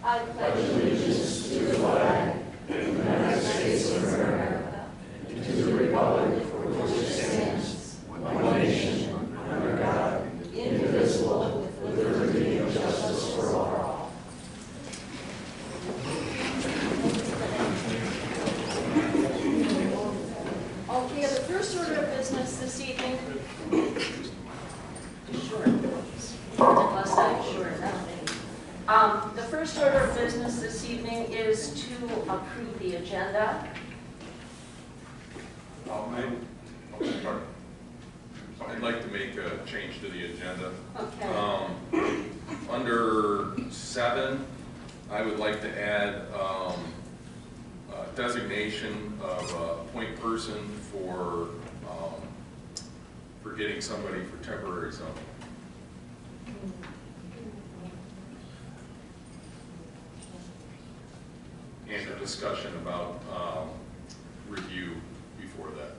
I pledge allegiance to the flag of the United States of America and to the republic for which it stands, one nation, under God, indivisible, with liberty and justice for all. Okay, the first order of business this evening. Unless I'm sure enough. The first order of business this evening is to approve the agenda. I'd like to make a change to the agenda. Okay. Under 7, I would like to add designation of a point person for getting somebody for temporary zoning. And a discussion about review before that.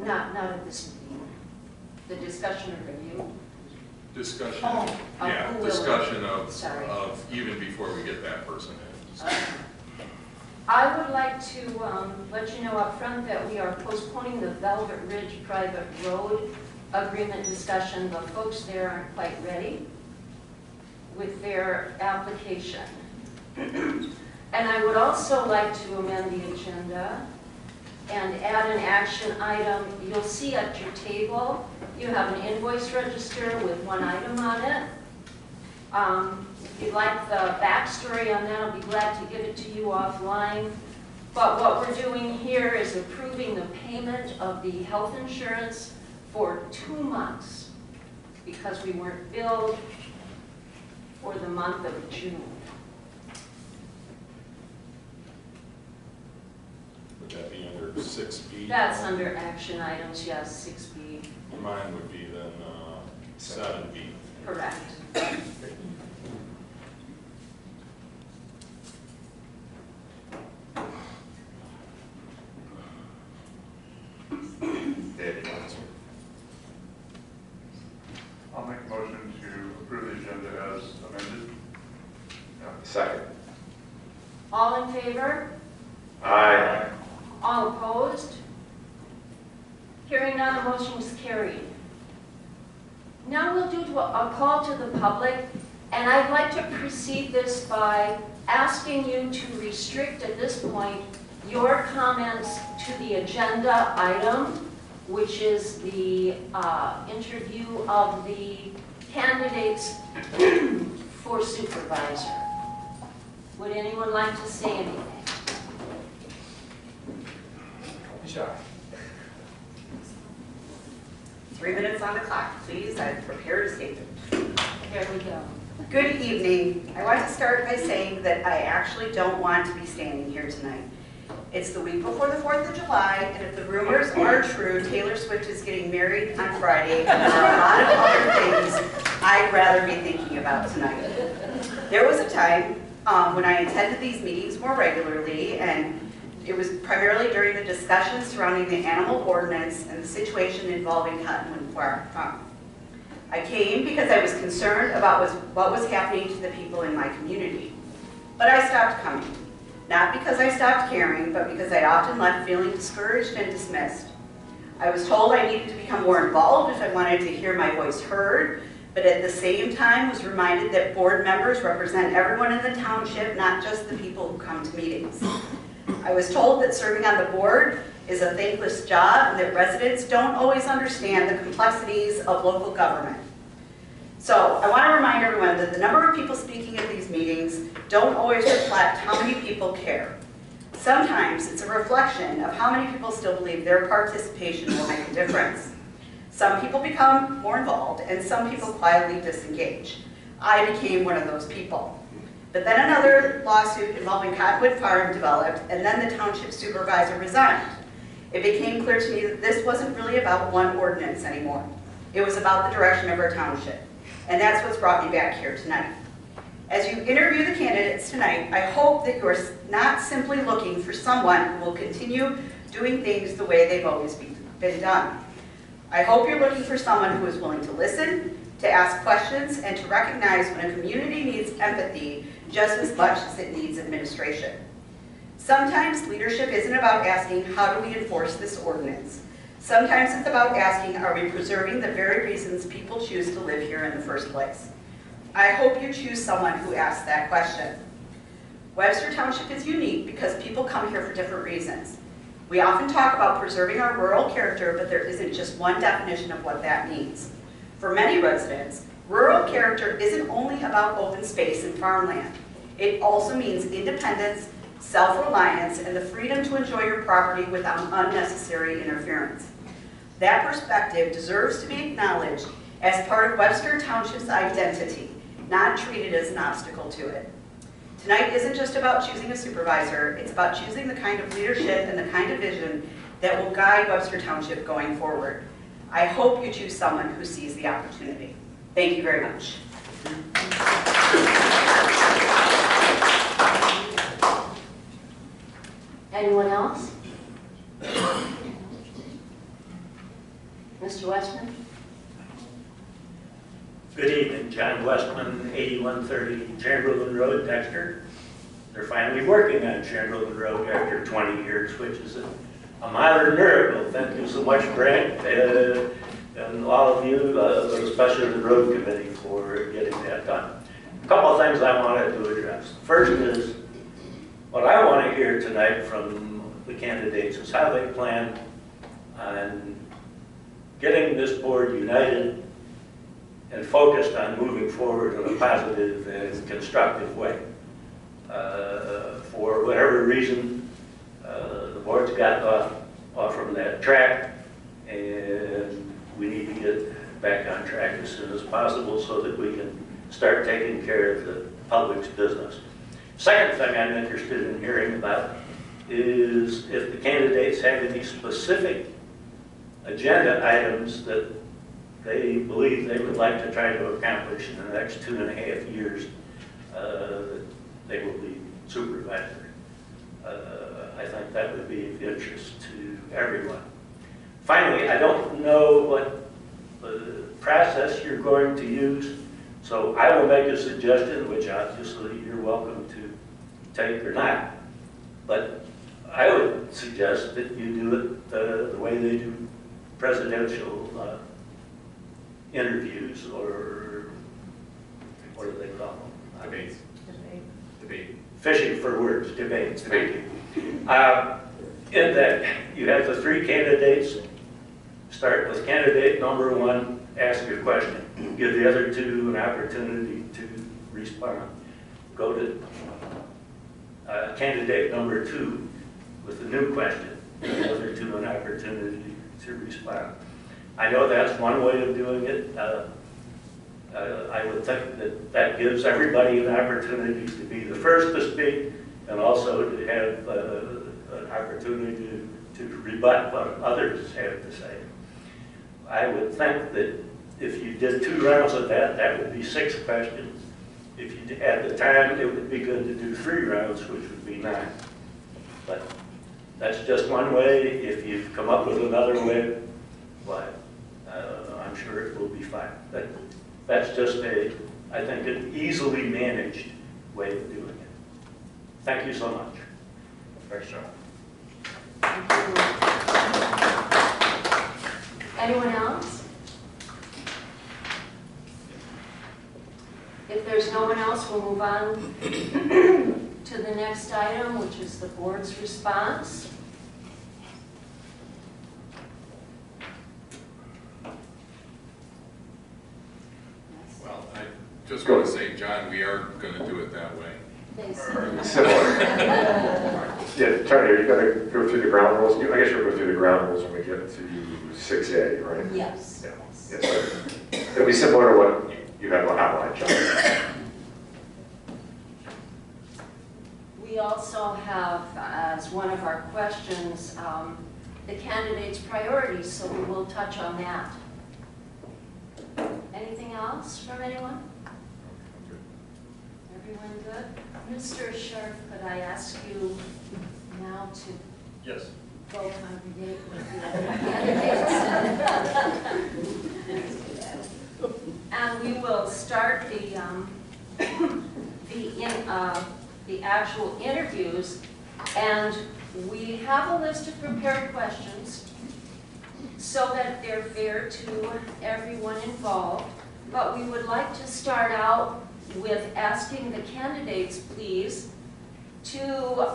Not at this meeting. The discussion or review? Discussion, yeah, discussion of even before we get that person in. I would like to let you know up front that we are postponing the Velvet Ridge private road agreement discussion. The folks there aren't quite ready with their application. And I would also like to amend the agenda and add an action item. You'll see at your table, you have an invoice register with one item on it. If you'd like the backstory on that, I'll be glad to give it to you offline. But what we're doing here is approving the payment of the health insurance for 2 months because we weren't billed for the month of June. Would that be under 6B? That's under action items, yes, 6B. Mine would be then 7B. Correct. I'll make a motion to approve the agenda as amended. Second. All in favor? Aye. All opposed? Hearing none, the motion is carried. Now we'll do a call to the public, and I'd like to precede this by asking you to restrict at this point your comments to the agenda item, which is the interview of the candidates for supervisor. Would anyone like to say anything? Sure. 3 minutes on the clock, please. I've prepared a statement. Here we go. Good evening. I want to start by saying that I actually don't want to be standing here tonight. It's the week before the 4th of July, and if the rumors are true, Taylor Swift is getting married on Friday, and there are a lot of other things I'd rather be thinking about tonight. There was a time when I attended these meetings more regularly, and it was primarily during the discussions surrounding the animal ordinance and the situation involving Cottonwood Farm. I came because I was concerned about what was happening to the people in my community. But I stopped coming. Not because I stopped caring, but because I often left feeling discouraged and dismissed. I was told I needed to become more involved if I wanted to hear my voice heard, but at the same time was reminded that board members represent everyone in the township, not just the people who come to meetings. I was told that serving on the board is a thankless job and that residents don't always understand the complexities of local government. So I want to remind everyone that the number of people speaking at these meetings don't always reflect how many people care. Sometimes it's a reflection of how many people still believe their participation will make a difference. Some people become more involved and some people quietly disengage. I became one of those people. But then another lawsuit involving Cottonwood Farm developed, and then the township supervisor resigned. It became clear to me that this wasn't really about one ordinance anymore. It was about the direction of our township. And that's what's brought me back here tonight. As you interview the candidates tonight, I hope that you're not simply looking for someone who will continue doing things the way they've always been done. I hope you're looking for someone who is willing to listen, to ask questions, and to recognize when a community needs empathy just as much as it needs administration. Sometimes leadership isn't about asking, how do we enforce this ordinance? Sometimes it's about asking, are we preserving the very reasons people choose to live here in the first place? I hope you choose someone who asks that question. Webster Township is unique because people come here for different reasons. We often talk about preserving our rural character, but there isn't just one definition of what that means. For many residents, rural character isn't only about open space and farmland. It also means independence, self-reliance, and the freedom to enjoy your property without unnecessary interference. That perspective deserves to be acknowledged as part of Webster Township's identity, not treated as an obstacle to it. Tonight isn't just about choosing a supervisor, it's about choosing the kind of leadership and the kind of vision that will guide Webster Township going forward. I hope you choose someone who sees the opportunity. Thank you very much. Anyone else? Mr. Westman? Good evening, John Westman, 8130 Chamberlain Road, Dexter. They're finally working on Chamberlain Road after 20 years, which is a modern miracle. Thank you so much, Brent, and all of you, especially the road committee, for getting that done. A couple of things I wanted to address. First is, what I want to hear tonight from the candidates is how they plan on getting this board united and focused on moving forward in a positive and constructive way. For whatever reason, the board's got off from that track, and we need to get back on track as soon as possible so that we can start taking care of the public's business. Second thing I'm interested in hearing about is if the candidates have any specific agenda items that they believe they would like to try to accomplish in the next 2.5 years that they will be supervisor. I think that would be of interest to everyone. Finally, I don't know what process you're going to use, so I will make a suggestion, which obviously you're welcome to take or not. But I would suggest that you do it the way they do presidential interviews, or what do they call them? Debates. Debate. Fishing for words, debates. Thank you. In that, you have the three candidates. Start with candidate number one, ask your question. Give the other two an opportunity to respond. Go to candidate number two with a new question. Give the other two an opportunity to respond. I know that's one way of doing it. I would think that that gives everybody an opportunity to be the first to speak and also to have an opportunity to rebut what others have to say. I would think that if you did 2 rounds of that, that would be 6 questions. If you had the time, it would be good to do 3 rounds, which would be 9. But that's just one way. If you've come up with another way, well, I'm sure it will be fine. But that's just I think, an easily managed way of doing it. Thank you so much. Thanks, John. Anyone else? If there's no one else, we'll move on to the next item, which is the board's response. Well, I just want to say, John, we are going to do it that way. Similar. Yeah, Tony, you got to go through the ground rules. I guess you'll go through the ground rules when we get to 6A, right? Yes. Yeah. Yes, so it'll be similar to what you have outlined, John. We also have, as one of our questions, the candidates' priorities, so we will touch on that. Anything else from anyone? Everyone good? Mr. Sharp, could I ask you now to Yes. go congregate with the other candidates? And and we will start the actual interviews. And we have a list of prepared questions so that they're fair to everyone involved. But we would like to start out with asking the candidates, please, to,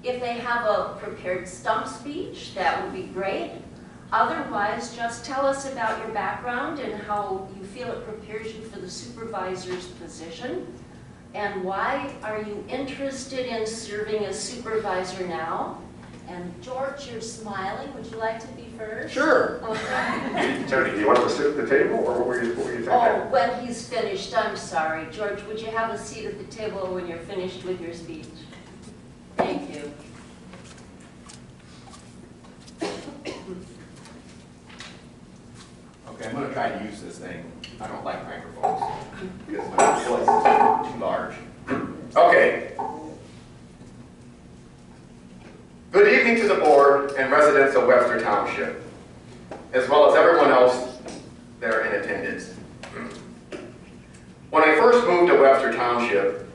if they have a prepared stump speech, that would be great. Otherwise, just tell us about your background and how you feel it prepares you for the supervisor's position. And why are you interested in serving as supervisor now? And George, you're smiling. Would you like to be first? Sure. Okay. Tony, do you want to sit at the table, or what were you thinking? Oh, when he's finished, I'm sorry. George, would you have a seat at the table when you're finished with your speech? Thank you. Okay, I'm going to try to use this thing. I don't like microphones because my voice is too large. Okay. Good evening to the board and residents of Webster Township, as well as everyone else there in attendance. When I first moved to Webster Township,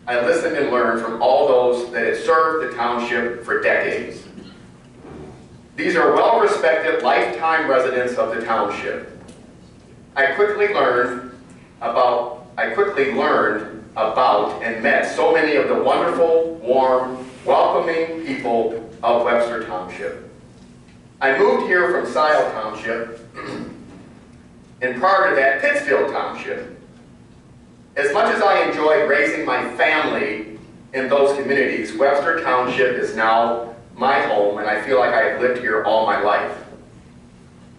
I listened and learned from all those that had served the township for decades. These are well-respected, lifetime residents of the township. I quickly learned about and met so many of the wonderful, warm, welcoming people of Webster Township. I moved here from Scioto Township, and prior to that, Pittsfield Township. As much as I enjoyed raising my family in those communities, Webster Township is now my home, and I feel like I have lived here all my life.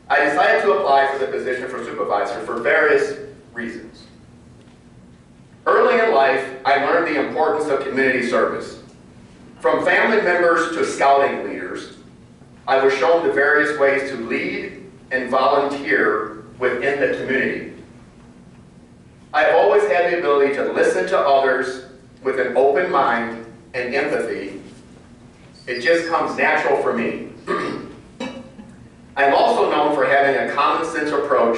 I decided to apply for the position for supervisor for various reasons. Early in life, I learned the importance of community service. From family members to scouting leaders, I was shown the various ways to lead and volunteer within the community. I have always had the ability to listen to others with an open mind and empathy. It just comes natural for me. I am also known for having a common sense approach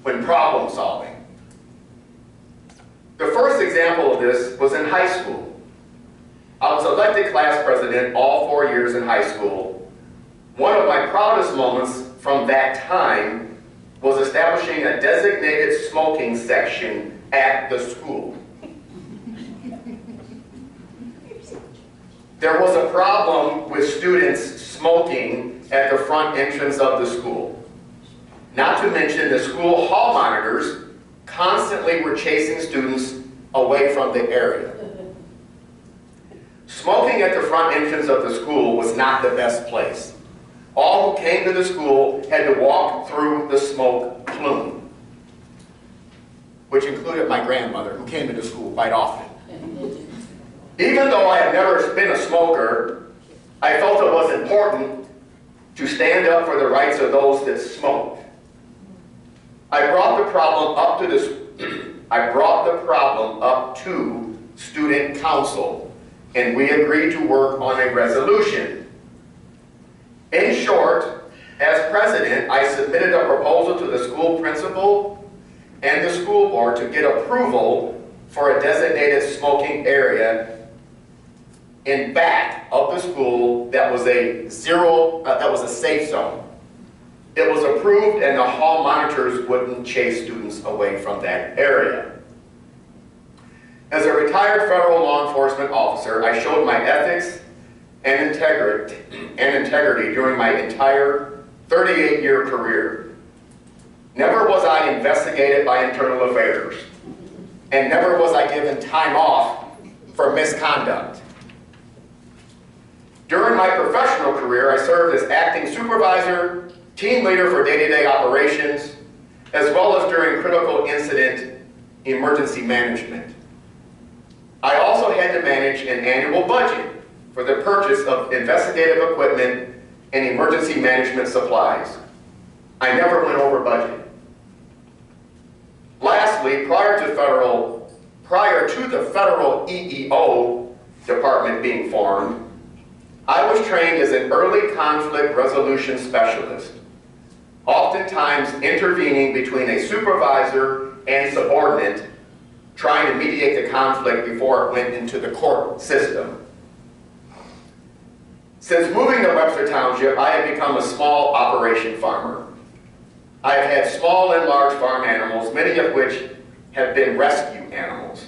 when problem solving. The first example of this was in high school. I was elected class president all 4 years in high school. One of my proudest moments from that time was establishing a designated smoking section at the school. There was a problem with students smoking at the front entrance of the school. Not to mention the school hall monitors constantly were chasing students away from the area. Smoking at the front entrance of the school was not the best place. All who came to the school had to walk through the smoke plume, which included my grandmother, who came to the school quite often. Even though I had never been a smoker, I felt it was important to stand up for the rights of those that smoked. I brought the problem up to student council, and we agreed to work on a resolution. In short, as president, I submitted a proposal to the school principal and the school board to get approval for a designated smoking area in back of the school that was a safe zone. It was approved, and the hall monitors wouldn't chase students away from that area. As a retired federal law enforcement officer, I showed my ethics and integrity during my entire 38-year career. Never was I investigated by internal affairs, and never was I given time off for misconduct. During my professional career, I served as acting supervisor, team leader for day-to-day operations, as well as during critical incident emergency management. I also had to manage an annual budget for the purchase of investigative equipment and emergency management supplies. I never went over budget. Lastly, prior to the federal EEO department being formed, I was trained as an early conflict resolution specialist. oftentimes intervening between a supervisor and subordinate, trying to mediate the conflict before it went into the court system. Since moving to Webster Township, I have become a small operation farmer. I have had small and large farm animals, many of which have been rescue animals.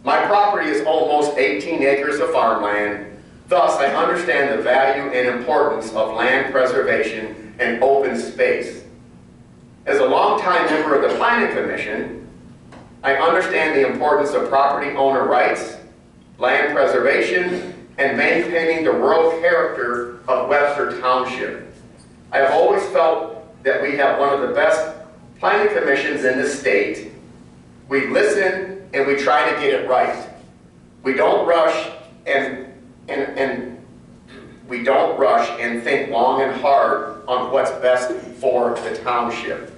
My property is almost 18 acres of farmland. Thus, I understand the value and importance of land preservation and open space. As a longtime member of the Planning Commission, I understand the importance of property owner rights, land preservation, and maintaining the rural character of Webster Township. I have always felt that we have one of the best planning commissions in the state. We listen and we try to get it right. We don't rush and think long and hard on what's best for the township.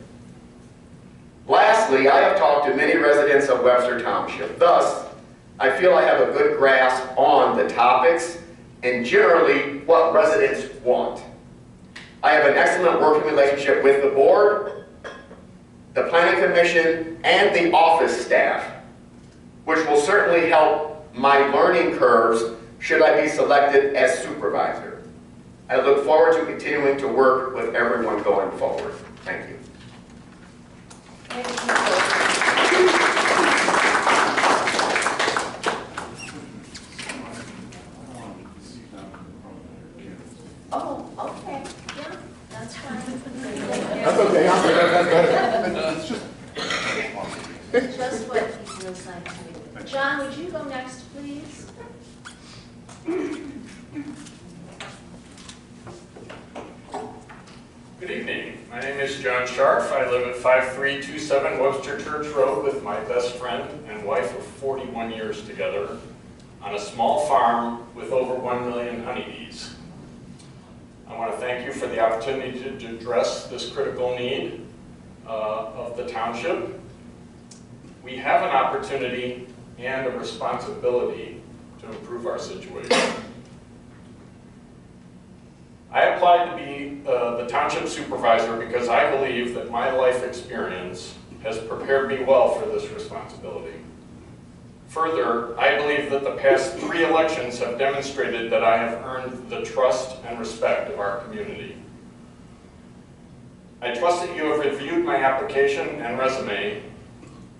Lastly, I have talked to many residents of Webster Township. Thus, I feel I have a good grasp on the topics and generally what residents want. I have an excellent working relationship with the board, the planning commission, and the office staff, which will certainly help my learning curves should I be selected as supervisor. I look forward to continuing to work with everyone going forward. Thank you. Oh, okay, yeah, that's fine. That's okay, that's Just what he feels like to do. John, would you go next, please? Good evening. My name is John Scharf. I live at 5327 Webster Church Road with my best friend and wife of 41 years together on a small farm with over 1 million honeybees. I want to thank you for the opportunity to address this critical need of the township. We have an opportunity and a responsibility to improve our situation. I applied to be the township supervisor because I believe that my life experience has prepared me well for this responsibility. Further, I believe that the past 3 elections have demonstrated that I have earned the trust and respect of our community. I trust that you have reviewed my application and resume,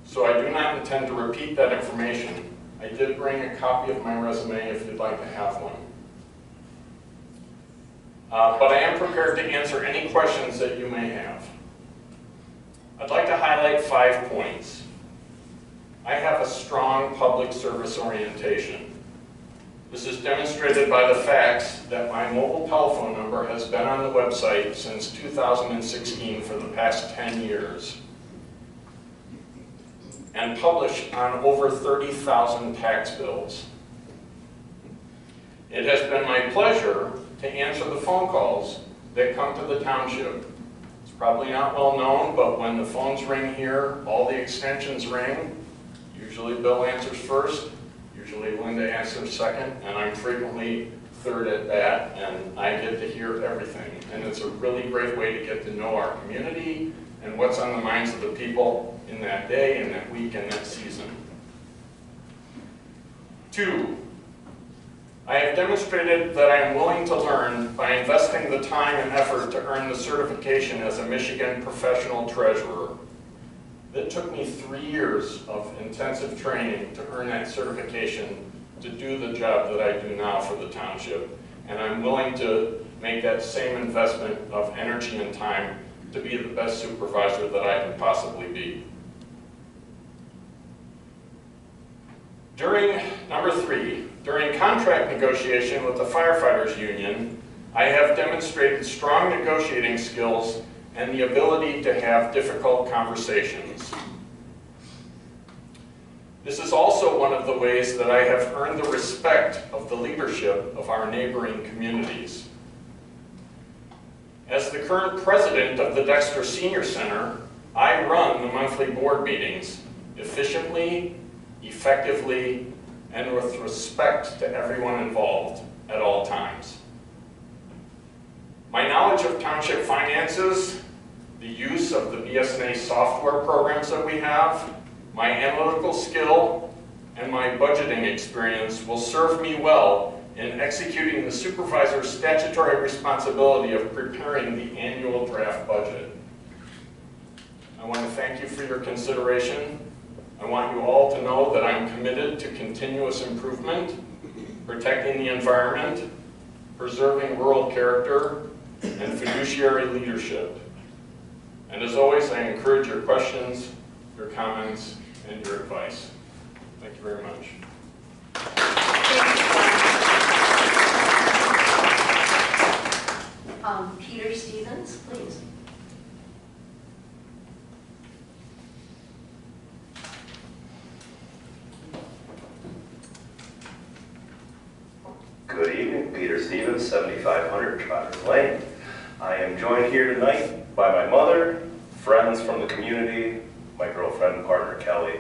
so I do not intend to repeat that information. I did bring a copy of my resume if you'd like to have one. But I am prepared to answer any questions that you may have. I'd like to highlight 5 points. I have a strong public service orientation. This is demonstrated by the facts that my mobile telephone number has been on the website since 2016 for the past 10 years and published on over 30,000 tax bills. It has been my pleasure to answer the phone calls that come to the township. It's probably not well known, but when the phones ring here, all the extensions ring. Usually Bill answers first, usually Linda answers second, and I'm frequently third at bat, and I get to hear everything. And it's a really great way to get to know our community and what's on the minds of the people in that day, and that week, and that season. 2, I have demonstrated that I am willing to learn by investing the time and effort to earn the certification as a Michigan professional treasurer. It took me 3 years of intensive training to earn that certification to do the job that I do now for the township. And I'm willing to make that same investment of energy and time to be the best supervisor that I can possibly be. Number 3, during contract negotiation with the firefighters union, I have demonstrated strong negotiating skills and the ability to have difficult conversations. This is also one of the ways that I have earned the respect of the leadership of our neighboring communities. As the current president of the Dexter Senior Center, I run the monthly board meetings efficiently, effectively, and with respect to everyone involved at all times. My knowledge of township finances the use of the BSNA software programs that we have, my analytical skill, and my budgeting experience will serve me well in executing the supervisor's statutory responsibility of preparing the annual draft budget. I want to thank you for your consideration. I want you all to know that I'm committed to continuous improvement, protecting the environment, preserving rural character, and fiduciary leadership. And as always, I encourage your questions, your comments, and your advice. Thank you very much. Peter Stevens, please. Good evening, Peter Stevens, 7500 Trotter Lane. I am joined here tonight by my mother, friends from the community, my girlfriend and partner Kelly.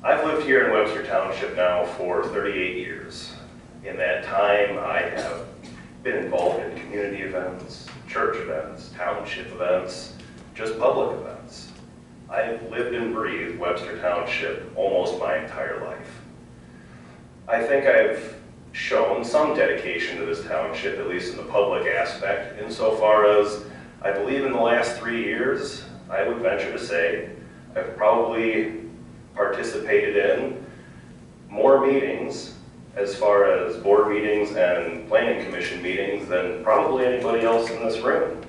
I've lived here in Webster Township now for 38 years. In that time, I have been involved in community events, church events, township events, just public events. I've lived and breathed Webster Township almost my entire life. I think I've shown some dedication to this township, at least in the public aspect, insofar as I believe in the last 3 years, I would venture to say, I've probably participated in more meetings as far as board meetings and planning commission meetings than probably anybody else in this room.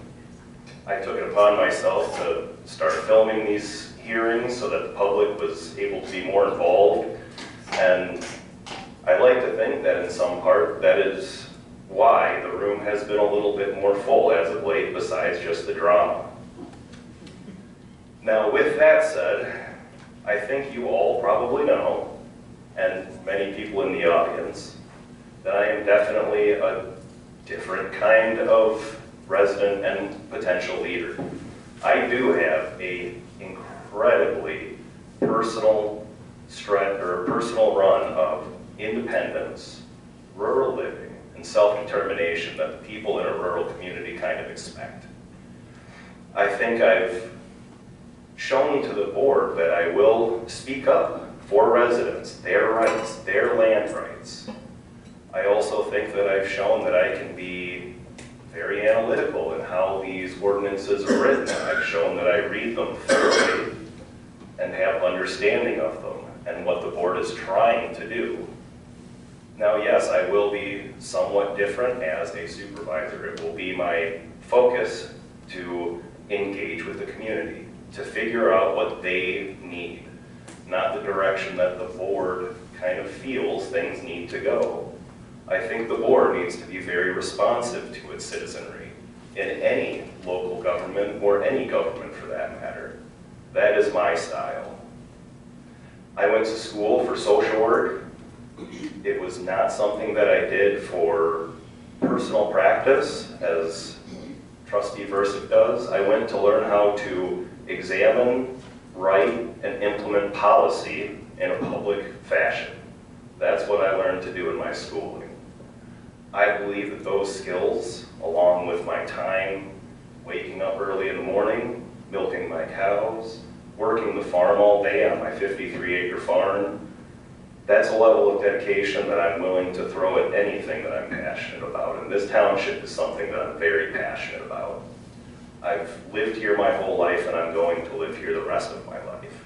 I took it upon myself to start filming these hearings so that the public was able to be more involved, and I like to think that in some part that is why the room has been a little bit more full as of late, besides just the drama. Now with that said, I think you all probably know, and many people in the audience, that I am definitely a different kind of resident and potential leader. I do have a incredibly personal run of independence, rural living, and self-determination that the people in a rural community kind of expect. I think I've shown to the board that I will speak up for residents, their rights, their land rights. I also think that I've shown that I can be very analytical in how these ordinances are written. I've shown that I read them thoroughly and have understanding of them and what the board is trying to do. Now, yes, I will be somewhat different as a supervisor. It will be my focus to engage with the community, to figure out what they need, not the direction that the board kind of feels things need to go. I think the board needs to be very responsive to its citizenry in any local government or any government for that matter. That is my style. I went to school for social work. It was not something that I did for personal practice, as Trustee Versick does. I went to learn how to examine, write, and implement policy in a public fashion. That's what I learned to do in my schooling. I believe that those skills, along with my time waking up early in the morning, milking my cows, working the farm all day on my 53-acre farm, that's a level of dedication that I'm willing to throw at anything that I'm passionate about. And this township is something that I'm very passionate about. I've lived here my whole life, and I'm going to live here the rest of my life.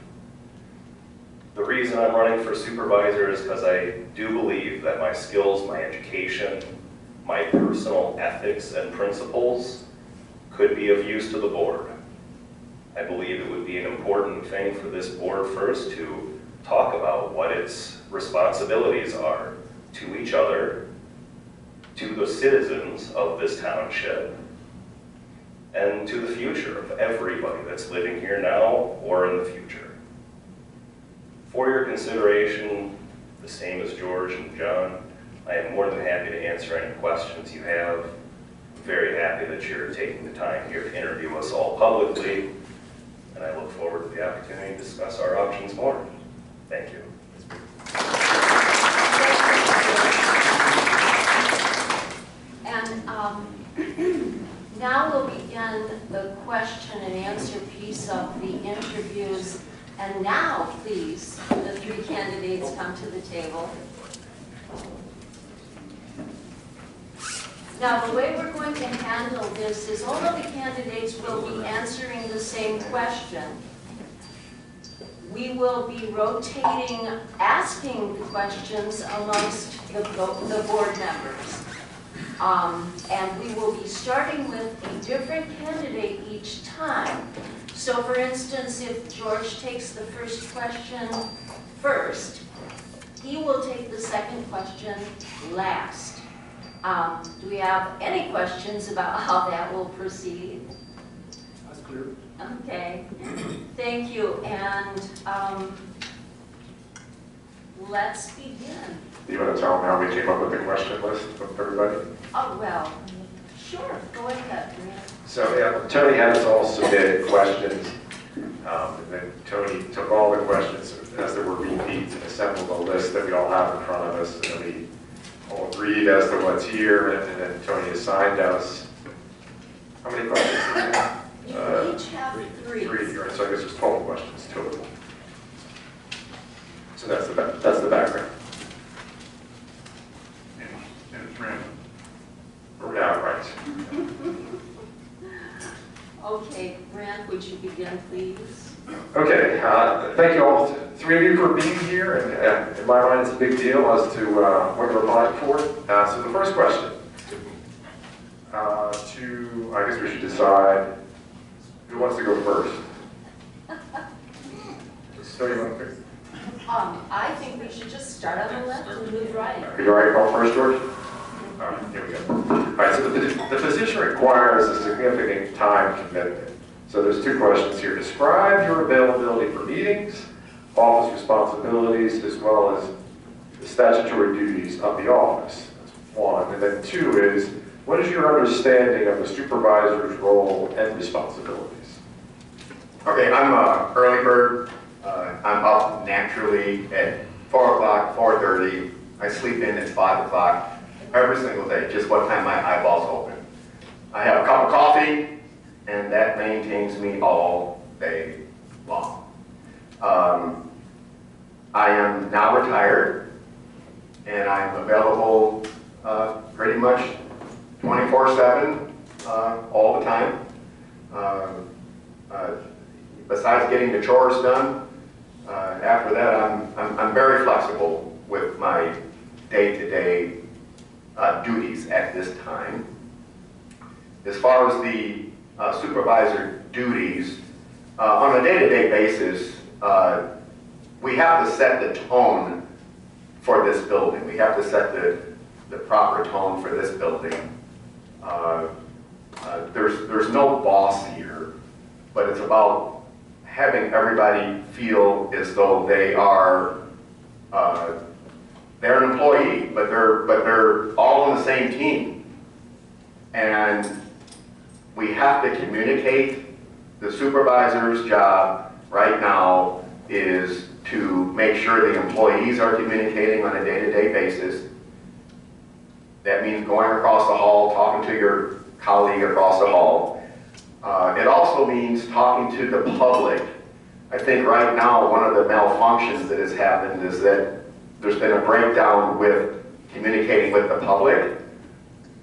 The reason I'm running for supervisor is because I do believe that my skills, my education, my personal ethics and principles could be of use to the board. I believe it would be an important thing for this board first to talk about what its responsibilities are to each other, to the citizens of this township, and to the future of everybody that's living here now or in the future. For your consideration, the same as George and John, I am more than happy to answer any questions you have. I'm very happy that you're taking the time here to interview us all publicly, and I look forward to the opportunity to discuss our options more. Thank you. And now we'll begin the question and answer piece of the interviews. And now, please, the three candidates come to the table. Now, the way we're going to handle this is all of the candidates will be answering the same question. We will be rotating, asking the questions amongst the board members. And we will be starting with a different candidate each time. So for instance, if George takes the first question first, he will take the second question last. Do we have any questions about how that will proceed? That's clear. Okay, thank you, and let's begin. Do you want to tell them how we came up with the question list with everybody? Oh, well, sure, go ahead, Maria. So, yeah, Tony had us all submit questions, and then Tony took all the questions as there were repeats and assembled a list that we all have in front of us, and then we all agreed as to what's here, and then Tony assigned us, how many questions did you have? You each have three. Three, right, so I guess there's 12 questions total. So that's the background. And it's random. Yeah, right. Okay, Grant, would you begin, please? Okay, thank you all, three of you, for being here, and in my mind, it's a big deal as to what you're applying for. So the first question, I guess we should decide who wants to go first. So you want to pick? I think we should just start on the left and move right. Are you all right, call first, George? All right, here we go. All right, so the position requires a significant time commitment. So there's two questions here. Describe your availability for meetings, office responsibilities, as well as the statutory duties of the office. That's one. And then two is, what is your understanding of the supervisor's role and responsibilities? Okay, I'm an early bird. I'm up naturally at 4 o'clock, 4:30. I sleep in at 5 o'clock every single day, just what time my eyeballs open. I have a cup of coffee, and that maintains me all day long. I am now retired, and I'm available pretty much 24/7 all the time. Besides getting the chores done, after that I'm very flexible with my day-to-day duties at this time. As far as the supervisor duties, on a day-to-day basis, we have to set the tone for this building. We have to set the proper tone for this building. There's no boss here, but it's about having everybody feel as though they are they're an employee, but they're all on the same team. And we have to communicate. The supervisor's job right now is to make sure the employees are communicating on a day-to-day basis. That means going across the hall, talking to your colleague across the hall. It also means talking to the public. I think right now one of the malfunctions that has happened is that there's been a breakdown with communicating with the public,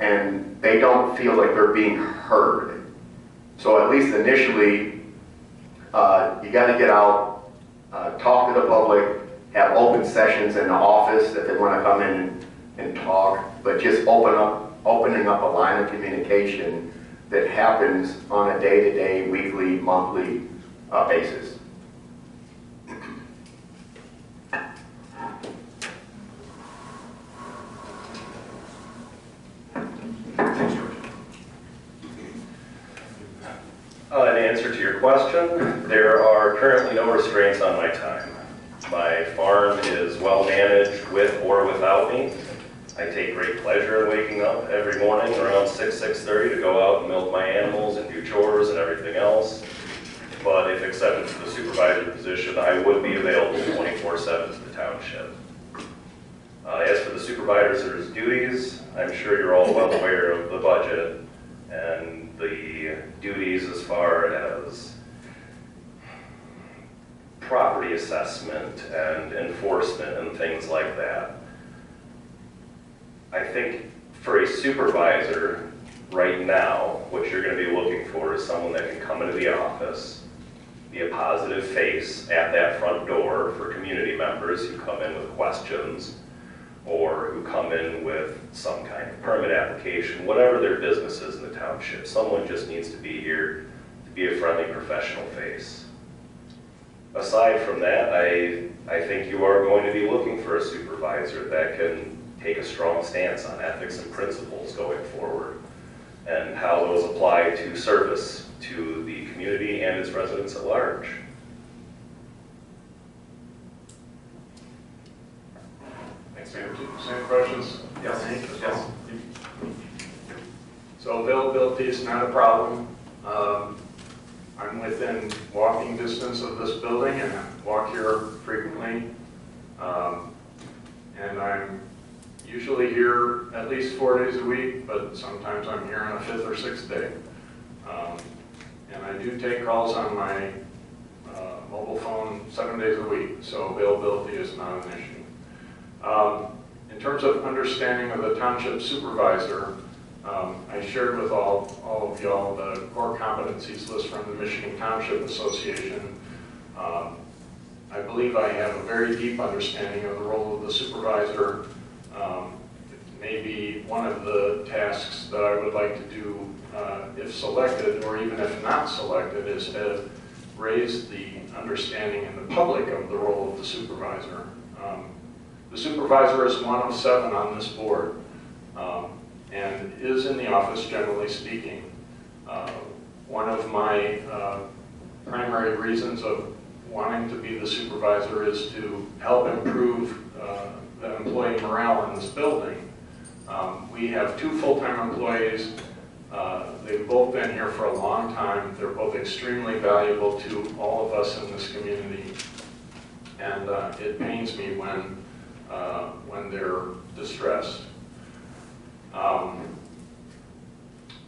and they don't feel like they're being heard. So at least initially, you got to get out, talk to the public, have open sessions in the office if they want to come in and talk, but just opening up a line of communication that happens on a day-to-day, weekly, monthly basis. In answer to your question, there are currently no restraints on my time. My farm is well managed with or without me. I take great pleasure in waking up every morning around 6:30 to go out and milk my animals and do chores and everything else. But if accepted for the supervisor position, I would be available 24/7 to the township. As for the supervisor's duties, I'm sure you're all well aware of the budget, and the duties as far as property assessment and enforcement and things like that. I think for a supervisor right now, what you're going to be looking for is someone that can come into the office, be a positive face at that front door for community members who come in with questions or who come in with some kind of permit application, whatever their business is in the township. Someone just needs to be here to be a friendly professional face. Aside from that, I think you are going to be looking for a supervisor that can take a strong stance on ethics and principles going forward and how those apply to service to the community and its residents at large. Thanks, Andrew. Same questions? Yes, yes. So availability is not a problem. I'm within walking distance of this building and I walk here frequently. And I'm usually here at least 4 days a week, but sometimes I'm here on a 5th or 6th day. And I do take calls on my mobile phone 7 days a week, so availability is not an issue. In terms of understanding of the township supervisor, I shared with all of y'all the core competencies list from the Michigan Township Association. I believe I have a very deep understanding of the role of the supervisor. Maybe one of the tasks that I would like to do, if selected, or even if not selected, is to raise the understanding in the public of the role of the supervisor. The supervisor is one of 7 on this board, and is in the office, generally speaking. One of my primary reasons of wanting to be the supervisor is to help improve the employee morale in this building. We have 2 full-time employees. They've both been here for a long time. They're both extremely valuable to all of us in this community. And it pains me when they're distressed.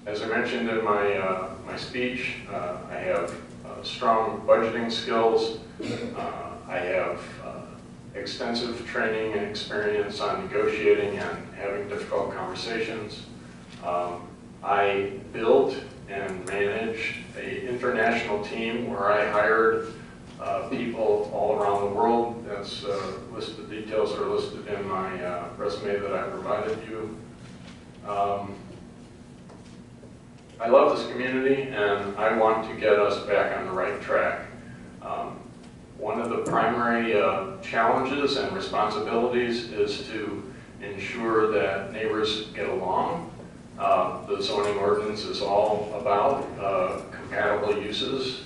As I mentioned in my speech, I have strong budgeting skills. I have extensive training and experience on negotiating and having difficult conversations. I built and managed an international team where I hired people all around the world. That's listed, details are listed in my resume that I provided you. I love this community and I want to get us back on the right track. One of the primary challenges and responsibilities is to ensure that neighbors get along. The zoning ordinance is all about compatible uses.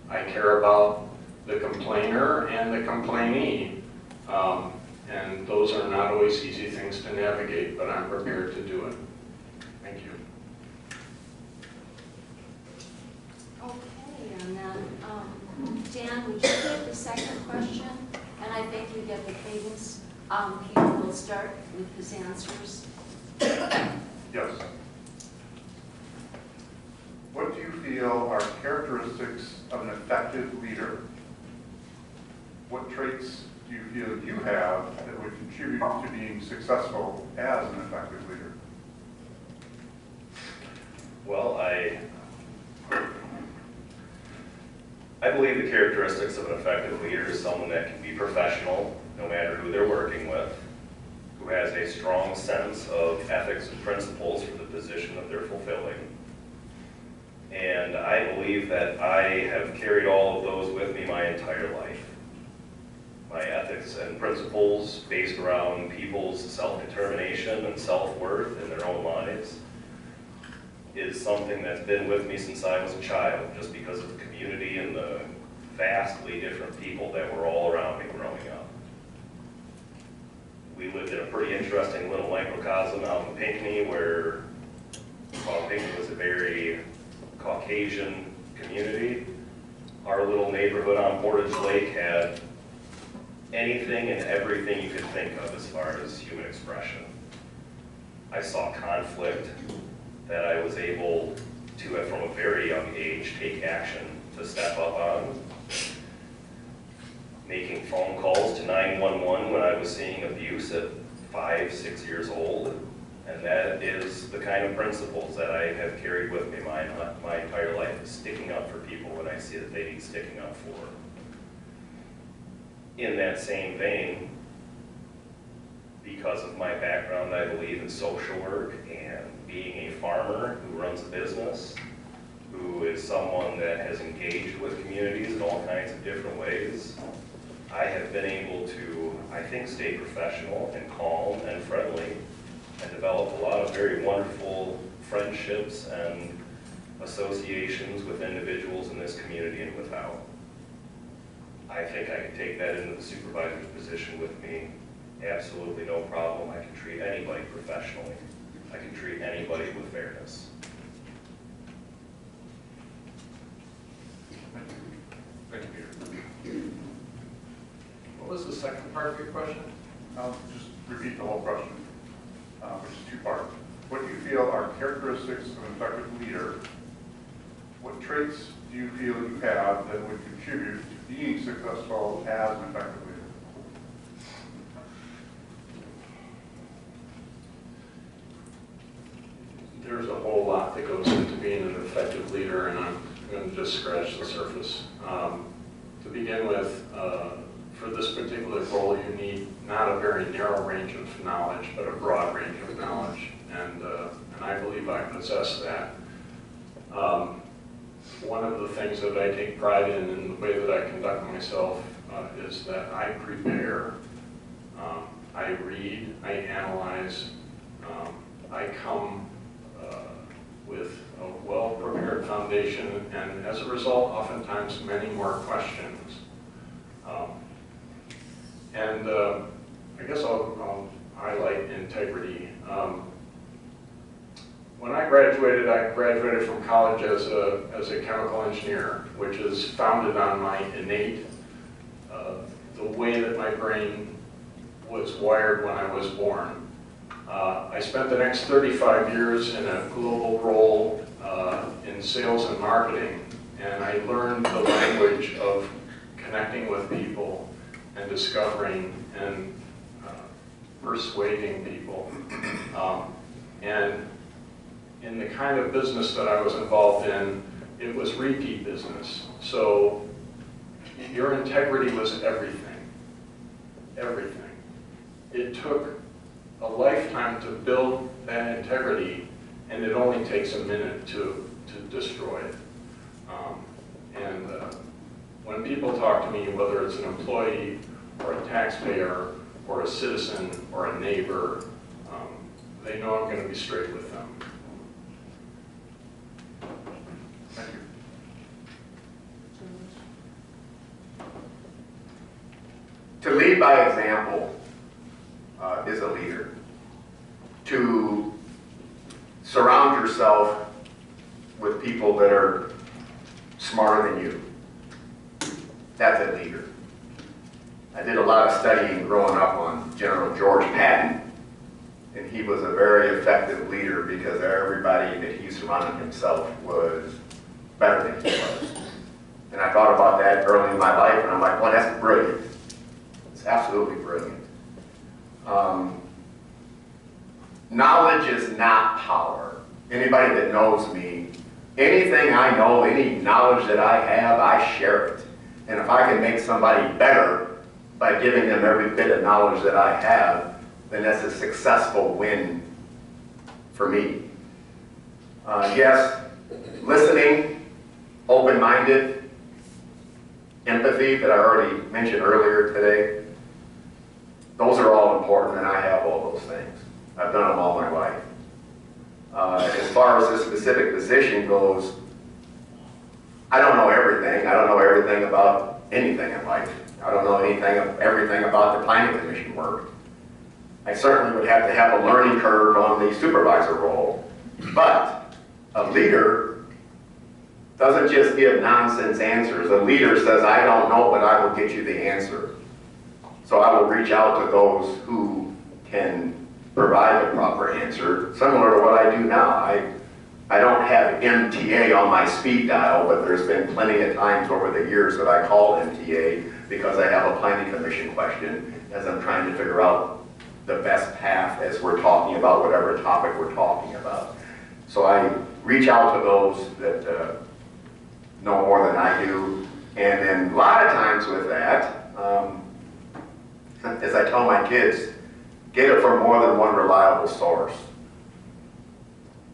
I care about the complainer and the complainee, and those are not always easy things to navigate, but I'm prepared to do it. Thank you. Okay, and then, Dan, would you take the second question? And I think you get the cadence. Peter will start with his answers. Yes. What do you feel are characteristics of an effective leader? What traits do you feel you have that would contribute to being successful as an effective leader? Well, I believe the characteristics of an effective leader is someone that can be professional, no matter who they're working with, who has a strong sense of ethics and principles for the position that they're fulfilling. And I believe that I have carried all of those with me my entire life. My ethics and principles based around people's self-determination and self-worth in their own lives is something that's been with me since I was a child, just because of the community and the vastly different people that were all around me growing up. We lived in a pretty interesting little microcosm out in Pinckney where Pinckney was a very Caucasian community. Our little neighborhood on Portage Lake had anything and everything you could think of as far as human expression. I saw conflict that I was able to, from a very young age, take action to step up on. Making phone calls to 911 when I was seeing abuse at 5, 6 years old. And that is the kind of principles that I have carried with me my entire life, is sticking up for people when I see that they need sticking up for. In that same vein, because of my background, I believe in social work and being a farmer who runs a business, who is someone that has engaged with communities in all kinds of different ways. I have been able to, I think, stay professional and calm and friendly and develop a lot of very wonderful friendships and associations with individuals in this community and without. I think I can take that into the supervisor's position with me. Absolutely no problem. I can treat anybody professionally. I can treat anybody with fairness. Thank you, Peter. What was the second part of your question? I'll just repeat the whole question, which is two-part. What do you feel are characteristics of an effective leader? What traits do you feel you have that would contribute to being successful as an effective leader? There's a whole lot that goes into being an effective leader, and I'm going to just scratch the surface. To begin with, for this particular role, you need not a very narrow range of knowledge, but a broad range of knowledge, and I believe I possess that. One of the things that I take pride in the way that I conduct myself is that I prepare, I read, I analyze, I come with a well-prepared foundation, and as a result, oftentimes many more questions. I guess I'll highlight integrity. When I graduated from college as a chemical engineer, which is founded on my innate, the way that my brain was wired when I was born. I spent the next 35 years in a global role in sales and marketing, and I learned the language of connecting with people and discovering and persuading people. And in the kind of business that I was involved in, it was repeat business. So your integrity was everything, everything. It took a lifetime to build that integrity, and it only takes a minute to destroy it. When people talk to me, whether it's an employee or a taxpayer or a citizen or a neighbor, they know I'm going to be straight with them. Thank you. To lead by example is a leader. To surround yourself with people that are smarter than you, that's a leader. I did a lot of studying growing up on General George Patton, and he was a very effective leader because everybody that he surrounded himself was better than he was. And I thought about that early in my life, and I'm like, well, that's brilliant. It's absolutely brilliant. Knowledge is not power. Anybody that knows me, anything I know, any knowledge that I have, I share it. And if I can make somebody better by giving them every bit of knowledge that I have, then that's a successful win for me. Yes, listening, open-minded, empathy that I already mentioned earlier today, those are all important, and I have all those things. I've done them all my life. As far as this specific position goes, I don't know everything. I don't know everything about anything in life. I don't know everything about the planning commission work. I certainly would have to have a learning curve on the supervisor role. But a leader doesn't just give nonsense answers. A leader says, I don't know, but I will get you the answer. So I will reach out to those who can provide the proper answer, similar to what I do now. I don't have MTA on my speed dial, but there's been plenty of times over the years that I call MTA because I have a planning commission question as I'm trying to figure out the best path as we're talking about whatever topic we're talking about. So I reach out to those that know more than I do. And then a lot of times with that, as I tell my kids, get it from more than one reliable source.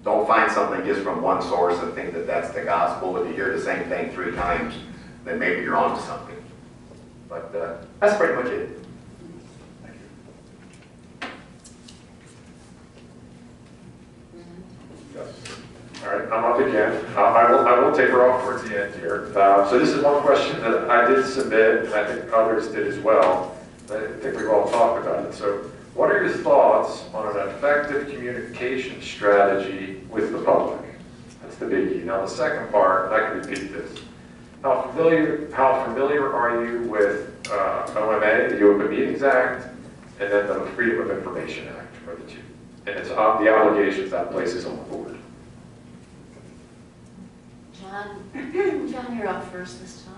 Don't find something just from one source and think that that's the gospel. If you hear the same thing 3 times, then maybe you're onto something. But that's pretty much it. Thank you. Yes. All right, I'm up again. I won't taper off towards the end here. So this is one question that I did submit, and I think others did as well. I think we've all talked about it. So what are your thoughts on an effective communication strategy with the public? That's the biggie. Now the second part, I can repeat this. How familiar are you with OMA, the Open Meetings Act, and then the Freedom of Information Act, are the two? And it's the obligations that places on the board. John, you're up first this time.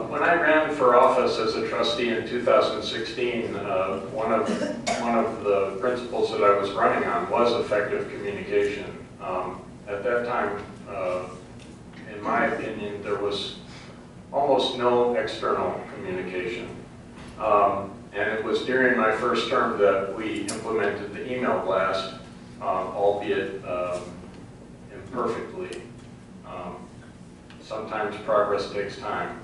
When I ran for office as a trustee in 2016, one of the principles that I was running on was effective communication. At that time, in my opinion, there was almost no external communication. And it was during my first term that we implemented the email blast, albeit imperfectly. Sometimes progress takes time.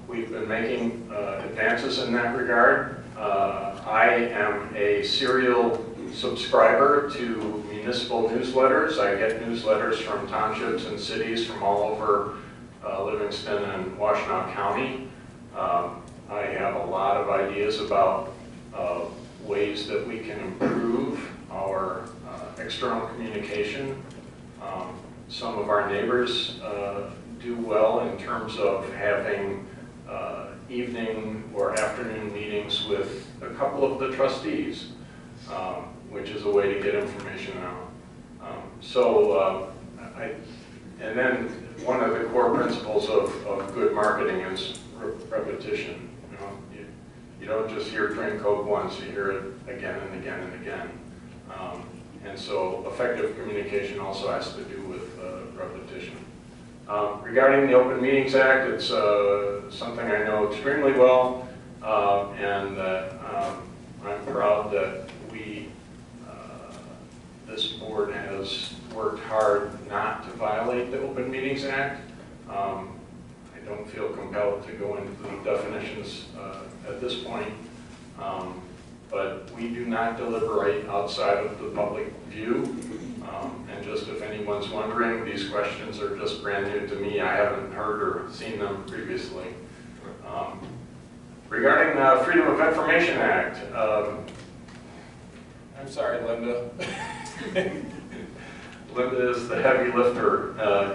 We've been making advances in that regard. I am a serial subscriber to municipal newsletters. I get newsletters from townships and cities from all over Livingston and Washtenaw County. I have a lot of ideas about ways that we can improve our external communication. Some of our neighbors do well in terms of having evening or afternoon meetings with a couple of the trustees, which is a way to get information out. And then one of the core principles of good marketing is repetition. You don't just hear drink Coke once, you hear it again and again and again. And so effective communication also has to do with repetition. Regarding the Open Meetings Act, it's something I know extremely well, and that I'm proud that this board has worked hard not to violate the Open Meetings Act. I don't feel compelled to go into the definitions at this point, but we do not deliberate outside of the public view. And just if anyone's wondering, these questions are just brand new to me. I haven't heard or seen them previously. Regarding the Freedom of Information Act, I'm sorry, Linda. Linda is the heavy lifter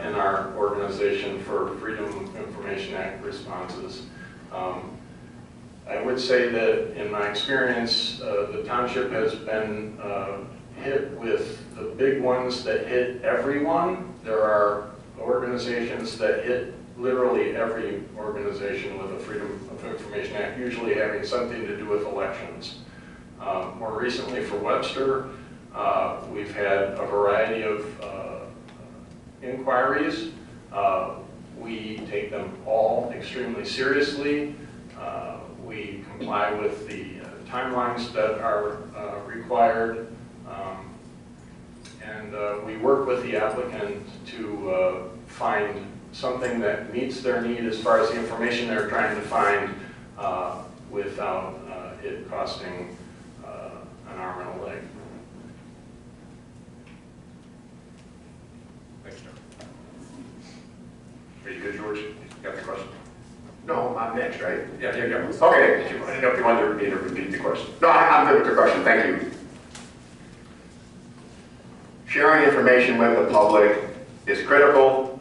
in our organization for Freedom of Information Act responses. I would say that in my experience, the township has been hit with the big ones that hit everyone. There are organizations that hit literally every organization with a Freedom of Information Act, usually having something to do with elections. More recently for Webster, we've had a variety of inquiries. We take them all extremely seriously. We comply with the timelines that are required. And we work with the applicant to find something that meets their need as far as the information they're trying to find without it costing an arm and a leg. Thanks, John. Are you good, George? You got the question? No, I'm next, right? Yeah. Okay. I didn't know if you wanted me to repeat the question. No, I'm good with the question. Thank you. Sharing information with the public is critical.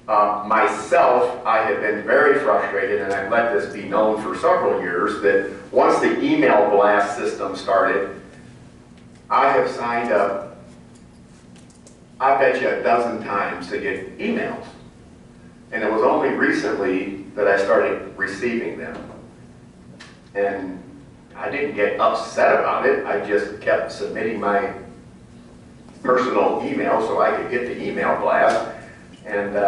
Myself, I have been very frustrated, and I've let this be known for several years, that once the email blast system started, I have signed up, I bet you a dozen times to get emails. And it was only recently that I started receiving them. And I didn't get upset about it. I just kept submitting my personal email so I could get the email blast. And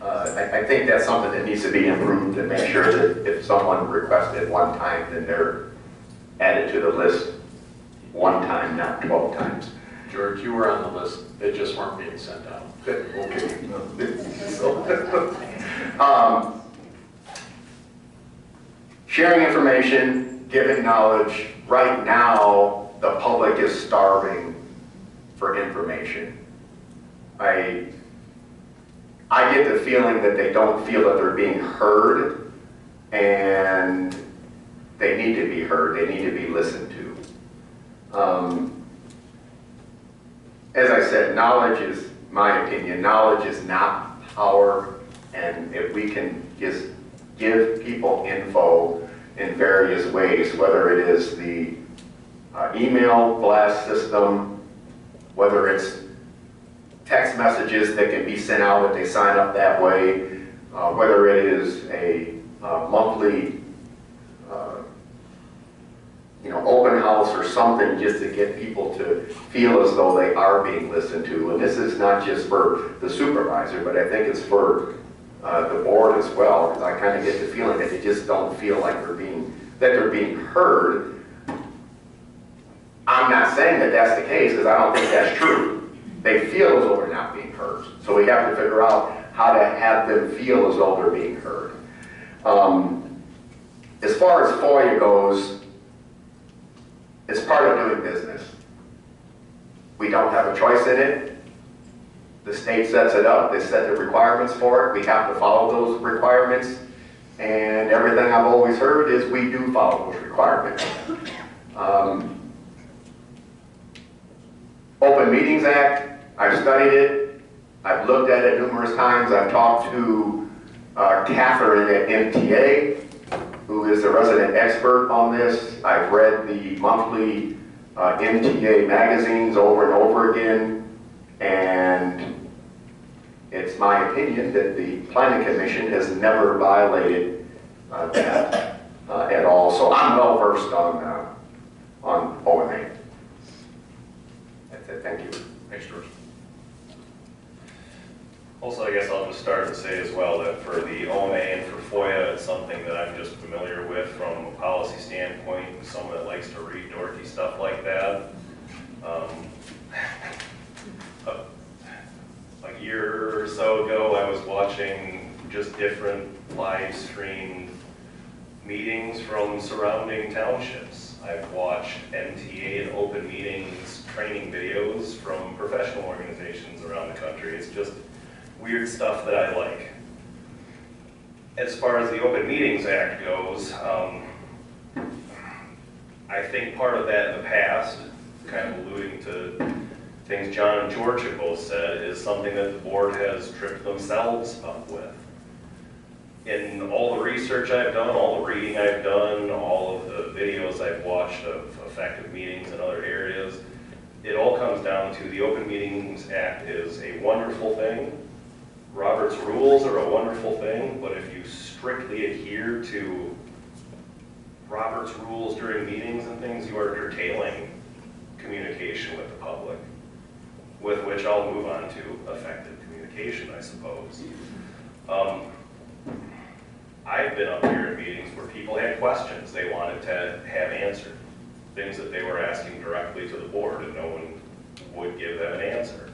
I think that's something that needs to be improved, to make sure that if someone requested one time, then they're added to the list one time, not 12 times. George, you were on the list, they just weren't being sent out. Okay. Sharing information, giving knowledge. Right now, the public is starving for information. I get the feeling that they don't feel that they're being heard, and they need to be heard, they need to be listened to. As I said, knowledge is, my opinion, knowledge is not power, and if we can just give people info in various ways, whether it is the email blast system, whether it's text messages that can be sent out if they sign up that way, whether it is a monthly open house or something, just to get people to feel as though they are being listened to. And this is not just for the supervisor, but I think it's for the board as well, because I kind of get the feeling that they just don't feel like they're being heard. I'm not saying that that's the case, because I don't think that's true. They feel as though they're not being heard. So we have to figure out how to have them feel as though they're being heard. As far as FOIA goes, it's part of doing business. We don't have a choice in it. The state sets it up, they set the requirements for it, we have to follow those requirements, and everything I've always heard is we do follow those requirements. Open Meetings Act, I've studied it, I've looked at it numerous times, I've talked to Catherine at MTA, who is a resident expert on this. I've read the monthly MTA magazines over and over again, and it's my opinion that the Planning Commission has never violated that at all. So I'm well versed on OMA. That's it. Thank you. Thanks, George. Also, I guess I'll just start and say as well that for the OMA and for FOIA, it's something that I'm just familiar with from a policy standpoint, and someone that likes to read dorky stuff like that. A year or so ago, I was watching just different live streamed meetings from surrounding townships. I've watched MTA and open meetings training videos from professional organizations around the country. It's just weird stuff that I like. As far as the Open Meetings Act goes, I think part of that in the past, kind of alluding to things John and George have both said, is something that the board has tripped themselves up with. In all the research I've done, all the reading I've done, all of the videos I've watched of effective meetings in other areas, it all comes down to the Open Meetings Act is a wonderful thing. Robert's rules are a wonderful thing, but if you strictly adhere to Robert's rules during meetings and things, you are curtailing communication with the public, with which I'll move on to effective communication, I suppose. I've been up here at meetings where people had questions they wanted to have answered, things that they were asking directly to the board, and no one would give them an answer.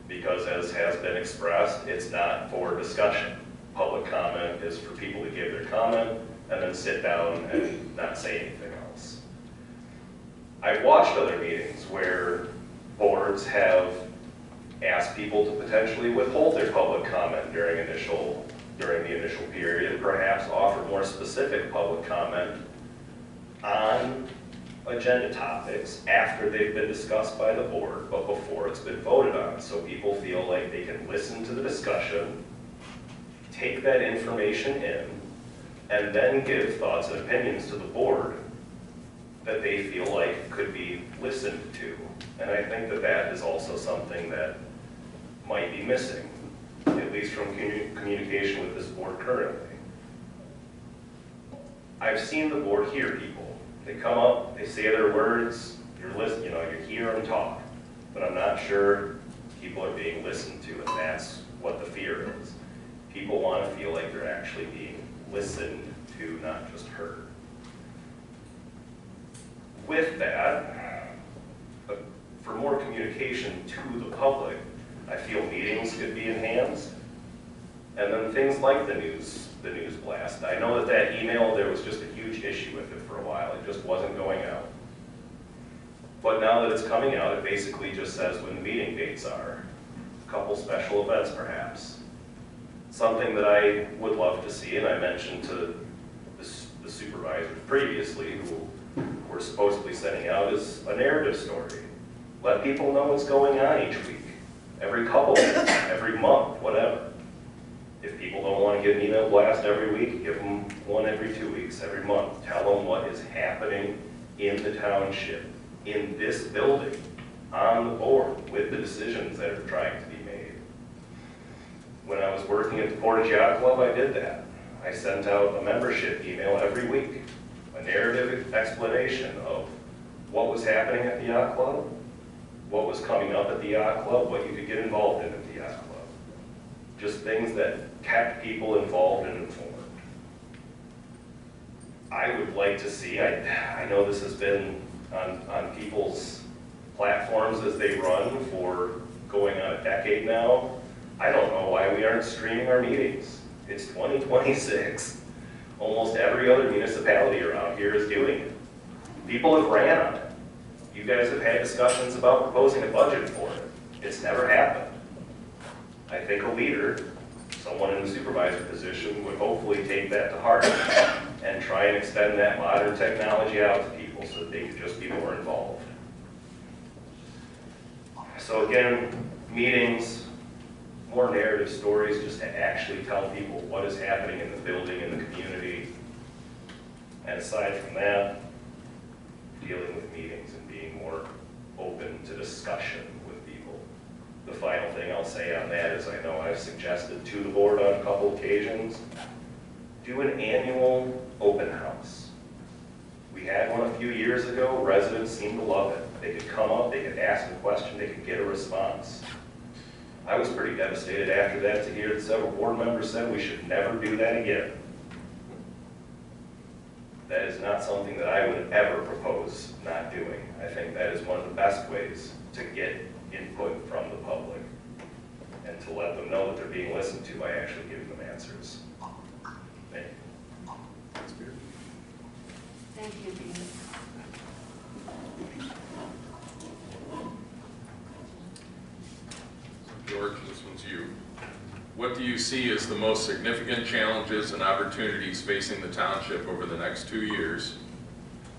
Because as has been expressed, it's not for discussion. Public comment is for people to give their comment and then sit down and not say anything else. I've watched other meetings where boards have asked people to potentially withhold their public comment during the initial period, and perhaps offer more specific public comment on agenda topics after they've been discussed by the board, but before it's been voted on, so people feel like they can listen to the discussion, take that information in, and then give thoughts and opinions to the board that they feel like could be listened to. And I think that that is also something that might be missing, at least from communication with this board currently. I've seen the board hear people. They come up, they say their words, you're you hear them talk, but I'm not sure people are being listened to, and that's what the fear is. People want to feel like they're actually being listened to, not just heard. With that, for more communication to the public, I feel meetings could be enhanced. And then things like the news blast. I know that email, there was just a huge issue with it for a while. It just wasn't going out. But now that it's coming out, it basically just says when the meeting dates are. A couple special events perhaps. Something that I would love to see, and I mentioned to the supervisors previously who were supposedly sending out, is a narrative story. Let people know what's going on each week, every couple weeks, every month, whatever. If people don't want to get an email blast every week, give them one every 2 weeks, every month. Tell them what is happening in the township, in this building, on the board, with the decisions that are trying to be made. When I was working at the Portage Yacht Club, I did that. I sent out a membership email every week, a narrative explanation of what was happening at the yacht club, what was coming up at the yacht club, what you could get involved in at the yacht club. Just things that kept people involved and informed. I would like to see, I know this has been on people's platforms as they run for going on a decade now. I don't know why we aren't streaming our meetings. It's 2026. Almost every other municipality around here is doing it. People have ran on it. You guys have had discussions about proposing a budget for it. It's never happened. I think a leader, someone in the supervisor position, would hopefully take that to heart and try and extend that modern technology out to people so that they could just be more involved. So again, meetings, more narrative stories, just to actually tell people what is happening in the building, in the community. And aside from that, dealing with meetings and being more open to discussion with people. The final thing I'll say on that is I know I've suggested to the board on a couple occasions, do an annual open house. We had one a few years ago. Residents seemed to love it. They could come up, they could ask a question, they could get a response. I was pretty devastated after that to hear that several board members said we should never do that again. That is not something that I would ever propose not doing. I think that is one of the best ways to get input from the public and to let them know that they're being listened to by actually giving them answers. Thank you. Thank you, Dean. George, this one's you. What do you see as the most significant challenges and opportunities facing the township over the next 2 years?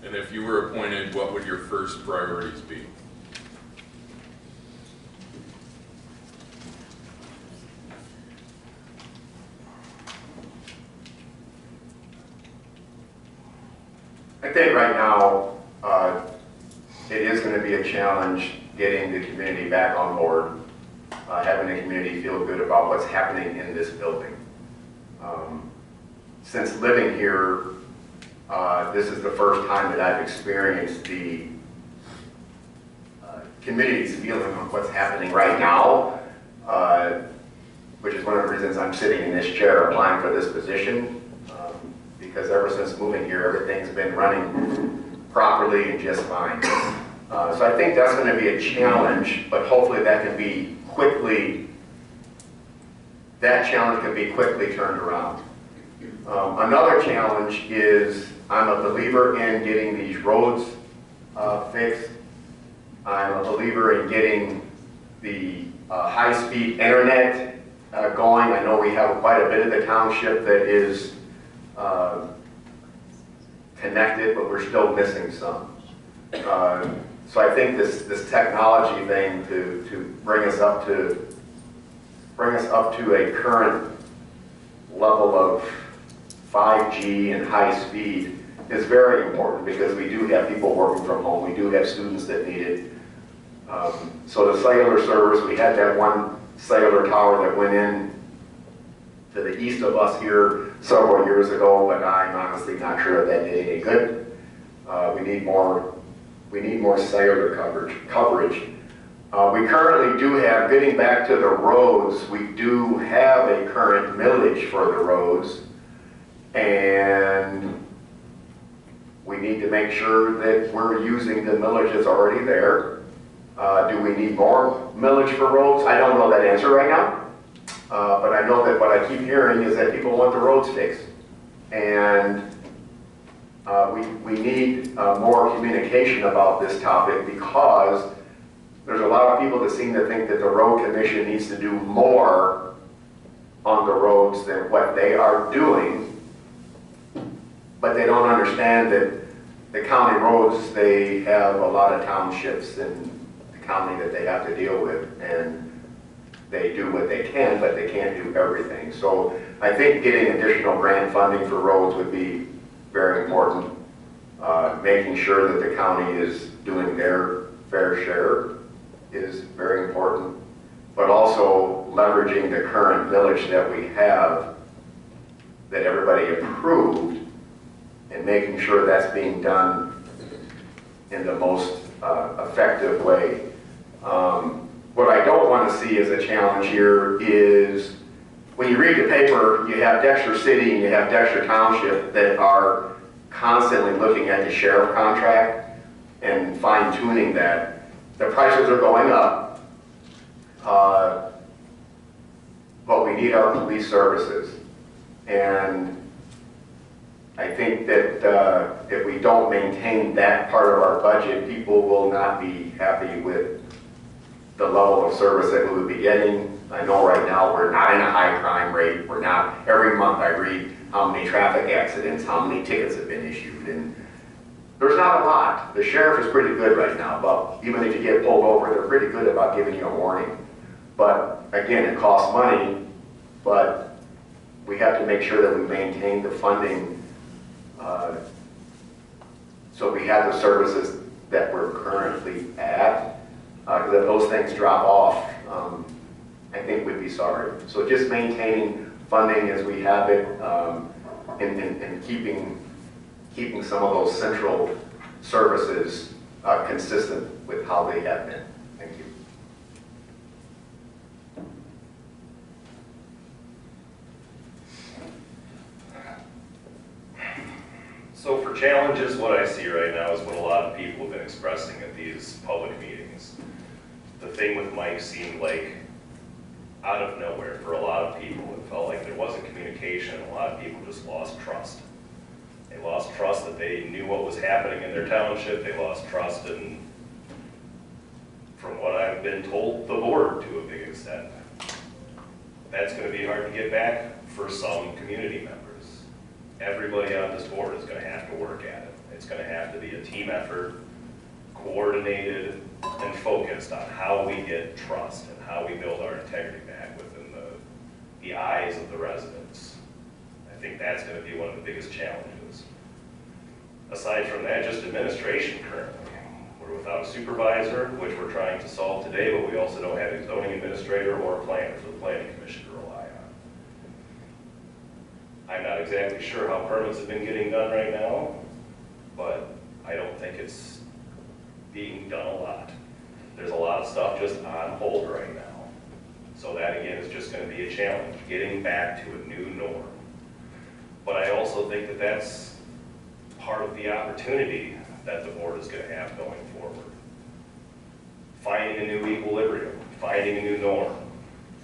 And if you were appointed, what would your first priorities be? I think right now, it is going to be a challenge getting the community back on board, having the community feel good about what's happening in this building. Since living here, this is the first time that I've experienced the community's feeling on what's happening right now, which is one of the reasons I'm sitting in this chair applying for this position. Because ever since moving here, everything's been running properly and just fine. So I think that's going to be a challenge, but hopefully that can be that challenge can be quickly turned around. Another challenge is I'm a believer in getting these roads fixed. I'm a believer in getting the high-speed internet going. I know we have quite a bit of the township that is connected, but we're still missing some. So I think this technology thing to bring us up to a current level of 5G and high speed is very important because we do have people working from home. We do have students that need it. So the cellular service, we had that one cellular tower that went in to the east of us here several years ago, but I'm honestly not sure if that did any good. We need more cellular coverage. We currently do have, getting back to the roads, we do have a current millage for the roads, and we need to make sure that we're using the millage that's already there. Do we need more millage for roads? I don't know that answer right now, but I know that what I keep hearing is that people want the roads fixed. And we need more communication about this topic because there's a lot of people that seem to think that the road commission needs to do more on the roads than what they are doing, but they don't understand that the county roads, they have a lot of townships in the county that they have to deal with, and they do what they can, but they can't do everything. So I think getting additional grant funding for roads would be very important. Making sure that the county is doing their fair share is very important, but also leveraging the current village that we have that everybody approved and making sure that's being done in the most effective way. What I don't want to see as a challenge here is when you read the paper, you have Dexter City and you have Dexter Township that are constantly looking at the sheriff contract and fine-tuning that. The prices are going up, but we need our police services. And I think that if we don't maintain that part of our budget, people will not be happy with the level of service that we would be getting. I know right now we're not in a high crime rate. We're not. Every month I read how many traffic accidents, how many tickets have been issued, and there's not a lot. The sheriff is pretty good right now, but even if you get pulled over, they're pretty good about giving you a warning. But again, it costs money, but we have to make sure that we maintain the funding so we have the services that we're currently at. Because if those things drop off, I think we'd be sorry. So just maintaining funding as we have it and keeping some of those central services consistent with how they have been. Thank you. So for challenges, what I see right now is what a lot of people have been expressing at these public meetings. The thing with Mike seemed like out of nowhere for a lot of people. It felt like there wasn't communication. A lot of people just lost trust. They lost trust that they knew what was happening in their township. They lost trust in, from what I've been told, the board to a big extent. That's going to be hard to get back for some community members. Everybody on this board is going to have to work at it. It's going to have to be a team effort, coordinated and focused on how we get trust and how we build our integrity back within the eyes of the residents. I think that's going to be one of the biggest challenges. Aside from that, just administration currently. We're without a supervisor, which we're trying to solve today, but we also don't have a zoning administrator or a planner for the planning commission to rely on. I'm not exactly sure how permits have been getting done right now, but I don't think it's being done a lot. There's a lot of stuff just on hold right now. So that again is just going to be a challenge, getting back to a new norm. But I also think that that's part of the opportunity that the board is going to have going forward. Finding a new equilibrium, finding a new norm,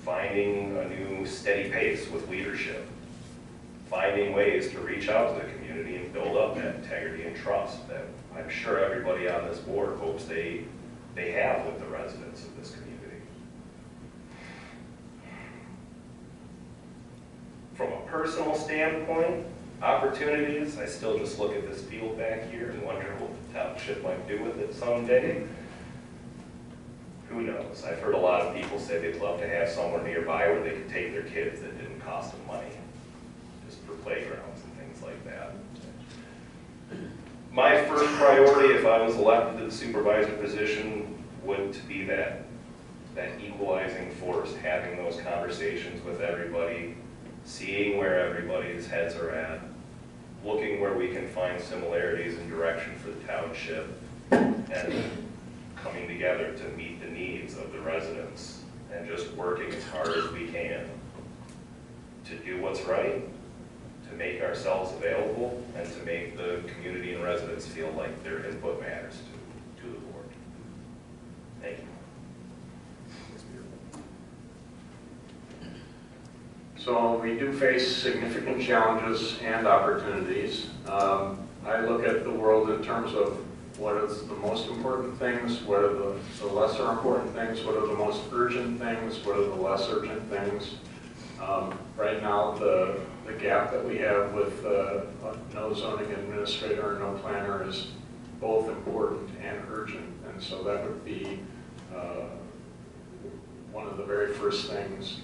finding a new steady pace with leadership, finding ways to reach out to the community and build up that integrity and trust that I'm sure everybody on this board hopes they have with the residents of this community. From a personal standpoint, opportunities, I still just look at this field back here and wonder what the township might do with it someday. Who knows? I've heard a lot of people say they'd love to have somewhere nearby where they could take their kids that didn't cost them money, just for playgrounds and things like that. My first priority, if I was elected to the supervisor position, would to be that equalizing force, having those conversations with everybody, seeing where everybody's heads are at, looking where we can find similarities and direction for the township, and coming together to meet the needs of the residents, and just working as hard as we can to do what's right, to make ourselves available, and to make the community and residents feel like their input matters to the board. Thank you. So we do face significant challenges and opportunities. I look at the world in terms of what is the most important things, what are the lesser important things, what are the most urgent things, what are the less urgent things. Right now, the gap that we have with no zoning administrator and no planner is both important and urgent, and so that would be one of the very first things.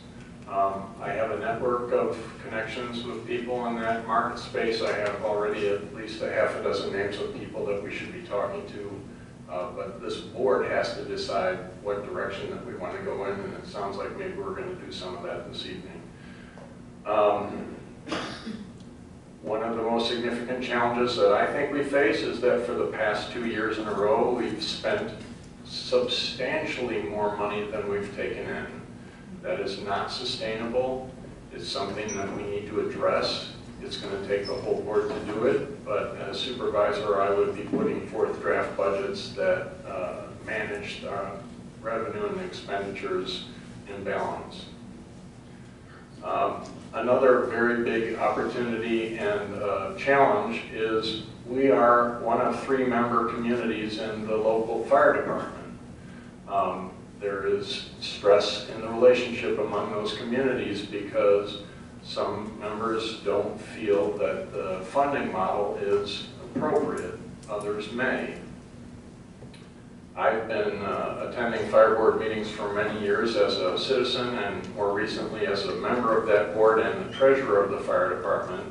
I have a network of connections with people in that market space. I have already at least a half a dozen names of people that we should be talking to, but this board has to decide what direction that we want to go in, and it sounds like maybe we're going to do some of that this evening. One of the most significant challenges that I think we face is that for the past 2 years in a row, we've spent substantially more money than we've taken in. That is not sustainable. It's something that we need to address. It's going to take the whole board to do it, but as supervisor, I would be putting forth draft budgets that manage revenue and expenditures in balance. Another very big opportunity and challenge is we are one of 3 member communities in the local fire department. There is stress in the relationship among those communities because some members don't feel that the funding model is appropriate. Others may. I've been attending fire board meetings for many years as a citizen and more recently as a member of that board and the treasurer of the fire department.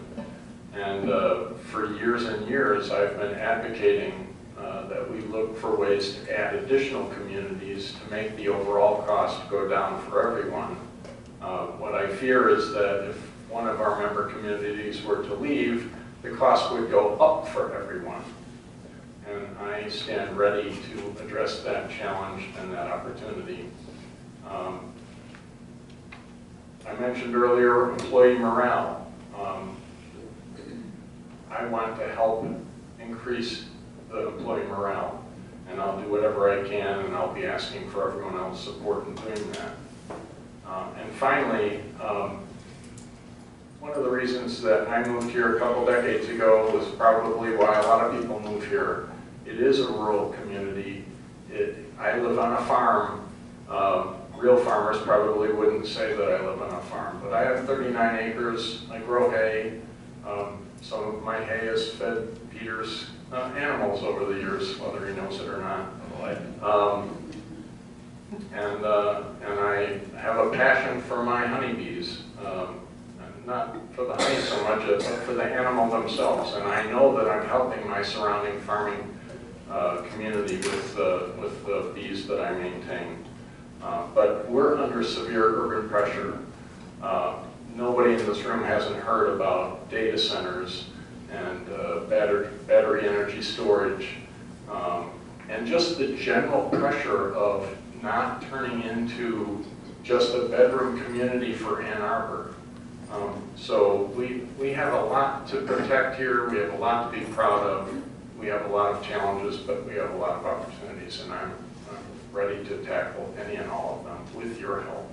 And for years and years, I've been advocating that we look for ways to add additional communities to make the overall cost go down for everyone. What I fear is that if one of our member communities were to leave, the cost would go up for everyone. And I stand ready to address that challenge and that opportunity. I mentioned earlier employee morale. I want to help increase the employee morale, and I'll do whatever I can, and I'll be asking for everyone else's support in doing that. And finally, one of the reasons that I moved here a couple decades ago was probably why a lot of people move here. It is a rural community. I live on a farm. Real farmers probably wouldn't say that I live on a farm, but I have 39 acres. I grow hay. Some of my hay has fed Peter's animals over the years, whether he knows it or not. And I have a passion for my honeybees, not for the honey so much, but for the animal themselves. And I know that I'm helping my surrounding farming community with the bees that I maintain. But we're under severe urban pressure. Nobody in this room hasn't heard about data centers and battery energy storage, and just the general pressure of not turning into just a bedroom community for Ann Arbor. So we have a lot to protect here, we have a lot to be proud of, we have a lot of challenges, but we have a lot of opportunities, and I'm ready to tackle any and all of them with your help.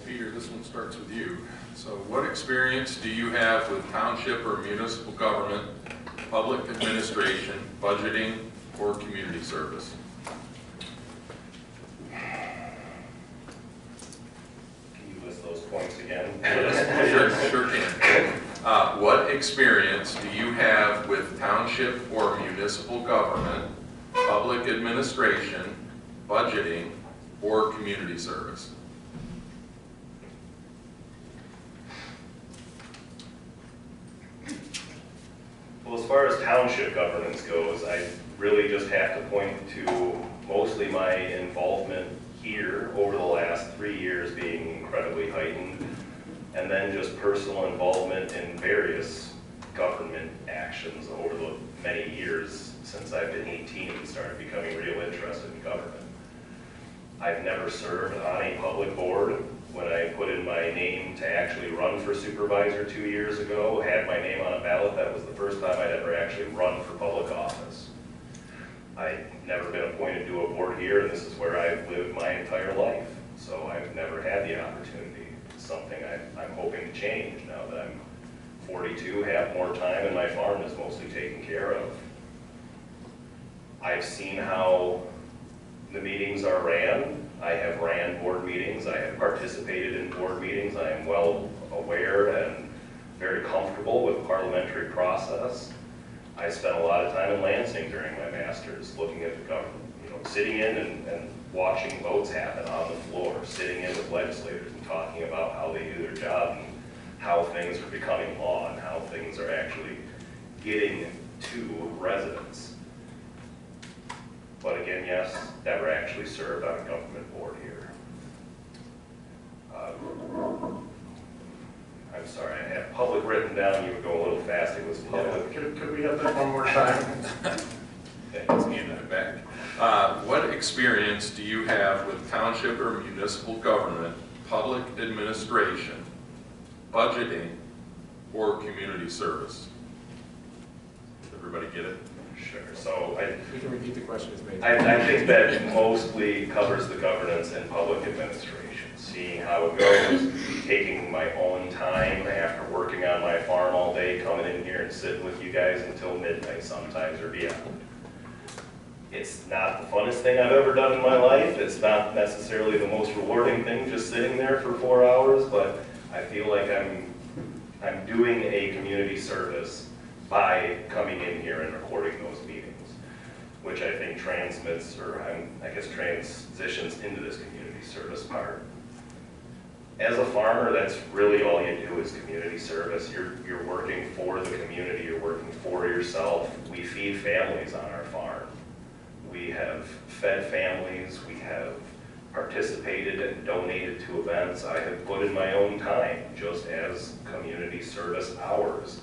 Peter, this one starts with you. So what experience do you have with township or municipal government, public administration, budgeting, or community service? Can you list those points again? Sure can. What experience do you have with township or municipal government, public administration, budgeting, or community service? Well, as far as township governance goes, I really just have to point to mostly my involvement here over the last 3 years being incredibly heightened, and then just personal involvement in various government actions over the many years since I've been 18 and started becoming real interested in government. I've never served on a public board. When I put in my name to actually run for supervisor 2 years ago, had my name on a ballot, that was the first time I'd ever actually run for public office. I've never been appointed to a board here, and this is where I've lived my entire life. So I've never had the opportunity. It's something I'm hoping to change now that I'm 42, have more time, and my farm is mostly taken care of. I've seen how the meetings are ran. I have ran board meetings. I have participated in board meetings. I am well aware and very comfortable with parliamentary process. I spent a lot of time in Lansing during my master's looking at the government, sitting in and watching votes happen on the floor, sitting in with legislators and talking about how they do their job and how things are becoming law and how things are actually getting to residents. But again, yes, never actually served on a government board here. I'm sorry, I had public written down, you were going a little fast, it was public. Could we have that one more time? Okay, let's hand it back. What experience do you have with township or municipal government, public administration, budgeting, or community service? Everybody get it? Sure, so We can repeat the question as made. I think that mostly covers the governance and public administration, seeing how it goes, taking my own time after working on my farm all day, coming in here and sitting with you guys until midnight sometimes or beyond. It's not the funnest thing I've ever done in my life. It's not necessarily the most rewarding thing just sitting there for 4 hours, but I feel like I'm doing a community service by coming in here and recording those meetings, which I think transmits, or I guess transitions into this community service part. As a farmer, that's really all you do is community service. You're working for the community, you're working for yourself. We feed families on our farm. We have fed families, we have participated and donated to events. I have put in my own time just as community service hours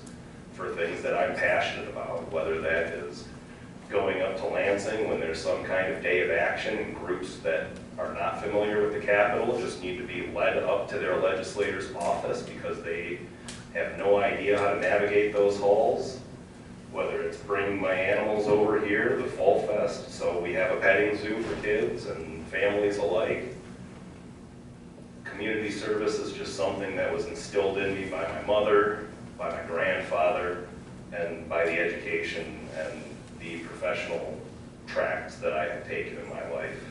for things that I'm passionate about, whether that is going up to Lansing when there's some kind of day of action and groups that are not familiar with the Capitol just need to be led up to their legislator's office because they have no idea how to navigate those halls, whether it's bringing my animals over here, the Fall Fest, so we have a petting zoo for kids and families alike. Community service is just something that was instilled in me by my mother, by my grandfather, and by the education and the professional tracks that I have taken in my life.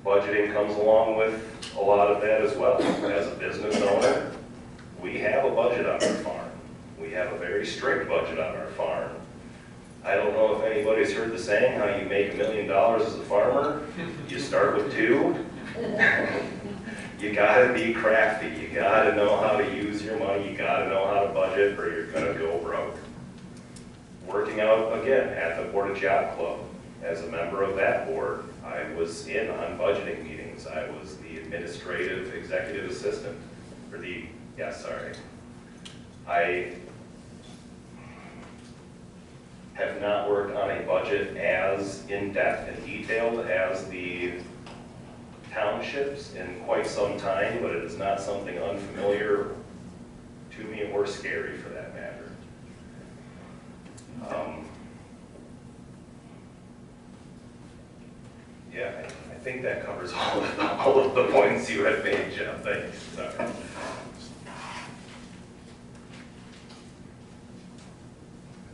Budgeting comes along with a lot of that as well. As a business owner, we have a budget on our farm. We have a very strict budget on our farm. I don't know if anybody's heard the saying, how you make $1 million as a farmer. You start with 2. You gotta be crafty. You gotta know how to use your money. You gotta know how to budget or you're gonna go broke. Working out, again, at the Board of Job Club. As a member of that board, I was in on budgeting meetings. I was the administrative executive assistant, or I have not worked on a budget as in-depth and detailed as the townships in quite some time, but it is not something unfamiliar to me or scary for that matter. Yeah, I think that covers all of the points you had made, Jeff. Thank you. Sorry.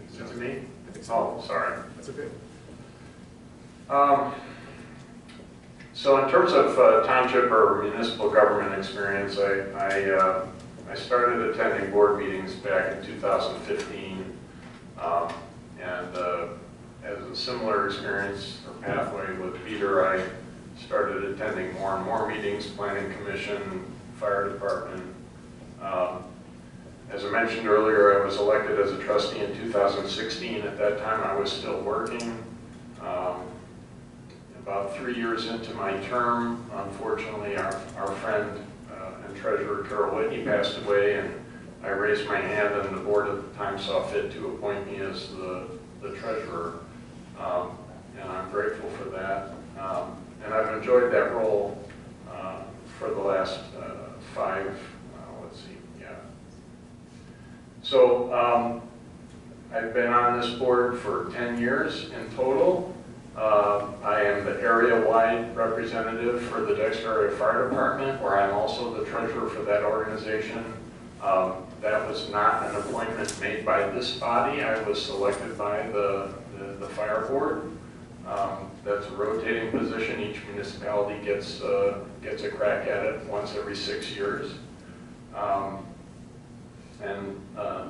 Is it to me? Oh, sorry. That's okay. So in terms of township or municipal government experience, I started attending board meetings back in 2015, and as a similar experience or pathway with Peter, I started attending more and more meetings, planning commission, fire department. As I mentioned earlier, I was elected as a trustee in 2016. At that time, I was still working. About 3 years into my term, unfortunately, our friend and treasurer Carol Whitney passed away, and I raised my hand, and the board at the time saw fit to appoint me as the treasurer. And I'm grateful for that. And I've enjoyed that role for the last So I've been on this board for 10 years in total. I am the area-wide representative for the Dexter Area Fire Department, where I'm also the treasurer for that organization. That was not an appointment made by this body. I was selected by the fire board. That's a rotating position. Each municipality gets a crack at it once every 6 years.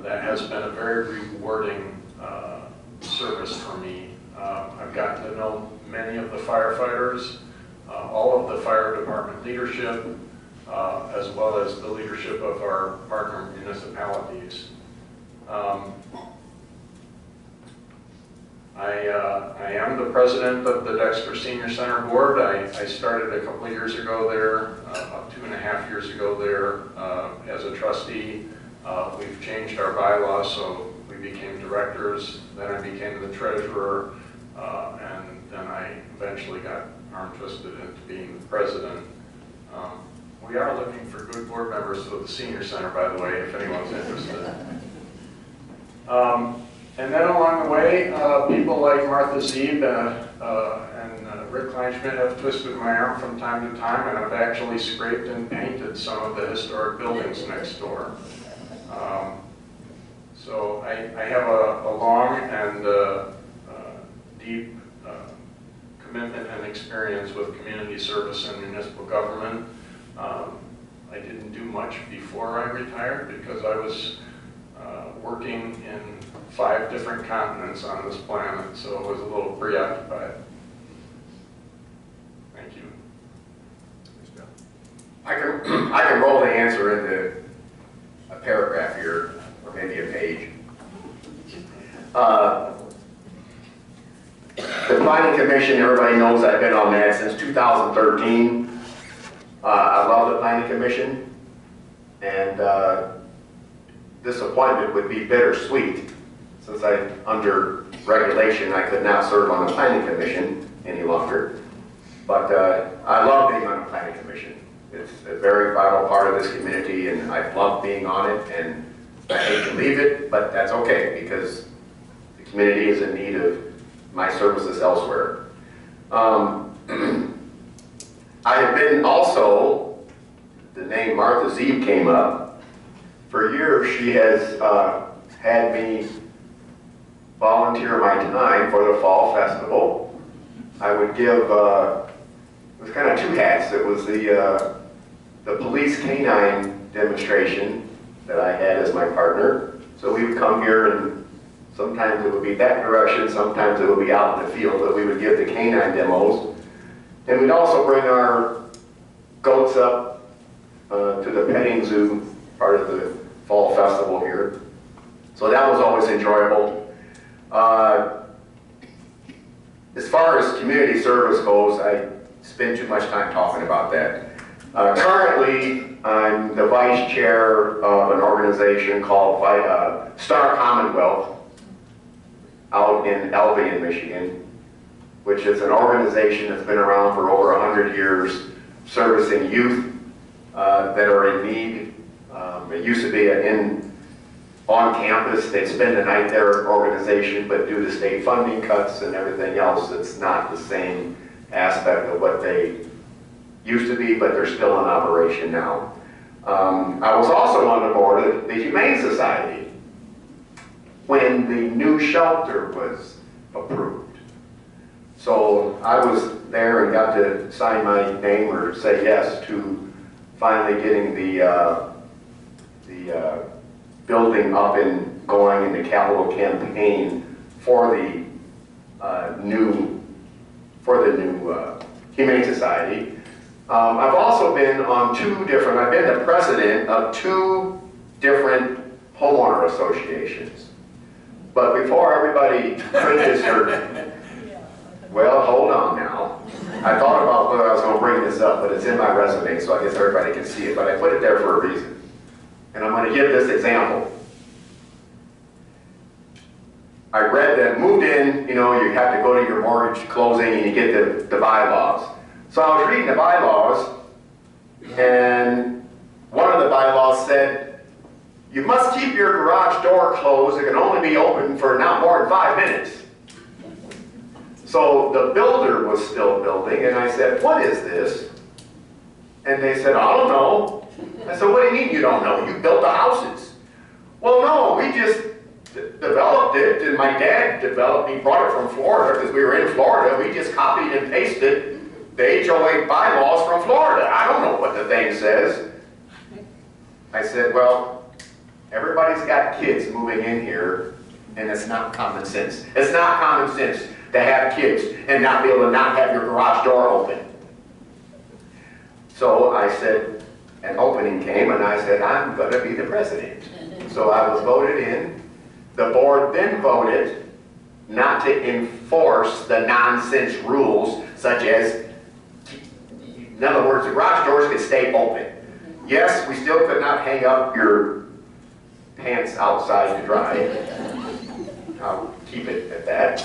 That has been a very rewarding service for me. I've gotten to know many of the firefighters, all of the fire department leadership, as well as the leadership of our partner municipalities. I am the president of the Dexter Senior Center Board. I started a couple of years ago there, about 2.5 years ago there as a trustee. We've changed our bylaws, so we became directors. Then I became the treasurer, and then I eventually got arm twisted into being the president. We are looking for good board members for the senior center, by the way, if anyone's interested. And then along the way, people like Martha Zeeb and Rick Kleinschmidt have twisted my arm from time to time, and I've actually scraped and painted some of the historic buildings next door. So I have a long and deep commitment and experience with community service and municipal government. I didn't do much before I retired because I was working in 5 different continents on this planet, so I was a little preoccupied. Thank you. I can roll the answer into a paragraph here, or maybe a page. The Planning Commission, everybody knows I've been on that since 2013. I love the Planning Commission, and this appointment would be bittersweet since under regulation I could not serve on the Planning Commission any longer. But I love being on the Planning Commission. It's a very vital part of this community, and I love being on it, and I hate to leave it, but that's okay because the community is in need of my services elsewhere. I have been also, the name Martha Zeeb came up. For years she has had me volunteer my time for the Fall Festival. I would give, it was kind of 2 hats. It was the police canine demonstration that I had as my partner. So we would come here, and sometimes it would be that direction, sometimes it would be out in the field, but we would give the canine demos. And we'd also bring our goats up to the petting zoo, part of the Fall Festival here. So that was always enjoyable. As far as community service goes, I spend too much time talking about that. Currently, I'm the vice chair of an organization called Star Commonwealth out in Albion, Michigan, which is an organization that's been around for over 100 years, servicing youth that are in need. It used to be on campus, they'd spend the night there organization, but due to state funding cuts and everything else, it's not the same aspect of what they used to be, but they're still in operation now. I was also on the board of the Humane Society when the new shelter was approved. So I was there and got to sign my name or say yes to finally getting the building up and going in the capital campaign for the new Humane Society. I've also been on I've been the president of 2 different homeowner associations. But before everybody cringes or, well, hold on now. I thought about whether I was going to bring this up, but it's in my resume, so I guess everybody can see it, but I put it there for a reason. And I'm going to give this example. I read that moved in, you know, you have to go to your mortgage closing and you get the bylaws. So I was reading the bylaws, and one of the bylaws said, you must keep your garage door closed. It can only be open for not more than 5 minutes. So the builder was still building, and I said, what is this? And they said, I don't know. I said, what do you mean you don't know? You built the houses. Well, no, we just developed it, and my dad he brought it from Florida because we were in Florida. We just copied and pasted the HOA bylaws from Florida. I don't know what the thing says. I said, well, everybody's got kids moving in here, and it's not common sense. It's not common sense to have kids and not be able to not have your garage door open. So I said, an opening came, and I said, I'm going to be the president. So I was voted in. The board then voted not to enforce the nonsense rules, such as, in other words, the garage doors could stay open. Yes, we still could not hang up your pants outside to dry. I'll keep it at that.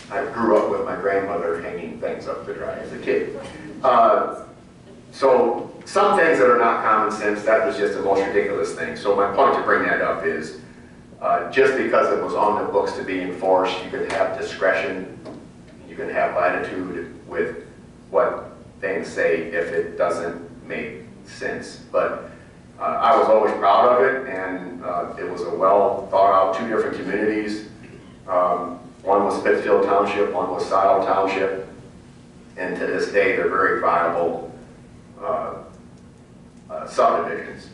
I grew up with my grandmother hanging things up to dry as a kid. So some things that are not common sense, that was just the most ridiculous thing. So my point to bring that up is, just because it was on the books to be enforced, you can have discretion, you can have latitude with what things say if it doesn't make sense. But I was always proud of it, and it was a well thought out 2 different communities. One was Pittsfield Township, one was Sile Township, and to this day they're very viable subdivisions.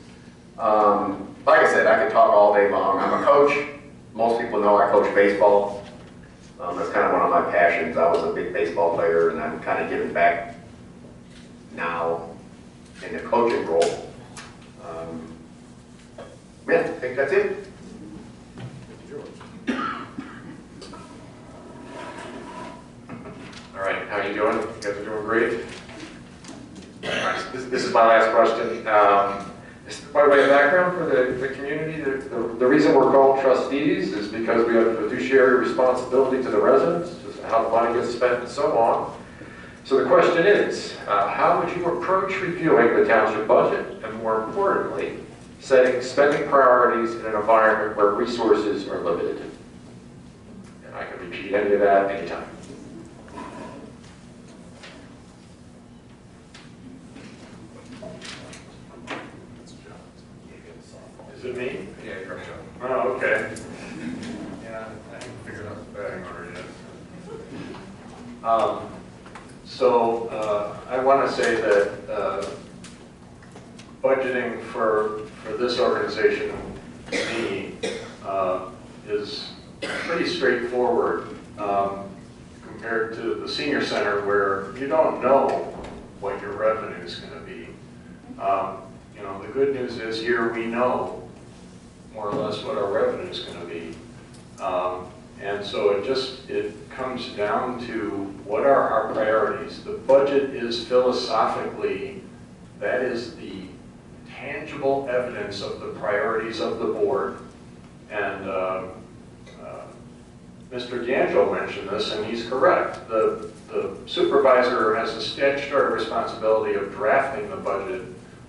Like I said, I could talk all day long. I'm a coach. Most people know I coach baseball. That's kind of one of my passions. I was a big baseball player, and I'm kind of giving back now in the coaching role. Yeah, I think that's it. All right, how you doing? You guys are doing great. This is my last question. Just by way of background for the community, the reason we're called trustees is because we have a fiduciary responsibility to the residents, just how the money gets spent and so on. So the question is, how would you approach reviewing the township budget, and more importantly, setting spending priorities in an environment where resources are limited? And I can repeat any of that anytime. Is it me? Yeah, you're right. Oh, okay. Yeah, I haven't figured out the batting order yet. So I want to say that budgeting for this organization, to me, is pretty straightforward compared to the senior center, where you don't know what your revenue is going to be. You know, the good news is here we know more or less what our revenue is going to be. And so it comes down to what are our priorities. The budget is philosophically, that is the tangible evidence of the priorities of the board. And Mr. D'Angelo mentioned this, and he's correct. The supervisor has a statutory responsibility of drafting the budget,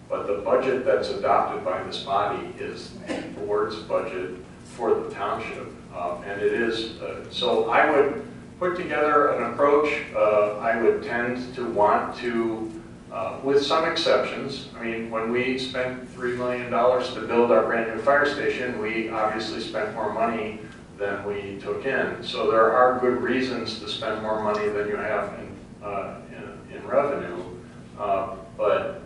but the budget that's adopted by this body is the board's budget for the township. And it is, so I would put together an approach. I would tend to want to, with some exceptions, I mean, when we spent $3 million to build our brand new fire station, we obviously spent more money than we took in. So there are good reasons to spend more money than you have in revenue. But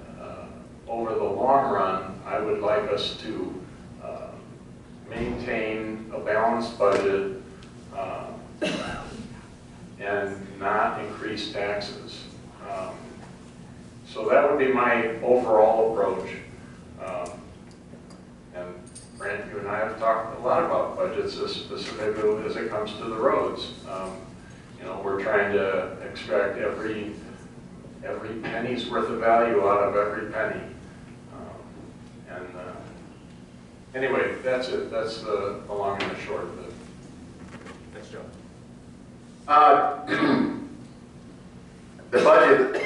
over the long run, I would like us to maintain a balanced budget, and and not increase taxes. So that would be my overall approach. And Brent, you and I have talked a lot about budgets, specifically as it comes to the roads. You know, we're trying to extract every penny's worth of value out of every penny. Anyway, that's it. That's the long and the short of it. Thanks, Joe. The budget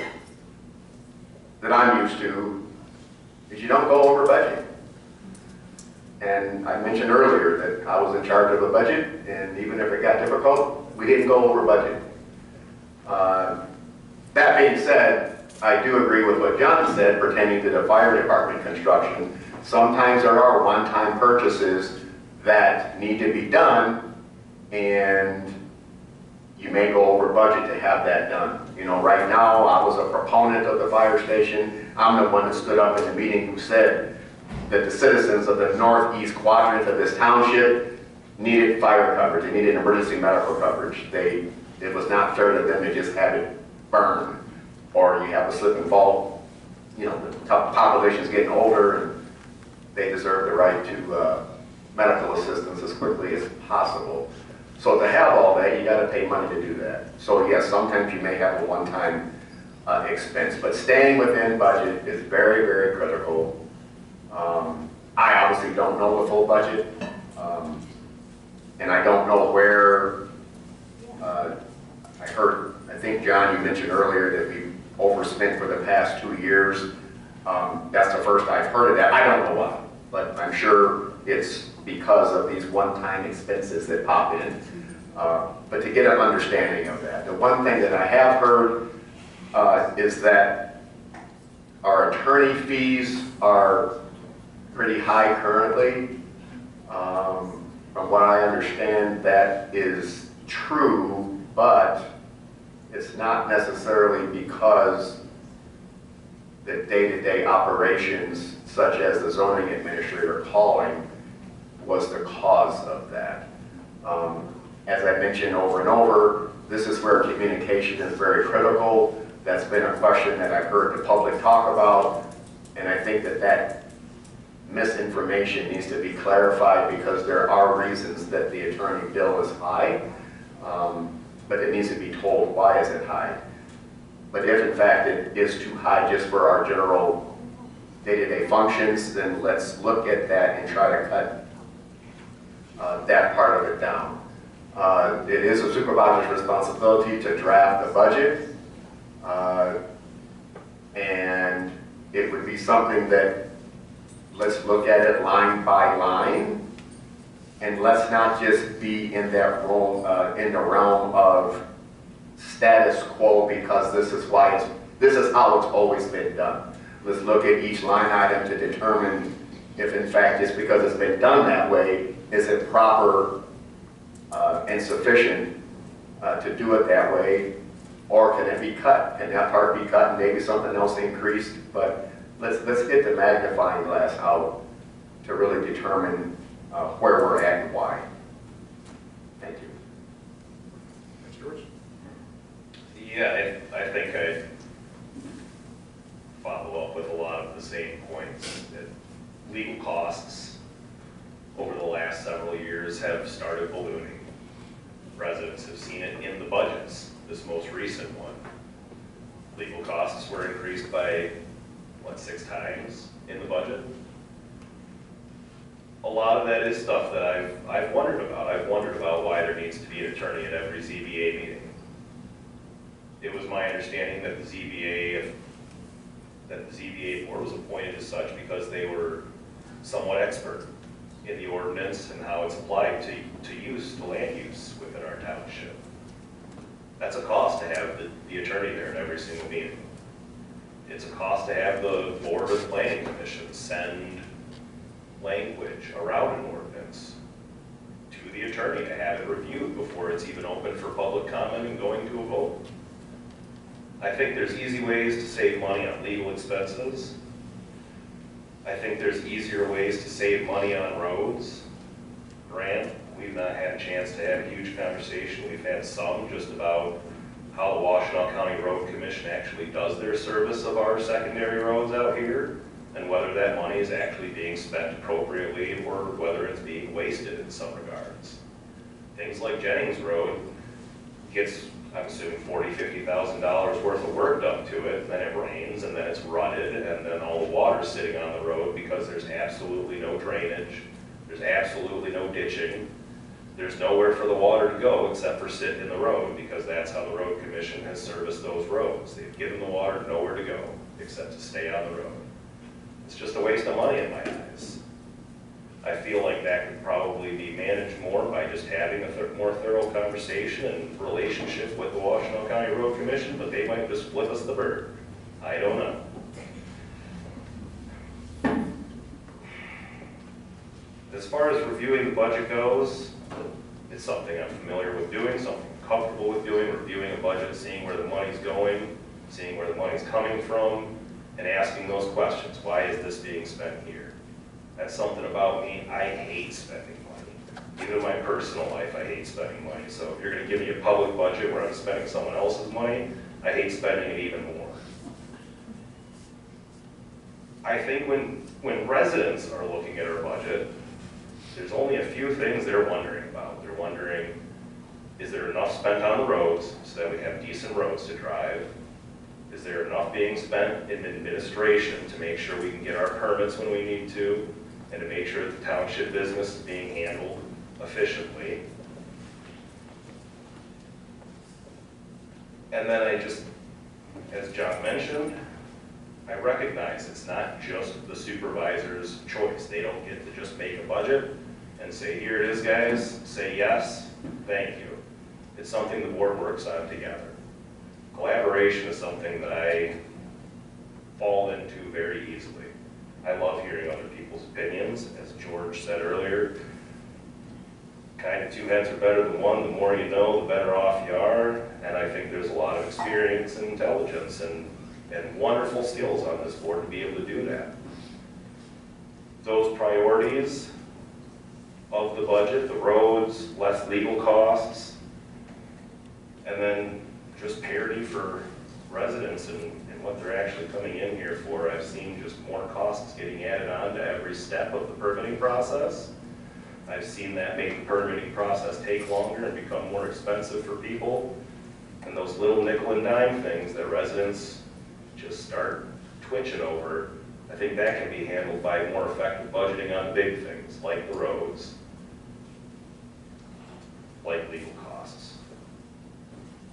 that I'm used to is you don't go over budget. And I mentioned earlier that I was in charge of a budget, and even if it got difficult, we didn't go over budget. That being said, I do agree with what John said pertaining to the fire department construction. Sometimes there are one-time purchases that need to be done, and you may go over budget to have that done. You know, right now, I was a proponent of the fire station. I'm the one that stood up in the meeting who said that the citizens of the northeast quadrant of this township needed fire coverage. They needed emergency medical coverage. It was not fair to them to just have it burn, or you have a slip and fall. You know, the population's getting older, and they deserve the right to medical assistance as quickly as possible. So to have all that, you got to pay money to do that. So yes, sometimes you may have a one-time expense, but staying within budget is very, very critical. I obviously don't know the full budget, and I don't know where. I think John, you mentioned earlier that we overspent for the past 2 years. That's the first I've heard of that. I don't know why, but I'm sure it's because of these one-time expenses that pop in. But to get an understanding of that, the one thing that I have heard is that our attorney fees are pretty high currently. From what I understand, that is true, but it's not necessarily because the day-to-day operations, such as the zoning administrator calling, was the cause of that. As I mentioned over and over, this is where communication is very critical. That's been a question that I've heard the public talk about, and I think that misinformation needs to be clarified, because there are reasons that the attorney bill is high, but it needs to be told why is it high. But if in fact it is too high just for our general day-to-day functions, then let's look at that and try to cut that part of it down. It is a supervisor's responsibility to draft the budget, and it would be something that let's look at it line by line, and let's not just be in that realm, in the realm of status quo, because this is how it's always been done. Let's look at each line item to determine if in fact just because it's been done that way, is it proper and sufficient to do it that way, or can it be cut? Can that part be cut and maybe something else increased? But let's get the magnifying glass out to really determine where we're at and why. Thank you. Thanks, George. Yeah, I think I follow up with a lot of the same points. That legal costs over the last several years have started ballooning. Residents have seen it in the budgets. This most recent one, legal costs were increased by, what, 6 times in the budget? A lot of that is stuff that I've wondered about. I've wondered about why there needs to be an attorney at every ZBA meeting. It was my understanding that the ZBA board was appointed as such because they were somewhat expert in the ordinance and how it's applied to land use within our township. That's a cost to have the attorney there at every single meeting. It's a cost to have the board of planning commission send language around an ordinance to the attorney to have it reviewed before it's even open for public comment and going to a vote. I think there's easy ways to save money on legal expenses. I think there's easier ways to save money on roads. Grant, We've not had a chance to have a huge conversation. We've had some just about how the Washtenaw County Road Commission actually does their service of our secondary roads out here, and whether that money is actually being spent appropriately or whether it's being wasted in some regards. Things like Jennings Road gets, I'm assuming, $40,000, $50,000 worth of work done to it, and then it rains, and then it's rutted, and then all the water's sitting on the road because there's absolutely no drainage, there's absolutely no ditching, there's nowhere for the water to go except for sit in the road, because that's how the road commission has serviced those roads. They've given the water nowhere to go except to stay on the road. It's just a waste of money in my eyes. I feel like that could probably be managed more by just having a more thorough conversation and relationship with the Washtenaw County Road Commission, but they might just flip us the bird. I don't know. As far as reviewing the budget goes, it's something I'm familiar with doing, something I'm comfortable with doing, reviewing a budget, seeing where the money's going, seeing where the money's coming from, and asking those questions. Why is this being spent here? That's something about me. I hate spending money. Even in my personal life, I hate spending money. So if you're going to give me a public budget where I'm spending someone else's money, I hate spending it even more. I think when residents are looking at our budget, there's only a few things they're wondering about. They're wondering, is there enough spent on the roads so that we have decent roads to drive? Is there enough being spent in administration to make sure we can get our permits when we need to, and to make sure that the township business is being handled efficiently? And then I just, as John mentioned, I recognize it's not just the supervisor's choice. They don't get to just make a budget and say, here it is, guys, say yes, thank you. It's something the board works on together. Collaboration is something that I fall into very easily. I love hearing other people's opinions. As George said earlier, kind of two heads are better than one. The more you know, the better off you are. And I think there's a lot of experience and intelligence and wonderful skills on this board to be able to do that. Those priorities of the budget, the roads, less legal costs, and then just parity for residents and what they're actually coming in here for. I've seen just more costs getting added on to every step of the permitting process. I've seen that make the permitting process take longer and become more expensive for people. And those little nickel and dime things that residents just start twitching over, I think that can be handled by more effective budgeting on big things like the roads, like legal costs.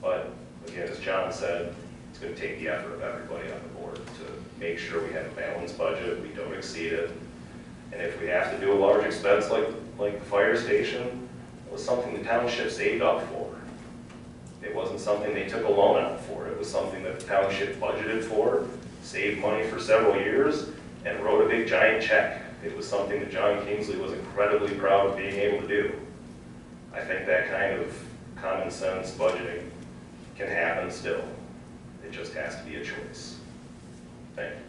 But again, as John said, it's going to take the effort of everybody on the board to make sure we have a balanced budget, we don't exceed it. And if we have to do a large expense like the fire station, it was something the township saved up for. It wasn't something they took a loan out for. It was something that the township budgeted for, saved money for several years, and wrote a big giant check. It was something that John Kingsley was incredibly proud of being able to do. I think that kind of common sense budgeting can happen still. It just has to be a choice. Thank you.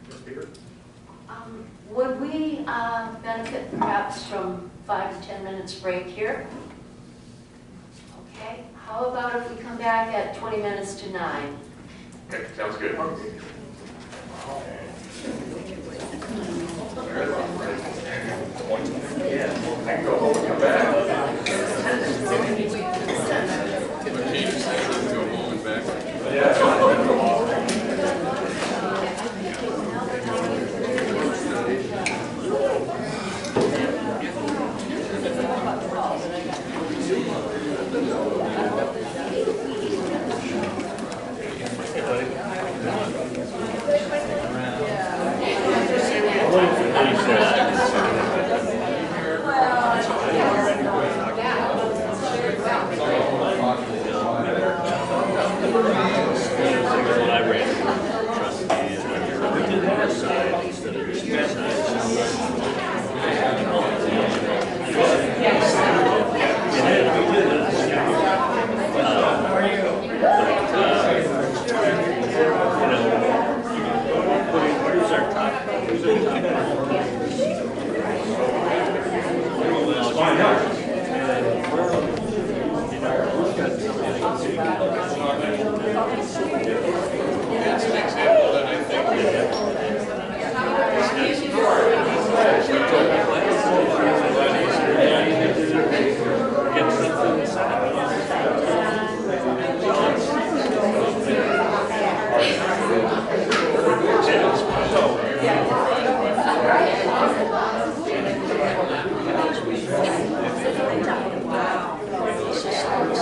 Ms. Peter? Would we benefit perhaps from 5 to 10 minutes break here? Okay, how about if we come back at 20 minutes to 9? Okay, sounds good. I can go home and come back. But Chief said go home and back. What do you say? Hey,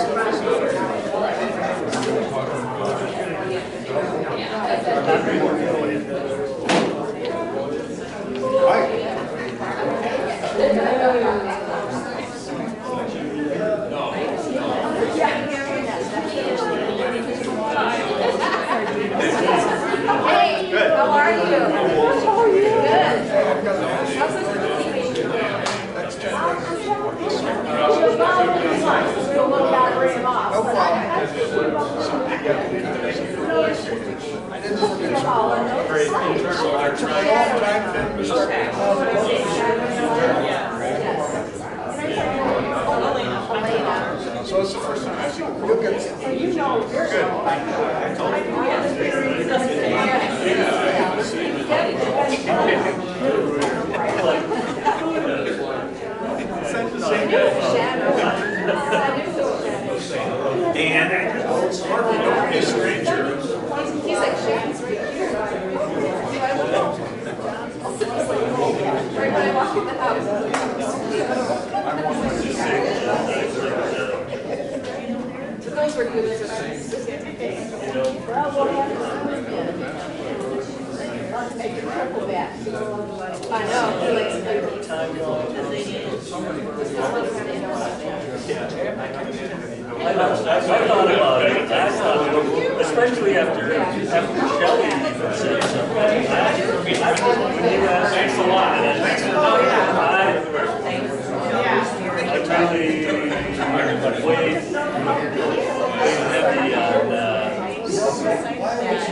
how are you? How are you? Good. How's this cookie? We'll look at it, bring him off. No So it's the first time I've seen you. You know, you're good. I told Dan, it's hardly don't be a stranger. He's like, Shannon's right here. Right when I walk in the house. Those were good. Well, we'll have to make it triple back. I know, he likes to I thought about it. I thought, especially after Shelley said something. Thanks a lot. I really wait heavy on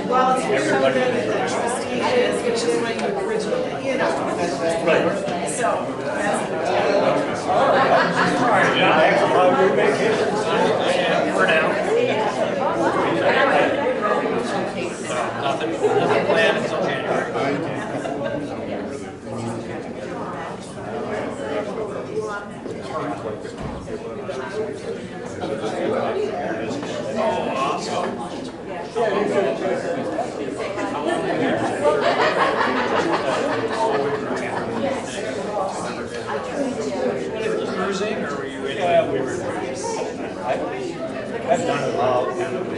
Well, it's so that the Trustees, which is what you originally, you know. right. So, Back on your vacation. For now. Nothing planned until January. Cruising, or were you? Yeah, we were. I've done about kind of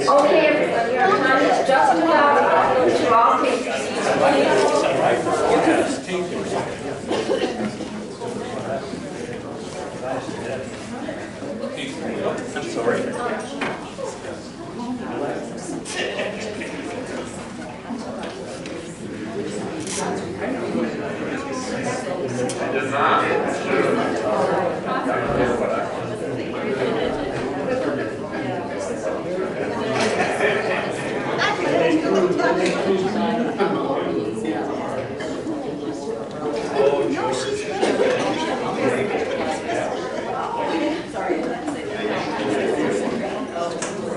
Okay, everybody, our time is just about up to all take your seats, please. I'm sorry. I did not.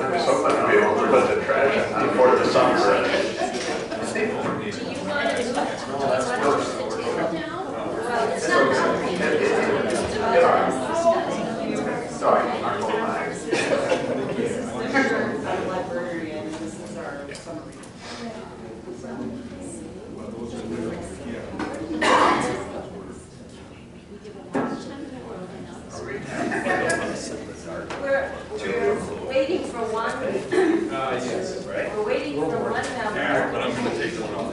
I'm so glad to be able to put the trash before the sun sets. Sorry, I'm going back. We're waiting for one. Yes, right. We're waiting for one member. But I'm gonna take one off.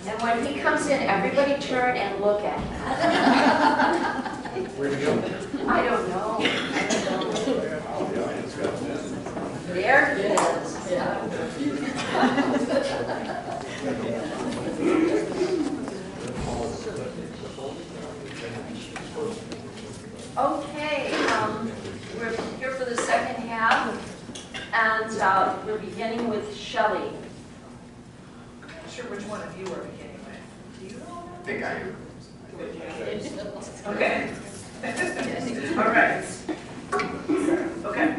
And when he comes in, everybody turn and look at him. Where'd he go? I don't know. There he is. Okay, we're here for the second half, and we're beginning with Shelley. I'm not sure which one of you are beginning with. Do you know? I think I do. Okay. All right. Okay.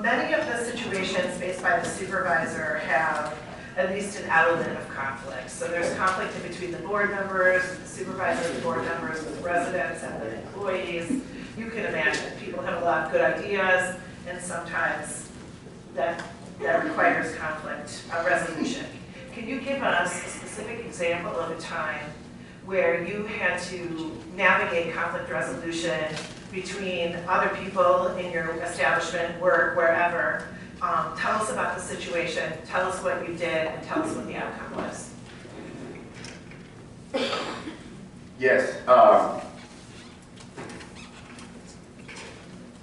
Many of the situations faced by the supervisor have at least an element of conflict. So there's conflict in between the board members, the supervisor, the board members, with residents and the employees. You can imagine people have a lot of good ideas, and sometimes that requires conflict resolution. Can you give us a specific example of a time where you had to navigate conflict resolution between other people in your establishment, work, wherever? Tell us about the situation, tell us what you did, and tell us what the outcome was. Yes.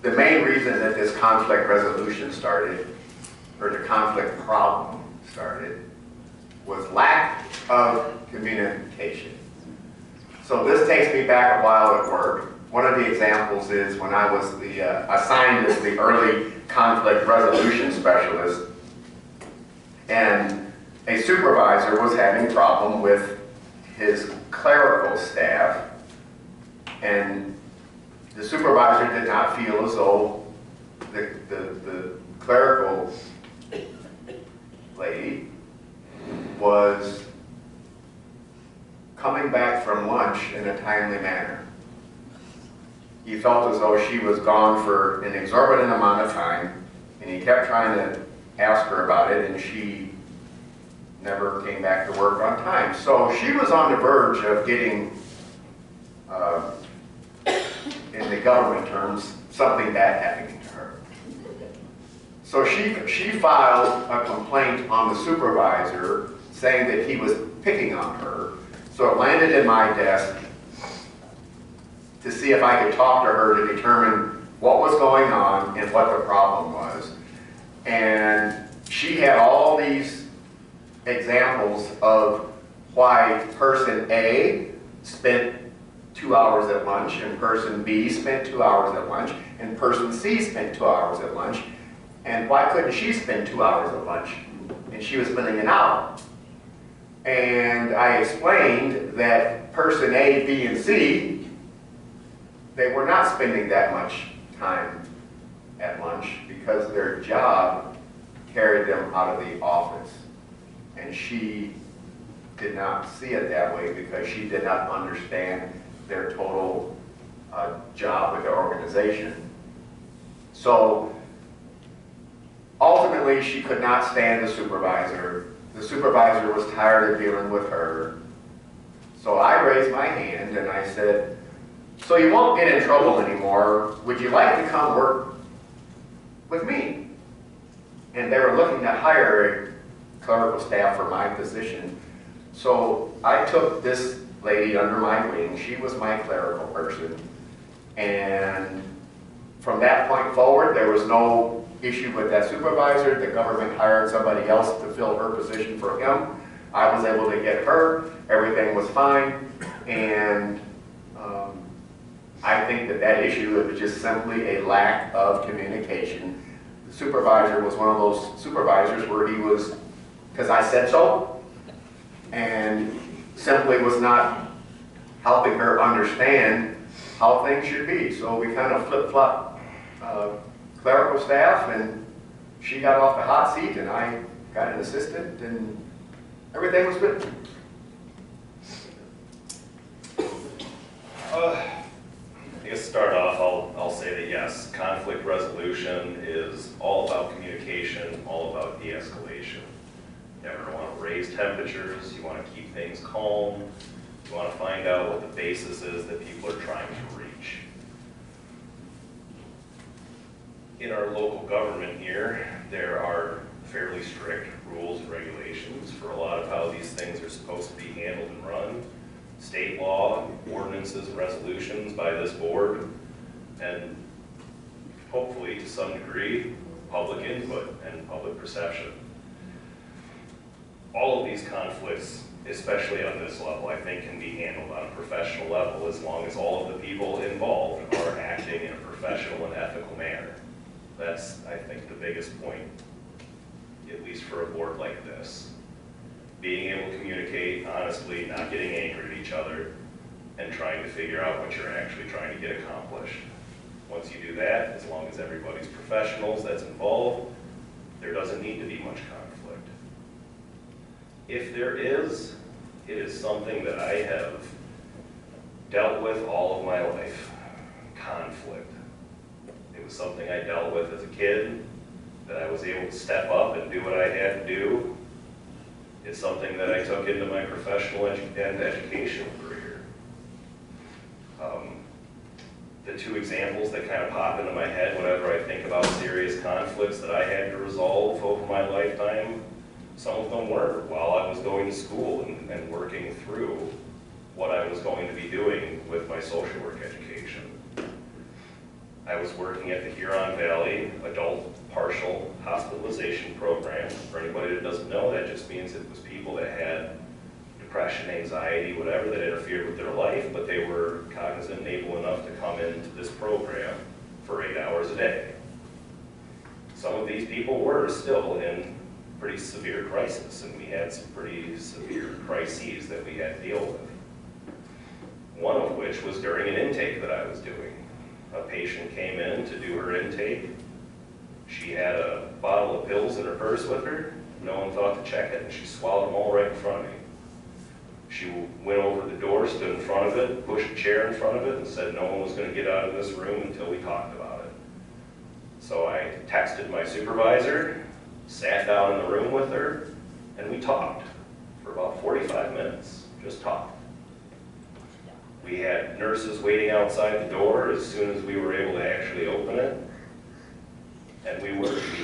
The main reason that this conflict resolution started, or the conflict problem started, was lack of communication. So this takes me back a while at work. One of the examples is when I was assigned as the early conflict resolution specialist, and a supervisor was having a problem with his clerical staff, and the supervisor did not feel as though the clerical lady was coming back from lunch in a timely manner. He felt as though she was gone for an exorbitant amount of time, and he kept trying to ask her about it, and she never came back to work on time. So she was on the verge of getting, in the government terms, something bad happening to her. So she filed a complaint on the supervisor saying that he was picking on her. So it landed in my desk to see if I could talk to her to determine what was going on and what the problem was. And she had all these examples of why person A spent 2 hours at lunch, and person B spent 2 hours at lunch, and person C spent 2 hours at lunch, and why couldn't she spend 2 hours at lunch? And she was spending an hour. And I explained that person A, B, and C, they were not spending that much time at lunch because their job carried them out of the office. And she did not see it that way because she did not understand their total job with the organization. So ultimately, she could not stand the supervisor. The supervisor was tired of dealing with her. So I raised my hand and I said, "So you won't get in trouble anymore. Would you like to come work with me?" And they were looking to hire a clerical staff for my position. So I took this lady under my wing. She was my clerical person. And from that point forward, there was no issue with that supervisor. The government hired somebody else to fill her position for him. I was able to get her. Everything was fine. And I think that issue was just simply a lack of communication. The supervisor was one of those supervisors where he was, because I said so, and simply was not helping her understand how things should be. So we kind of flip-flopped clerical staff, and she got off the hot seat, and I got an assistant, and everything was good. I guess to start off, I'll say that yes, conflict resolution is all about communication, all about de-escalation. You never want to raise temperatures, you want to keep things calm, you want to find out what the basis is that people are trying to reach. In our local government here, there are fairly strict rules and regulations for a lot of how these things are supposed to be handled and run. State law, ordinances, and resolutions by this board, and hopefully to some degree, public input and public perception. all of these conflicts, especially on this level, I think can be handled on a professional level as long as all of the people involved are acting in a professional and ethical manner. That's, I think, the biggest point, at least for a board like this. Being able to communicate honestly, not getting angry at each other, and trying to figure out what you're actually trying to get accomplished. Once you do that, as long as everybody's professionals that's involved, there doesn't need to be much conflict. If there is, it is something that I have dealt with all of my life, conflict. It was something I dealt with as a kid, that I was able to step up and do what I had to do. It's something that I took into my professional and educational career. The two examples that kind of pop into my head whenever I think about serious conflicts that I had to resolve over my lifetime, some of them were while I was going to school and working through what I was going to be doing with my social work education. I was working at the Huron Valley Adult Partial Hospitalization Program. For anybody that doesn't know, that just means it was people that had depression, anxiety, whatever, that interfered with their life, but they were cognizant and able enough to come into this program for 8 hours a day. Some of these people were still in pretty severe crisis, and we had some pretty severe crises that we had to deal with. One of which was during an intake that I was doing. A patient came in to do her intake. She had a bottle of pills in her purse with her. No one thought to check it, and she swallowed them all right in front of me. She went over the door, stood in front of it, pushed a chair in front of it, and said no one was going to get out of this room until we talked about it. So I texted my supervisor, sat down in the room with her, and we talked for about 45 minutes, just talked. We had nurses waiting outside the door as soon as we were able to actually open it. And we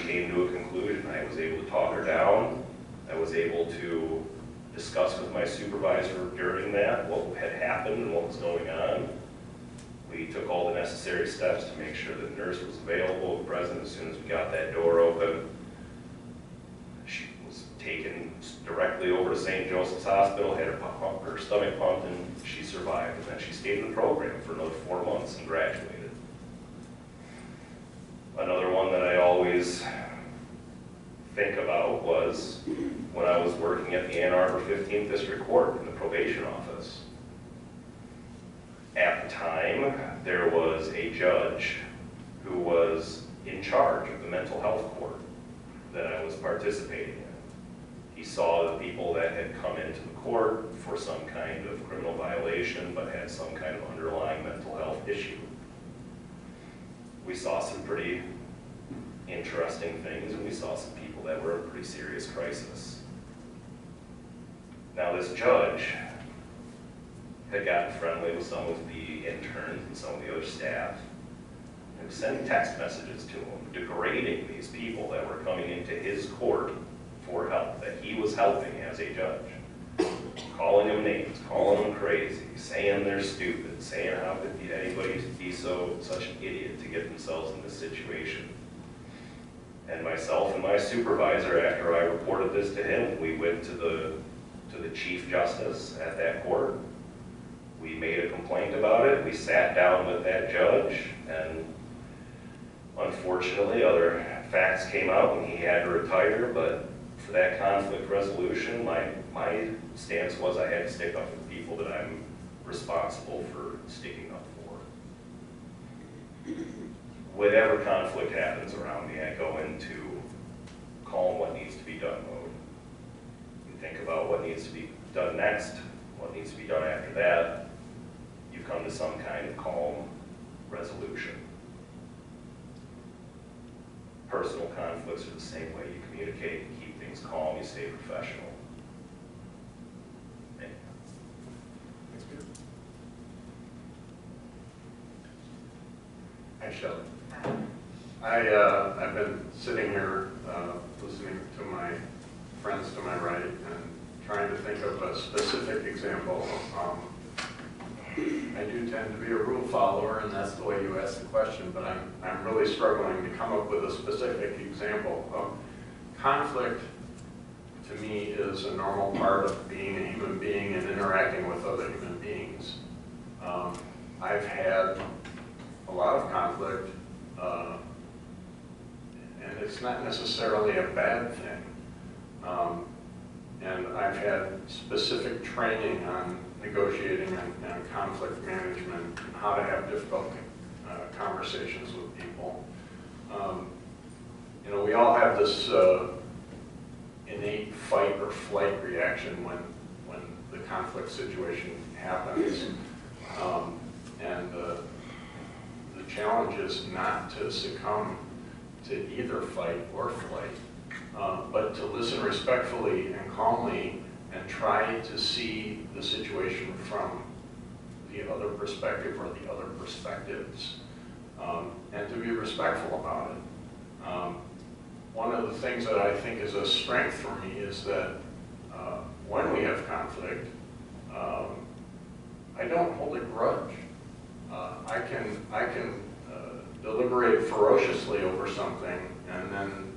came to a conclusion. I was able to talk her down. I was able to discuss with my supervisor during that what had happened and what was going on. We took all the necessary steps to make sure that the nurse was available and present as soon as we got that door open. She was taken directly over to St. Joseph's Hospital, had her stomach pumped, and she survived. And then she stayed in the program for another 4 months and graduated. Another one that I always think about was when I was working at the Ann Arbor 15th District Court in the probation office. At the time, there was a judge who was in charge of the mental health court that I was participating in. He saw the people that had come into the court for some kind of criminal violation but had some kind of underlying mental health issue. We saw some pretty interesting things, and we saw some people that were in pretty serious crisis. Now this judge had gotten friendly with some of the interns and some of the other staff, and was sending text messages to them, degrading these people that were coming into his court for help, that he was helping as a judge. Calling them names, calling them crazy, saying they're stupid, saying how could anybody be such an idiot to get themselves in this situation. And myself and my supervisor, after I reported this to him, we went to the Chief Justice at that court. We made a complaint about it. We sat down with that judge, and unfortunately other facts came out and he had to retire, but for that conflict resolution, my stance was I had to stick up for the people that I'm responsible for sticking up for. Whatever conflict happens around me, I go into calm what needs to be done mode. You think about what needs to be done next, what needs to be done after that. You come to some kind of calm resolution. Personal conflicts are the same way. You communicate, you keep things calm, you stay professional. Thank you. Thanks, Peter. Hi, Shelley. I've been sitting here listening to my friends to my right and trying to think of a specific example. I do tend to be a rule follower, and that's the way you ask the question, but I'm really struggling to come up with a specific example of conflict to me, is a normal part of being a human being and interacting with other human beings. I've had a lot of conflict, and it's not necessarily a bad thing. And I've had specific training on negotiating and conflict management, and how to have difficult conversations with people. You know, we all have this innate fight or flight reaction when the conflict situation happens. And the challenge is not to succumb to either fight or flight, but to listen respectfully and calmly and try to see the situation from the other perspective or the other perspectives, and to be respectful about it. One of the things that I think is a strength for me is that when we have conflict, I don't hold a grudge. I can deliberate ferociously over something, and then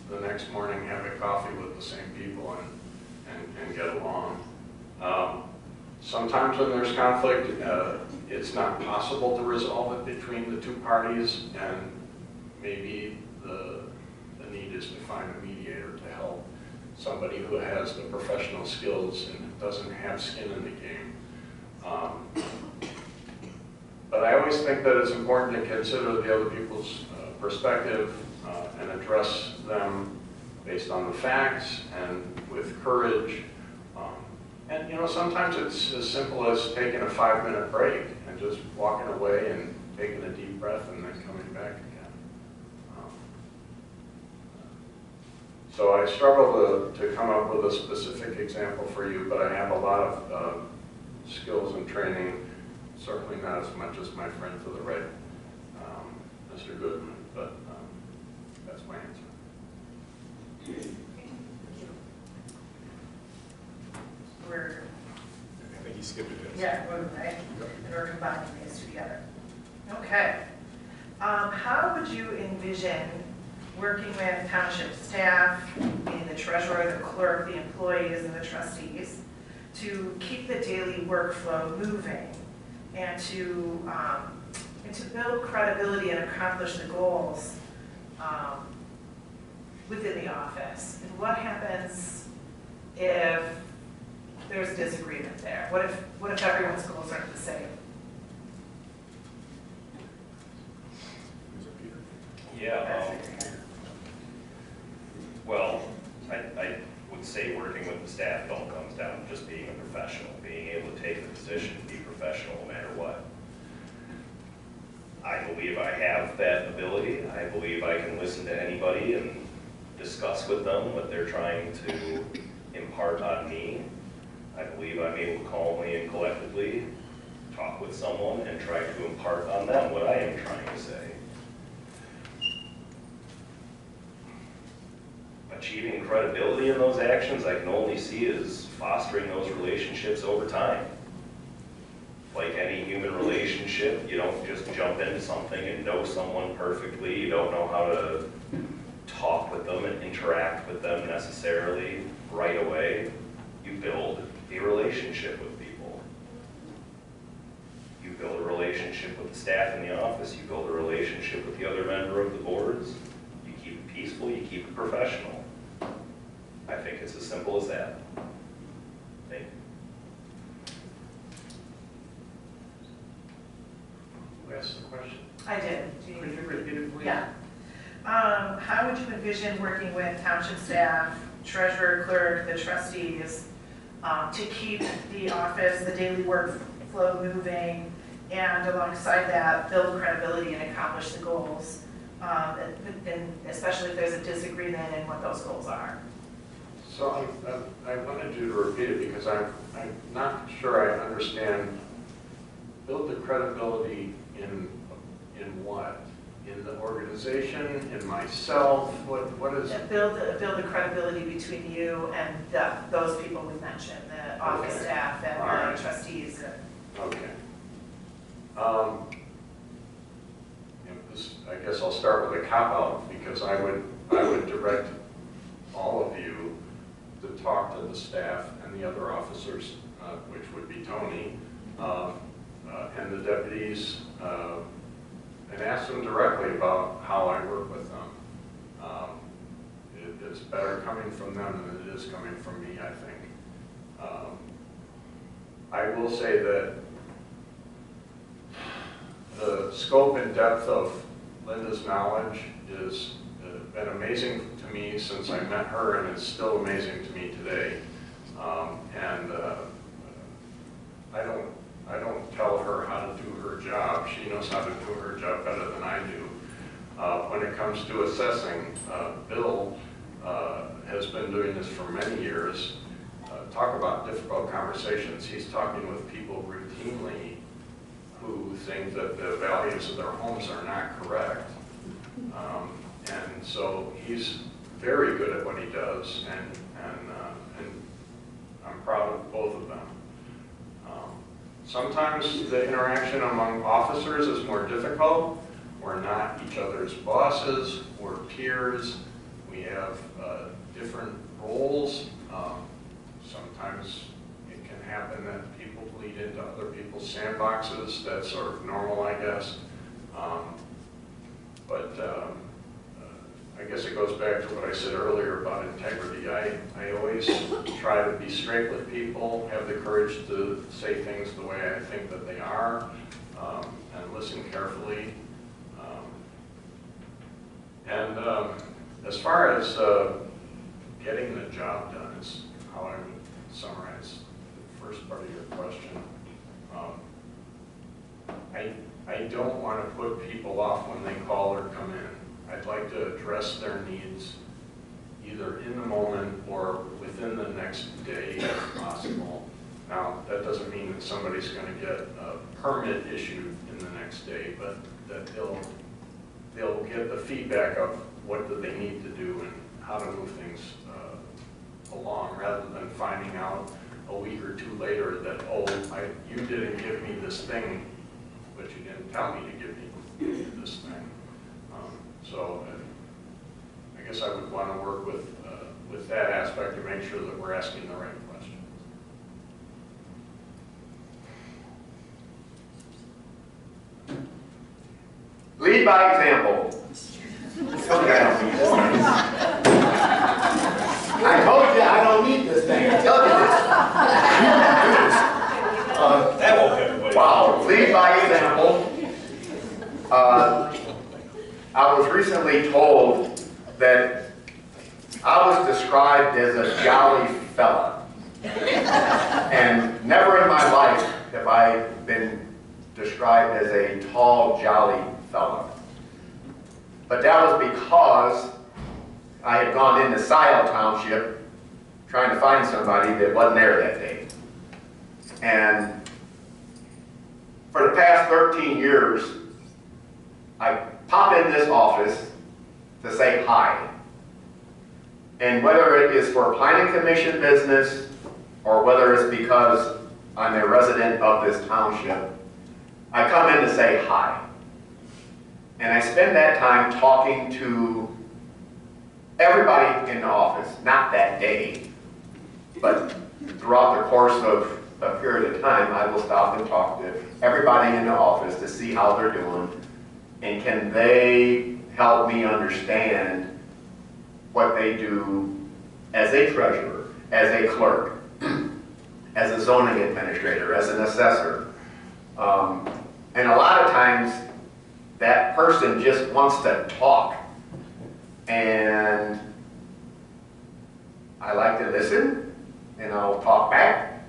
the next morning have a coffee with the same people and get along. Sometimes when there's conflict, it's not possible to resolve it between the two parties, and maybe the need is to find a mediator to help somebody who has the professional skills and doesn't have skin in the game. But I always think that it's important to consider the other people's perspective and address them based on the facts and with courage. And you know, sometimes it's as simple as taking a 5-minute break and just walking away and taking a deep breath and then coming back again. So I struggle to come up with a specific example for you, but I have a lot of skills and training, certainly not as much as my friend to the right, Mr. Goodman, but that's my answer. I think he skipped it. Yeah, right? And we're combining these together. Okay. How would you envision working with township staff, being the treasurer, the clerk, the employees, and the trustees, to keep the daily workflow moving and to build credibility and accomplish the goals within the office? And what happens if there's disagreement there? What if everyone's goals aren't the same? Yeah, well, I would say working with the staff, it all comes down to just being a professional, being able to take the position, be professional no matter what. I believe I have that ability. I believe I can listen to anybody and discuss with them what they're trying to impart on me. I believe I'm able to calmly and collectively talk with someone and try to impart on them what I am trying to say. Achieving credibility in those actions, I can only see as fostering those relationships over time. Like any human relationship, you don't just jump into something and know someone perfectly. You don't know how to talk with them and interact with them necessarily right away. You build a relationship with people. You build a relationship with the staff in the office. You build a relationship with the other member of the boards. You keep it peaceful. You keep it professional. I think it's as simple as that. Thank you. Who asked the question? I did. Do you Could you repeat it, please? Yeah. How would you envision working with township staff, treasurer, clerk, the trustees, to keep the office, the daily workflow moving, and alongside that, build credibility and accomplish the goals, and especially if there's a disagreement in what those goals are? So I wanted you to repeat it because I'm not sure I understand. Build the credibility in what? In the organization, in myself? What is? Build the credibility between you and those people we mentioned, the office staff and Right. the trustees. Okay. I guess I'll start with a cop-out because I would direct all of you to talk to the staff and the other officers, which would be Tony, and the deputies, and ask them directly about how I work with them. It's better coming from them than it is coming from me, I think. I will say that the scope and depth of Linda's knowledge has been amazing to me since I met her, and it's still amazing to me today. I don't tell her how to do her job. She knows how to do her job better than I do. When it comes to assessing, Bill has been doing this for many years. Talk about difficult conversations. He's talking with people routinely who think that the values of their homes are not correct. And so he's very good at what he does, and I'm proud of both of them. Sometimes the interaction among officers is more difficult. We're not each other's bosses, we're peers, we have different roles. Sometimes it can happen that people bleed into other people's sandboxes. That's sort of normal, I guess. I guess it goes back to what I said earlier about integrity. I always try to be straight with people, have the courage to say things the way I think that they are, and listen carefully. As far as getting the job done is how I would summarize the first part of your question. I don't want to put people off when they call or come in. I'd like to address their needs either in the moment or within the next day if possible. Now, that doesn't mean that somebody's going to get a permit issued in the next day, but that they'll get the feedback of what do they need to do and how to move things along, rather than finding out a week or two later that, oh, you didn't give me this thing, but you didn't tell me to give me this thing. So I guess I would want to work with that aspect to make sure that we're asking the right questions. Lead by example. I told you I don't need this thing. I told you this. That won't happen. Wow, lead by example. I was recently told that I was described as a jolly fella. And never in my life have I been described as a tall, jolly fella. But that was because I had gone into Webster Township trying to find somebody that wasn't there that day. And for the past 13 years, I pop in this office to say hi. And whether it is for planning commission business or whether it's because I'm a resident of this township, I come in to say hi. And I spend that time talking to everybody in the office, not that day, but throughout the course of a period of time, I will stop and talk to everybody in the office to see how they're doing, and can they help me understand what they do as a treasurer, as a clerk, as a zoning administrator, as an assessor. And a lot of times, that person just wants to talk. And I like to listen, and I'll talk back.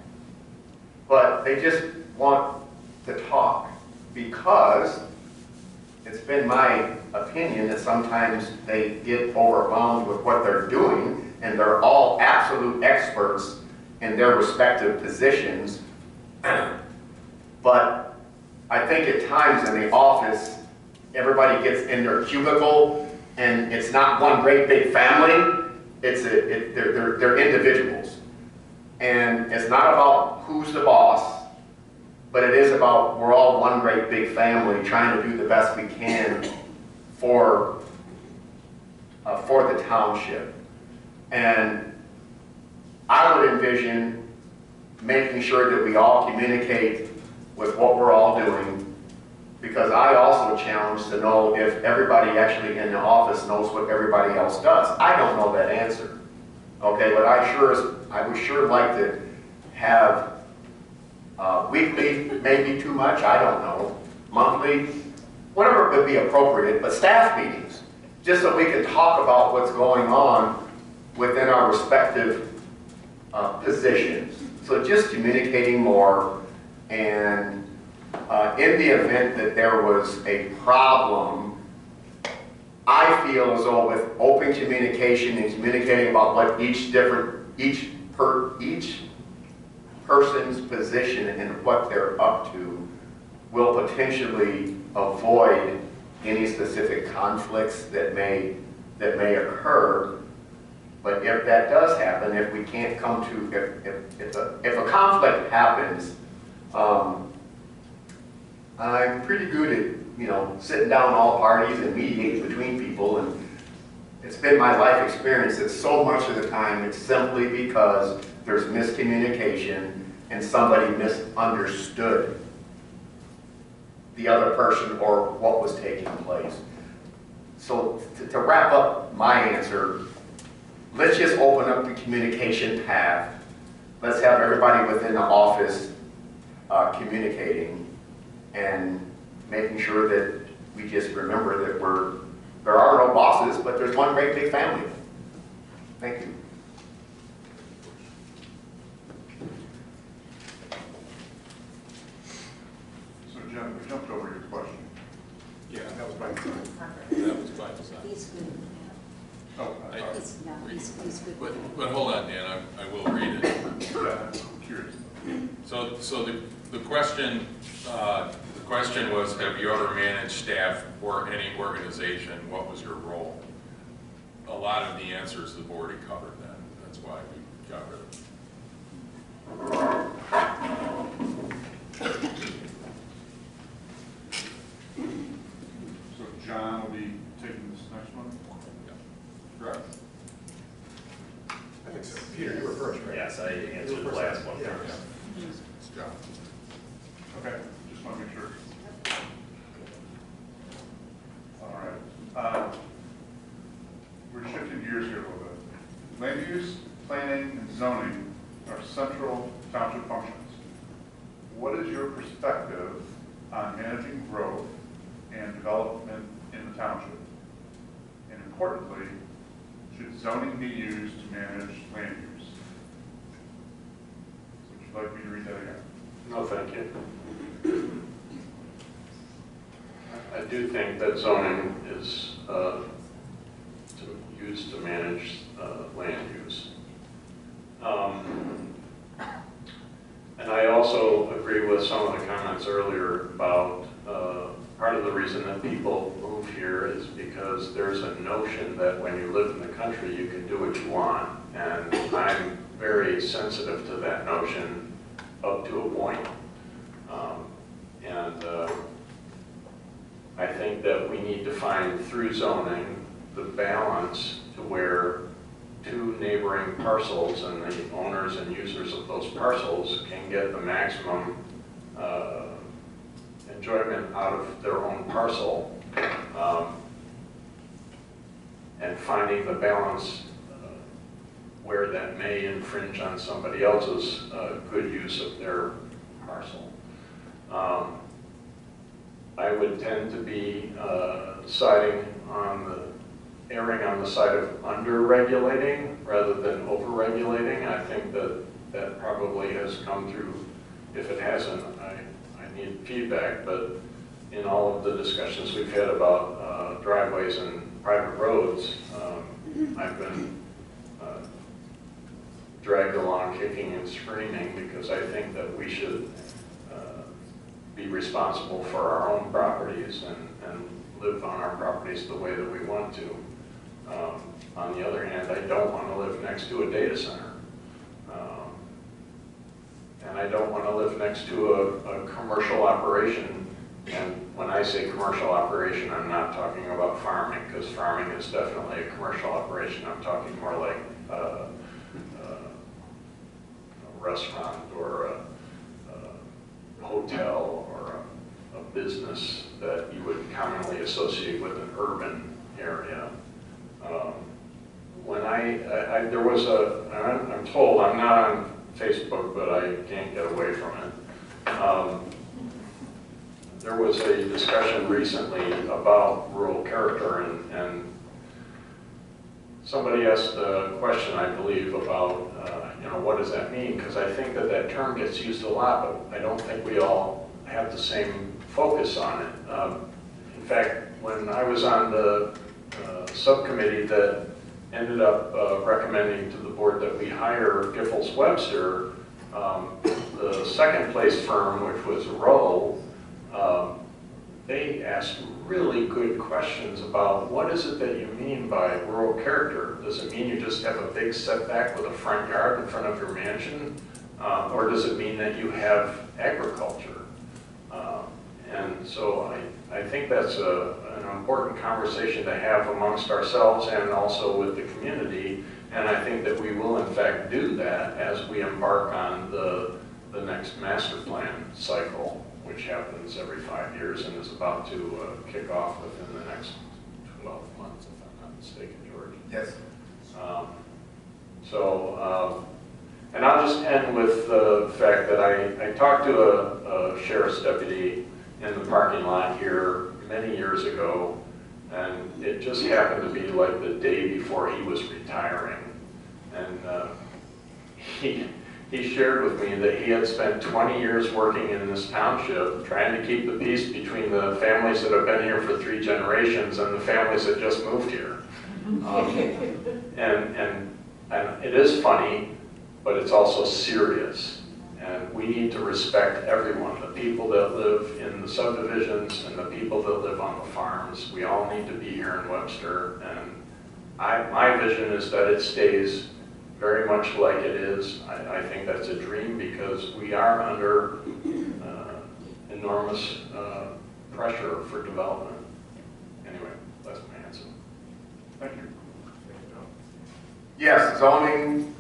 But they just want to talk because it's been my opinion that sometimes they get overwhelmed with what they're doing, and they're all absolute experts in their respective positions. But I think at times in the office, everybody gets in their cubicle, and it's not one great big family. They're individuals. And it's not about who's the boss, but it is about we're all one great big family trying to do the best we can for the township. And I would envision making sure that we all communicate with what we're all doing, because I also challenge to know if everybody actually in the office knows what everybody else does. I don't know that answer, okay, but I would sure like to have weekly, maybe too much, I don't know, monthly, whatever would be appropriate, but staff meetings, just so we can talk about what's going on within our respective positions. So just communicating more, and in the event that there was a problem, I feel as though with open communication and communicating about what each person's position and what they're up to will potentially avoid any specific conflicts that may occur. But if that does happen, if we can't come to, if a conflict happens, I'm pretty good at, sitting down all parties and mediating between people, and it's been my life experience that so much of the time it's simply because there's miscommunication and somebody misunderstood the other person or what was taking place. So to wrap up my answer, let's just open up the communication path. Let's have everybody within the office communicating and making sure that we just remember that there are no bosses, but there's one great big family. Thank you. So Jen, we jumped over your question. Yeah, that was by design. That was by design. He's good. Oh, I thought, He's good. But hold on, Dan, I will read it. yeah, I'm curious. So the question was, have you ever managed staff or any organization? What was your role? A lot of the answers the board had covered that. That's why we got rid of it. So John will be taking this next one? Correct? I think so. Peter, you were first, right? Yes, I answered the last one Yeah. first. It's John. Okay, just want to make sure. All right. We're shifting gears here a little bit. Land use, planning, and zoning are central township functions. What is your perspective on managing growth and development in the township? And importantly, should zoning be used to manage land use? Would you like me to read that again? No, thank you. I do think that zoning is used to manage land use. And I also agree with some of the comments earlier about part of the reason that people move here is because there's a notion that when you live in the country, you can do what you want. And I'm very sensitive to that notion up to a point. I think that we need to find through zoning the balance to where two neighboring parcels and the owners and users of those parcels can get the maximum enjoyment out of their own parcel, and finding the balance where that may infringe on somebody else's good use of their parcel. I would tend to be erring on the side of under-regulating rather than over-regulating. I think that probably has come through. If it hasn't, I need feedback, but in all of the discussions we've had about driveways and private roads, I've been dragged along kicking and screaming because I think that we should be responsible for our own properties and live on our properties the way that we want to. On the other hand, I don't want to live next to a data center. And I don't want to live next to a commercial operation. And when I say commercial operation, I'm not talking about farming, because farming is definitely a commercial operation. I'm talking more like restaurant or a hotel or a business that you would commonly associate with an urban area. When there was I'm told, I'm not on Facebook, but I can't get away from it. There was a discussion recently about rural character, and somebody asked a question, I believe, about, what does that mean? Because I think that term gets used a lot, but I don't think we all have the same focus on it. In fact, when I was on the subcommittee that ended up recommending to the board that we hire Giffords Webster, the second place firm, which was Rowe, they asked really good questions about what is it that you mean by rural character? Does it mean you just have a big setback with a front yard in front of your mansion? Or does it mean that you have agriculture? And so I think that's an important conversation to have amongst ourselves and also with the community. And I think that we will in fact do that as we embark on the next master plan cycle, which happens every 5 years and is about to kick off within the next 12 months, if I'm not mistaken, George. Yes. And I'll just end with the fact that I talked to a sheriff's deputy in the parking lot here many years ago, and it just happened to be like the day before he was retiring. And he shared with me that he had spent 20 years working in this township trying to keep the peace between the families that have been here for 3 generations and the families that just moved here. And it is funny, but it's also serious. And we need to respect everyone, the people that live in the subdivisions and the people that live on the farms. We all need to be here in Webster. And my vision is that it stays very much like it is. I think that's a dream because we are under enormous pressure for development. Anyway, that's my answer. Thank you. Yes, zoning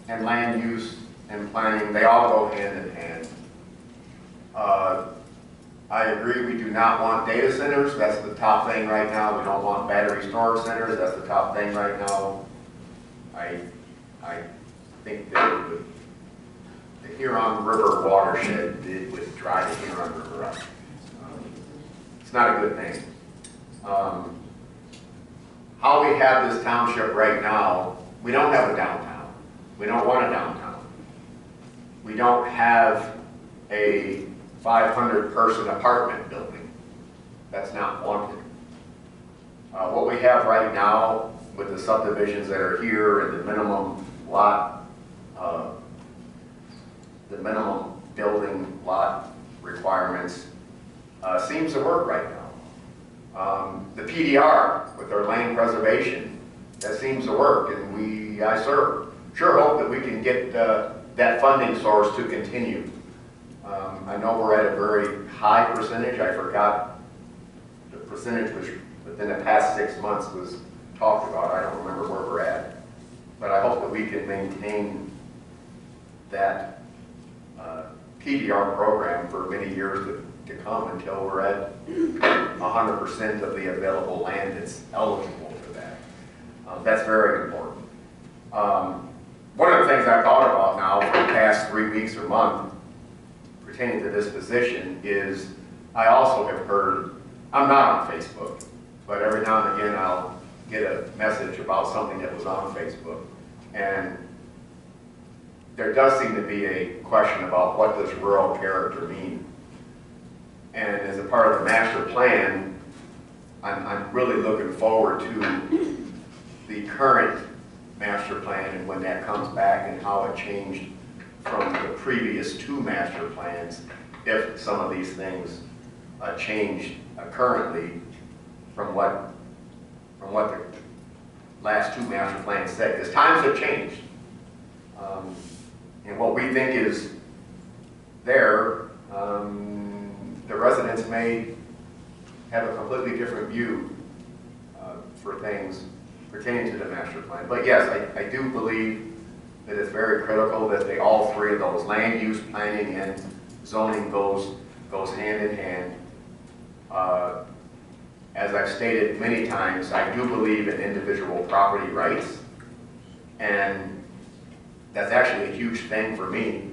and land use and planning, they all go hand in hand. I agree, we do not want data centers. That's the top thing right now. We don't want battery storage centers. That's the top thing right now. I think that the Huron River watershed would dry the Huron River up. It's not a good thing. How we have this township right now, we don't have a downtown. We don't want a downtown. We don't have a 500-person apartment building. That's not wanted. What we have right now with the subdivisions that are here and the minimum lot, the minimum building lot requirements seems to work right now. The PDR with our land preservation, that seems to work, and I sure hope that we can get that funding source to continue. I know we're at a very high percentage. I forgot the percentage which within the past 6 months was talked about. I don't remember where we're at. But I hope that we can maintain that PDR program for many years to come until we're at 100% of the available land that's eligible for that. That's very important. One of the things I've thought about now for the past 3 weeks or month pertaining to this position is I also have heard, I'm not on Facebook, but every now and again I'll get a message about something that was on Facebook. And there does seem to be a question about what does rural character mean. And as a part of the master plan, I'm really looking forward to the current master plan and when that comes back and how it changed from the previous 2 master plans, if some of these things changed currently from what the last 2 master plans said, because times have changed. And what we think is there, the residents may have a completely different view for things pertaining to the master plan. But yes, I do believe that it's very critical that all three of those, land use, planning, and zoning goes hand in hand. As I've stated many times, I do believe in individual property rights, and that's actually a huge thing for me.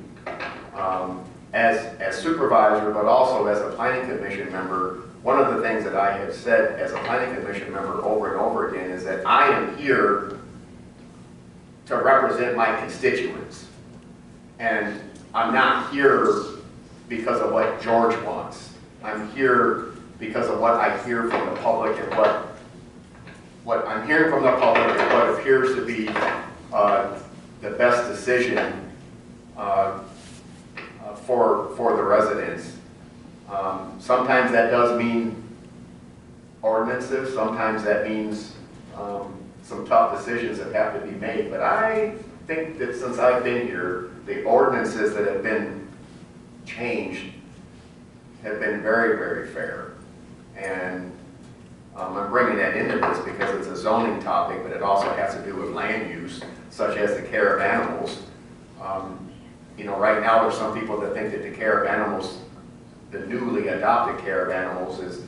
As supervisor, but also as a planning commission member, one of the things that I have said as a planning commission member over and over again is that I am here to represent my constituents. And I'm not here because of what George wants. I'm here because of what I hear from the public, and what I'm hearing from the public is what appears to be the best decision for the residents. Sometimes that does mean ordinances, sometimes that means some tough decisions that have to be made, but I think that since I've been here, the ordinances that have been changed have been very, very fair. And I'm bringing that into this because it's a zoning topic, but it also has to do with land use, such as the care of animals. You know, right now there's some people that think that the care of animals, the newly adopted care of animals, is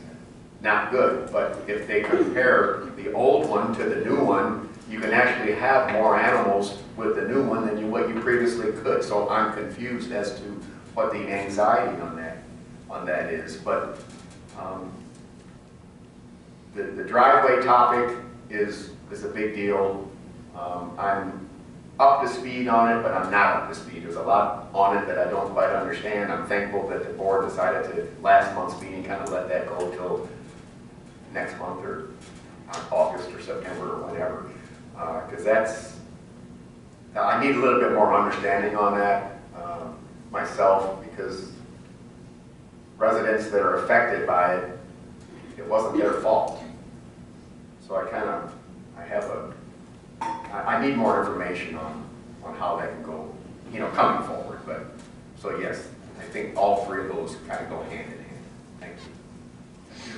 not good. But if they compare the old one to the new one, you can actually have more animals with the new one than what you previously could. So I'm confused as to what the anxiety on that is. But the driveway topic is a big deal. I'm up to speed on it, but I'm not up to speed. There's a lot on it that I don't quite understand. I'm thankful that the board decided to, last month's meeting, kind of let that go till next month, or August or September or whatever. Because I need a little bit more understanding on that myself, because residents that are affected by it, it wasn't their fault. So I need more information on how that can go, you know, coming forward. But, so yes, I think all three of those kind of go hand in hand. Thank you.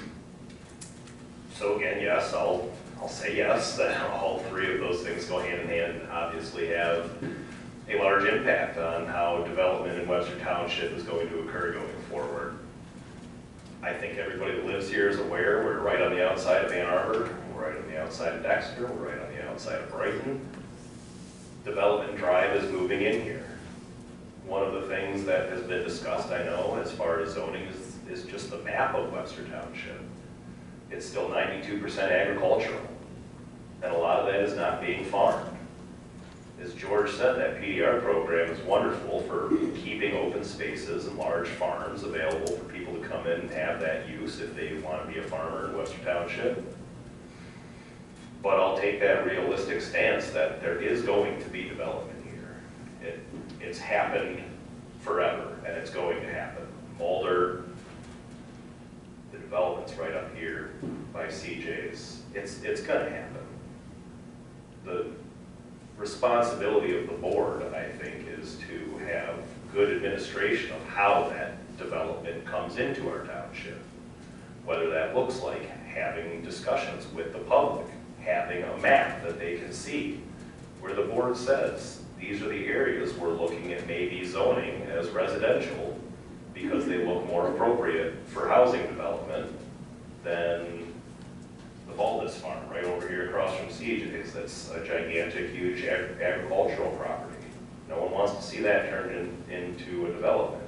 So again, yes, I'll say yes, that all three of those things go hand in hand and obviously have a large impact on how development in Webster Township is going to occur going forward. I think everybody that lives here is aware we're right on the outside of Ann Arbor, we're right on the outside of Dexter, we're right on the outside of Brighton. Development drive is moving in here. One of the things that has been discussed, I know, as far as zoning is just the map of Webster Township. It's still 92% agricultural, and a lot of that is not being farmed. As George said, that PDR program is wonderful for keeping open spaces and large farms available for people to come in and have that use if they want to be a farmer in Webster Township. But I'll take that realistic stance that there is going to be development here. It's happened forever, and it's going to happen. Mulder, the development's right up here by CJ's. It's going to happen. The responsibility of the board, I think, is to have good administration of how that development comes into our township. Whether that looks like having discussions with the public, having a map that they can see, where the board says, these are the areas we're looking at maybe zoning as residential because they look more appropriate for housing development than the Valdez farm right over here across from CJ's. That's a gigantic, huge agricultural property. No one wants to see that turned into a development.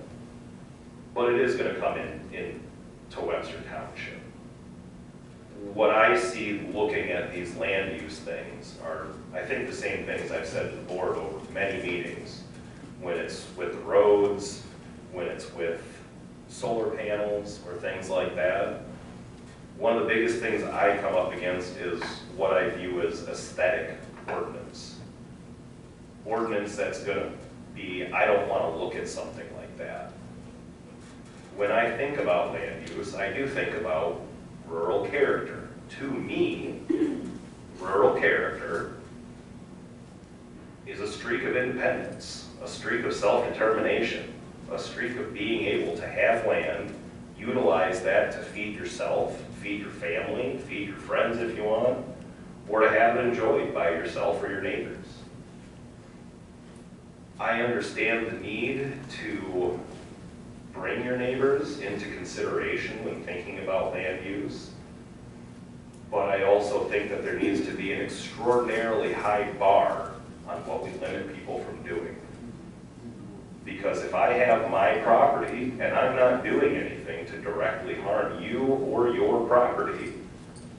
But it is going to come to Webster Township. What I see looking at these land use things are, I think, the same things I've said to the board over many meetings. When it's with roads, when it's with solar panels or things like that. One of the biggest things I come up against is what I view as aesthetic ordinance. Ordinance that's going to be, I don't want to look at something like that. When I think about land use, I do think about rural character. To me, rural character is a streak of independence, a streak of self-determination, a streak of being able to have land, utilize that to feed yourself, feed your family, feed your friends if you want, or to have it enjoyed by yourself or your neighbors. I understand the need to bring your neighbors into consideration when thinking about land use. But I also think that there needs to be an extraordinarily high bar on what we limit people from doing. Because if I have my property and I'm not doing anything to directly harm you or your property,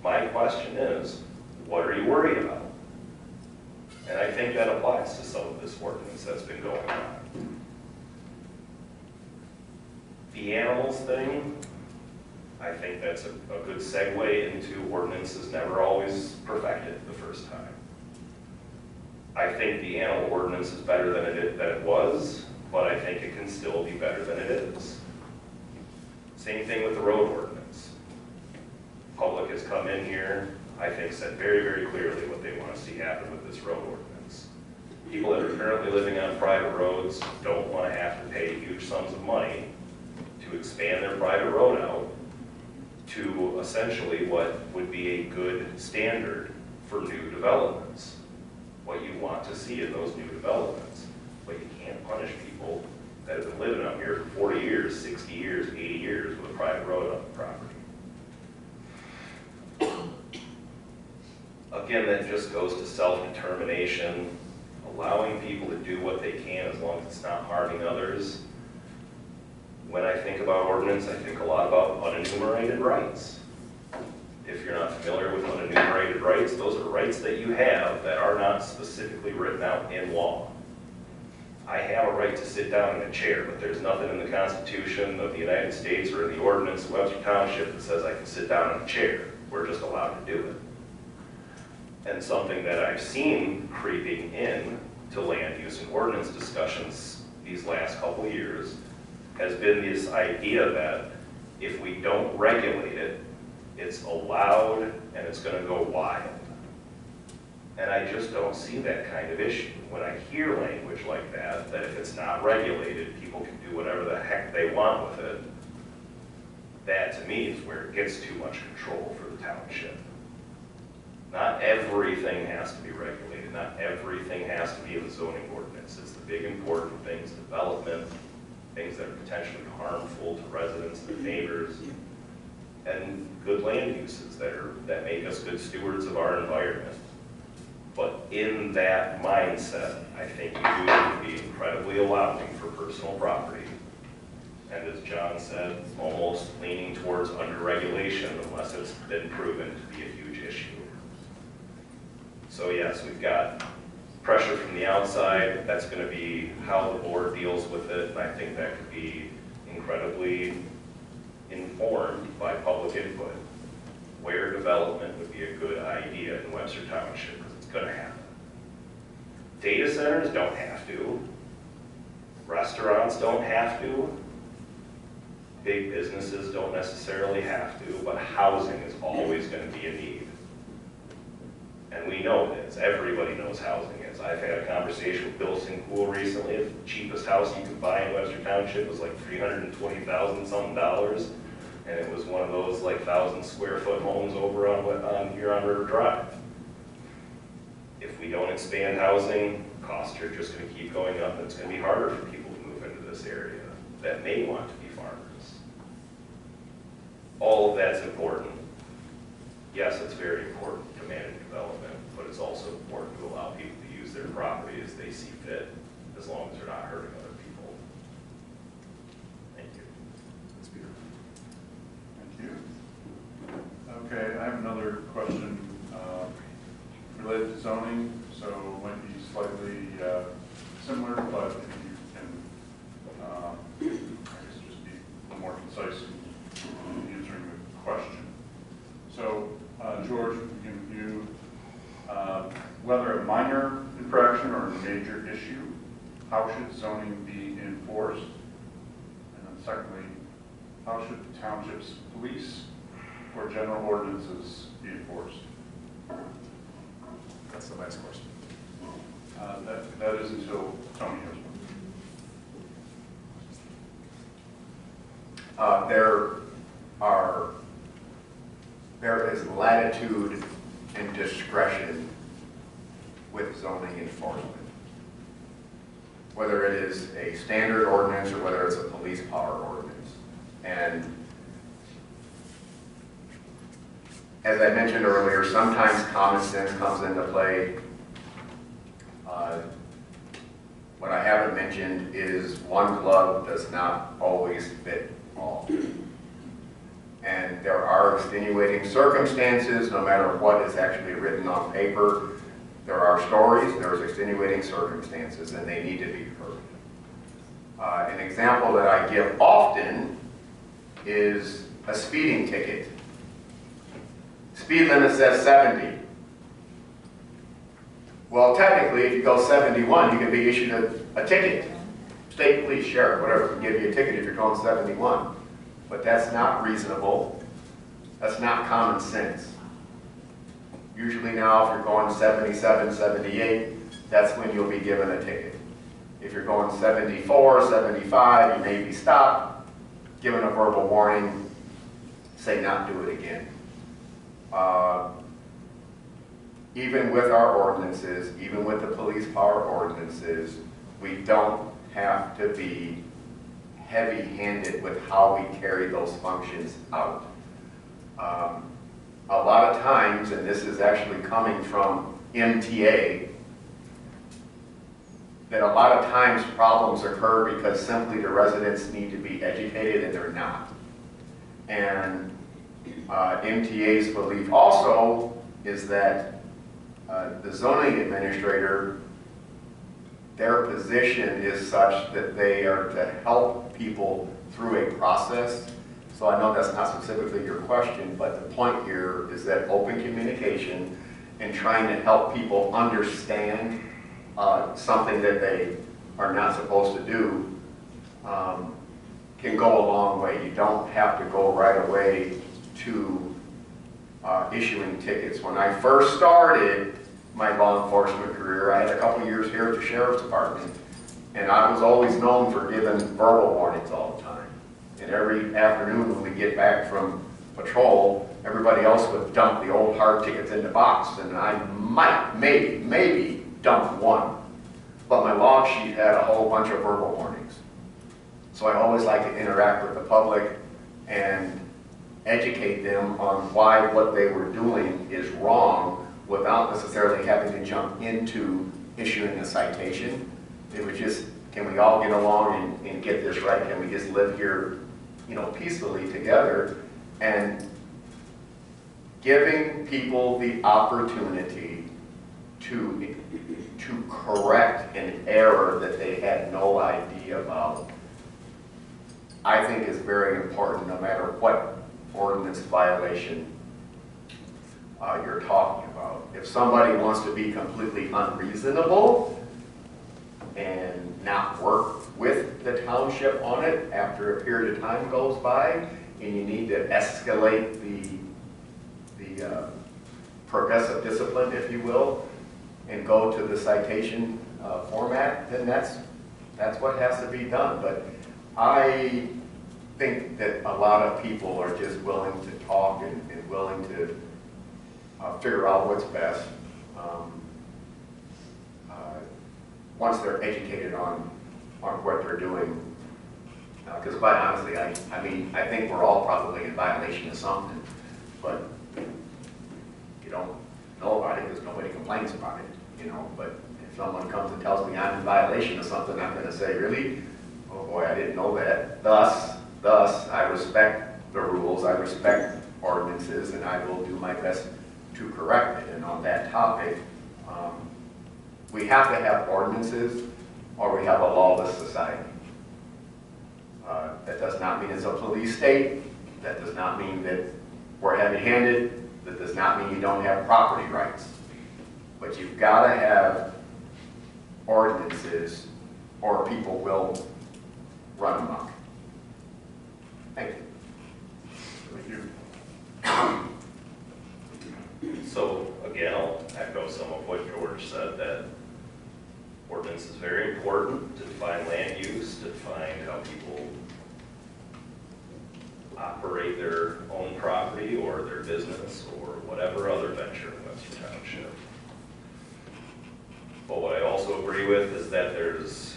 my question is, what are you worried about? And I think that applies to some of this ordinance that's been going on. The animals thing, I think that's a good segue into ordinances never always perfected the first time. I think the animal ordinance is better than it was, but I think it can still be better than it is. Same thing with the road ordinance. Public has come in here, I think said very, very clearly what they want to see happen with this road ordinance. People that are currently living on private roads don't want to have to pay huge sums of money to expand their private road out to essentially what would be a good standard for new developments, what you want to see in those new developments. But you can't punish people that have been living up here for 40 years, 60 years, 80 years with a private road on the property. Again, that just goes to self-determination, allowing people to do what they can as long as it's not harming others. When I think about ordinance, I think a lot about unenumerated rights. If you're not familiar with unenumerated rights, those are rights that you have that are not specifically written out in law. I have a right to sit down in a chair, but there's nothing in the Constitution of the United States or in the ordinance of Webster Township that says I can sit down in a chair. We're just allowed to do it. And something that I've seen creeping in to land use and ordinance discussions these last couple of years has been this idea that if we don't regulate it, it's allowed and it's going to go wild. And I just don't see that kind of issue. When I hear language like that, that if it's not regulated, people can do whatever the heck they want with it, that to me is where it gets too much control for the township. Not everything has to be regulated. Not everything has to be in the zoning ordinance. It's the big important things, development, things that are potentially harmful to residents and neighbors, and good land uses that make us good stewards of our environment. But in that mindset, I think you do need to be incredibly allowing for personal property. And as John said, almost leaning towards under-regulation unless it's been proven to be a huge issue. So yes, we've got pressure from the outside. That's going to be how the board deals with it. And I think that could be incredibly informed by public input. Where development would be a good idea in Webster Township, because it's going to happen. Data centers don't have to. Restaurants don't have to. Big businesses don't necessarily have to, but housing is always going to be a need. And we know this. Everybody knows housing is. I've had a conversation with Bill Sincool recently. The cheapest house you could buy in Webster Township was like $320,000 something dollars. And it was one of those like 1,000 square foot homes over on here on River Drive. If we don't expand housing, costs are just going to keep going up. And it's going to be harder for people to move into this area that may want to be farmers. All of that's important. Yes, it's very important to manage development, but it's also important to allow people to use their property as they see fit, as long as they're not hurting other people. Thank you. Thank you. Okay, I have another question related to zoning, so it might be slightly similar, but if you can, I guess just be a little more concise in answering the question. So, George, you, whether a minor infraction or a major issue, how should zoning be enforced? And then secondly, how should the township's police or general ordinances be enforced? That's the last question. That is until Tony has one. There is latitude and discretion with zoning enforcement. whether it is a standard ordinance or whether it's a police power ordinance. And as I mentioned earlier, sometimes common sense comes into play. What I haven't mentioned is one glove does not always fit all. And there are extenuating circumstances, no matter what is actually written on paper. There are stories, there's extenuating circumstances, and they need to be heard. An example that I give often is a speeding ticket. Speed limit says 70. Well, technically, if you go 71, you can be issued a ticket. State police, sheriff, whatever, can give you a ticket if you're going 71. But that's not reasonable. That's not common sense. Usually now, if you're going 77, 78, that's when you'll be given a ticket. If you're going 74, 75, you may be stopped, given a verbal warning, say not do it again. Even with our ordinances, even with the police power ordinances, we don't have to be heavy-handed with how we carry those functions out. A lot of times, and this is actually coming from MTA, that a lot of times problems occur because simply the residents need to be educated and they're not. And MTA's belief also is that the zoning administrator, their position is such that they are to help people through a process. So I know that's not specifically your question, but the point here is that open communication and trying to help people understand something that they are not supposed to do can go a long way. You don't have to go right away to issuing tickets. When I first started my law enforcement career, I had a couple years here at the Sheriff's Department, and I was always known for giving verbal warnings all the time. And every afternoon when we get back from patrol, everybody else would dump the old hard tickets in the box, and I might, maybe dump one. But my log sheet had a whole bunch of verbal warnings. So I always like to interact with the public and educate them on why what they were doing is wrong without necessarily having to jump into issuing a citation. It was just, can we all get along and get this right? Can we just live here, you know, peacefully together? And giving people the opportunity to correct an error that they had no idea about, I think is very important no matter what ordinance violation you're talking about. If somebody wants to be completely unreasonable and not work with the township on it after a period of time goes by, and you need to escalate the progressive discipline, if you will, and go to the citation format, then that's what has to be done. But I think that a lot of people are just willing to talk and willing to figure out what's best once they're educated on what they're doing. Because quite honestly, I mean, I think we're all probably in violation of something, but you don't know about it because nobody complains about it, you know. But if someone comes and tells me I'm in violation of something, I'm going to say, really? Oh boy, I didn't know that. Thus, I respect the rules, I respect ordinances, and I will do my best to correct it. And on that topic, we have to have ordinances or we have a lawless society. That does not mean it's a police state. That does not mean that we're heavy-handed. That does not mean you don't have property rights. But you've got to have ordinances or people will run amok. Thank you. Thank you. So again, I'll echo some of what George said, that ordinance is very important to define land use, to define how people operate their own property or their business or whatever other venture in Webster Township. But what I also agree with is that there's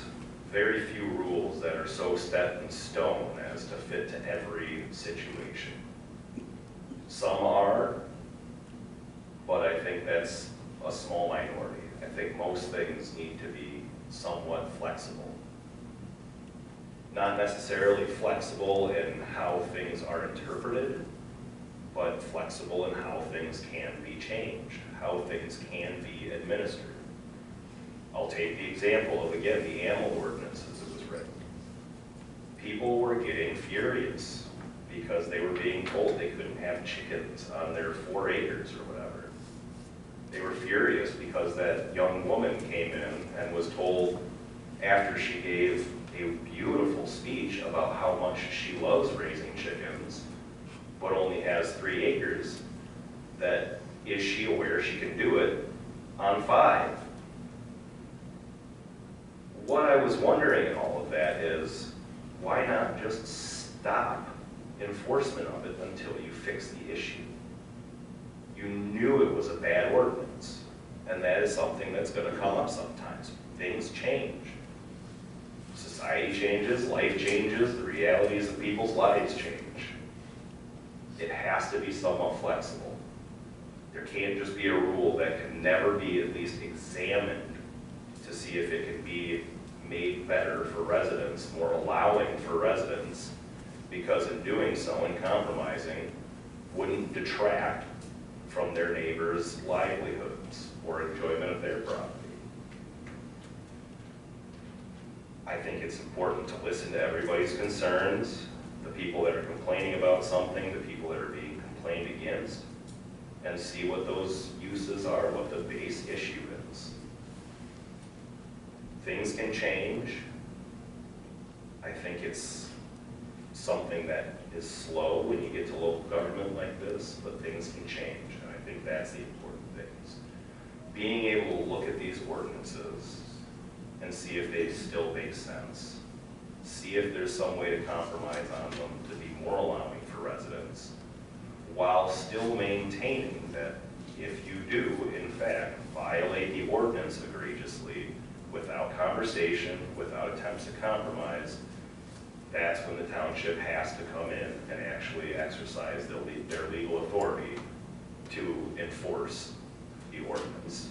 very few rules that are so set in stone as to fit to every situation. Some are, but I think that's a small minority. I think most things need to be somewhat flexible. Not necessarily flexible in how things are interpreted, but flexible in how things can be changed, how things can be administered. I'll take the example of, again, the animal ordinance as it was written. People were getting furious because they were being told they couldn't have chickens on their 4 acres or whatever. They were furious because that young woman came in and was told, after she gave a beautiful speech about how much she loves raising chickens, but only has 3 acres, that is she aware she can do it on 5? What I was wondering in all of that is, why not just stop enforcement of it until you fix the issue? You knew it was a bad ordinance, and that is something that's going to come up sometimes. Things change. Society changes, life changes, the realities of people's lives change. It has to be somewhat flexible. There can't just be a rule that can never be at least examined to see if it can be made better for residents, more allowing for residents, because in doing so and compromising wouldn't detract from their neighbors' livelihoods or enjoyment of their property. I think it's important to listen to everybody's concerns, the people that are complaining about something, the people that are being complained against, and see what those uses are, what the base issue is. Things can change. I think it's something that is slow when you get to local government like this, but things can change, and I think that's the important things. Being able to look at these ordinances and see if they still make sense. See if there's some way to compromise on them to be more allowing for residents, while still maintaining that if you do, in fact, violate the ordinance egregiously, without conversation, without attempts to compromise, that's when the township has to come in and actually exercise their legal authority to enforce the ordinance.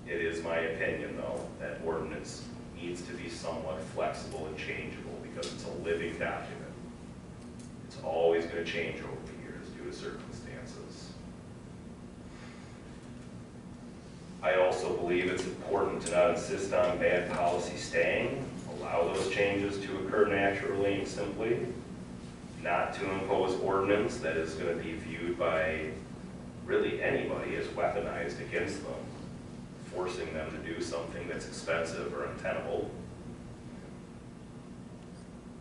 It is my opinion, though, that ordinance needs to be somewhat flexible and changeable because it's a living document. It's always going to change over the years due to circumstances. I also believe it's important to not insist on bad policy staying. Allow those changes to occur naturally and simply. Not to impose ordinance that is going to be viewed by really anybody as weaponized against them, forcing them to do something that's expensive or untenable.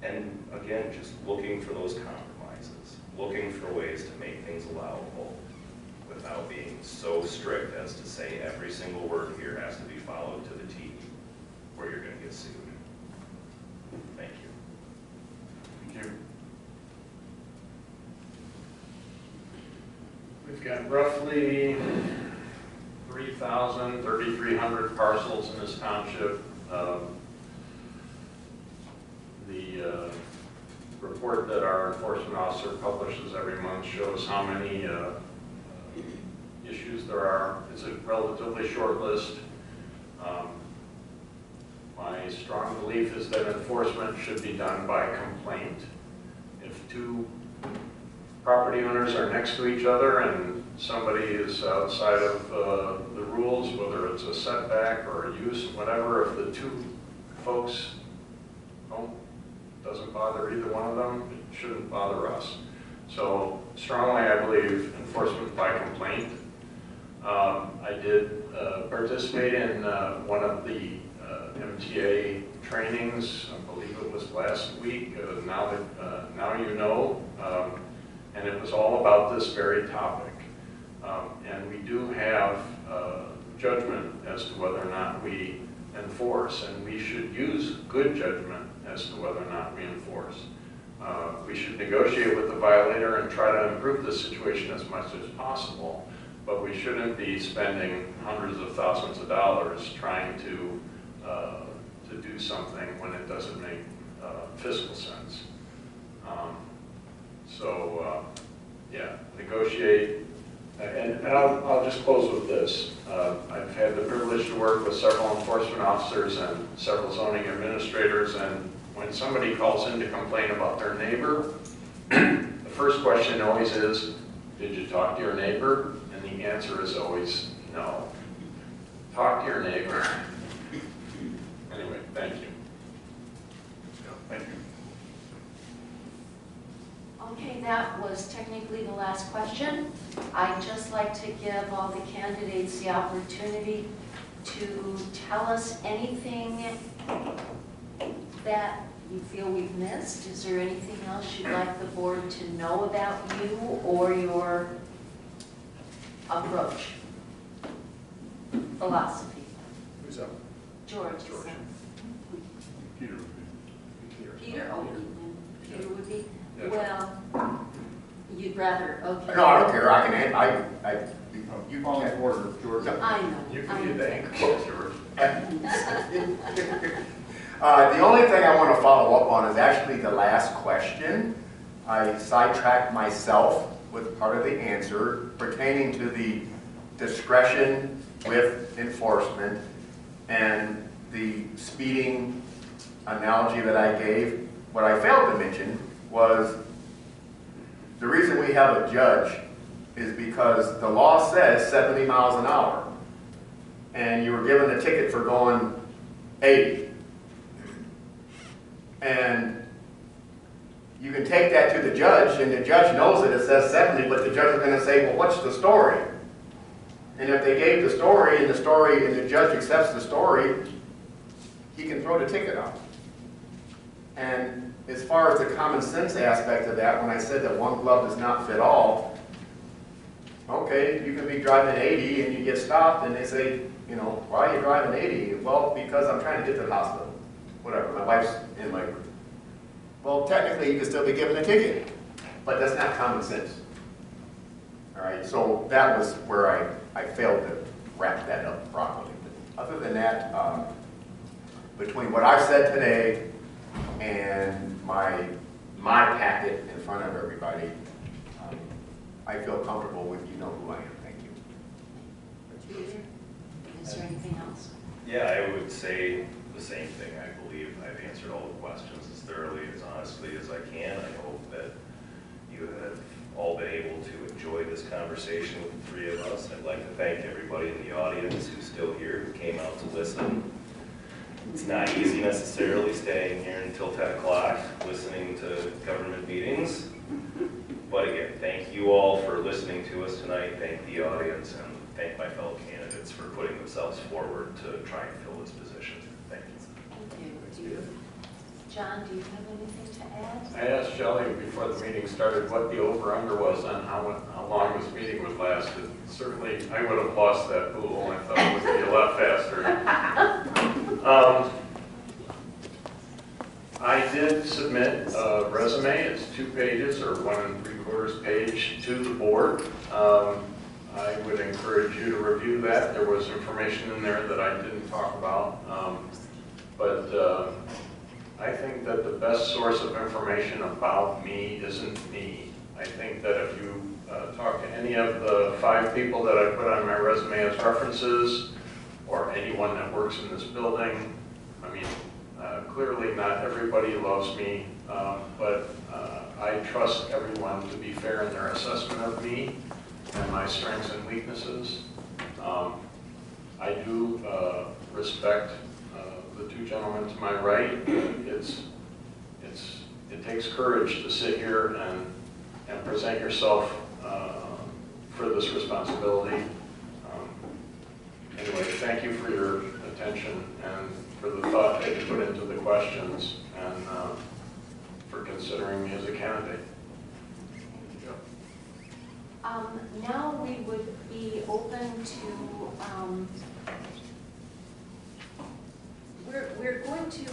And again, just looking for those compromises, looking for ways to make things allowable without being so strict as to say every single word here has to be followed to the T, or you're going to get sued. Thank you. Thank you. We've got roughly 3,300 parcels in this township. The report that our enforcement officer publishes every month shows how many issues there are. It's a relatively short list. My strong belief is that enforcement should be done by complaint. If 2 property owners are next to each other and somebody is outside of the rules, whether it's a setback or a use, whatever, if the 2 folks doesn't bother either one of them, it shouldn't bother us. So strongly, I believe enforcement by complaint. I did participate in one of the MTA trainings, I believe it was last week, now you know, and it was all about this very topic. And we do have judgment as to whether or not we enforce, and we should use good judgment as to whether or not we enforce. We should negotiate with the violator and try to improve the situation as much as possible, but we shouldn't be spending hundreds of thousands of dollars trying to do something when it doesn't make fiscal sense. Yeah, negotiate. And I'll just close with this. I've had the privilege to work with several enforcement officers and several zoning administrators, and when somebody calls in to complain about their neighbor, the first question always is, did you talk to your neighbor? And the answer is always no. Talk to your neighbor. Anyway, thank you. Thank you. Okay, that was technically the last question. I'd just like to give all the candidates the opportunity to tell us anything that you feel we've missed. Is there anything else you'd like the board to know about you or your approach, philosophy? Who's up? George. Peter. Peter? Oh, Peter would be? Yeah. Well, you'd rather, okay. No, I don't care, I can, You call in order, George. I know. You I can be know. the anchor, George. the only thing I want to follow up on is actually the last question. I sidetracked myself with part of the answer pertaining to the discretion with enforcement and the speeding analogy that I gave. What I failed to mention was the reason we have a judge is because the law says 70 miles an hour. And you were given a ticket for going 80. And you can take that to the judge, and the judge knows that it says 70, but the judge is going to say, well, what's the story? And if they gave the story, and the judge accepts the story, he can throw the ticket out. And as far as the common sense aspect of that, when I said that one glove does not fit all, okay, you can be driving 80 and you get stopped and they say, you know, why are you driving 80? Well, because I'm trying to get to the hospital. Whatever, my wife's in labor. Well, technically you can still be given a ticket, but that's not common sense. All right, so that was where I failed to wrap that up properly. But other than that, between what I've said today and my packet in front of everybody, I feel comfortable with you know who I am. Thank you. Peter, is there anything else? Yeah, I would say the same thing. I believe I've answered all the questions as thoroughly, as honestly as I can. I hope that you have all been able to enjoy this conversation with the three of us. I'd like to thank everybody in the audience who's still here, who came out to listen. It's not easy necessarily staying here until 10 o'clock listening to government meetings. But again, thank you all for listening to us tonight. Thank the audience and thank my fellow candidates for putting themselves forward to try and fill this position. Thank you. Thank you. John, do you have anything to add? I asked Shelley before the meeting started what the over-under was on how long this meeting would last. And certainly, I would have lost that pool. I thought it would be a lot faster. I did submit a resume. It's 2 pages or 1 3/4 page to the board. I would encourage you to review that. There was information in there that I didn't talk about. I think that the best source of information about me isn't me. I think that if you talk to any of the 5 people that I put on my resume as references, or anyone that works in this building, I mean, clearly not everybody loves me, but I trust everyone to be fair in their assessment of me and my strengths and weaknesses. I do respect the 2 gentlemen to my right. It takes courage to sit here and present yourself for this responsibility. Anyway, thank you for your attention and for the thought that you put into the questions and for considering me as a candidate. Now we would be open to, we're going to,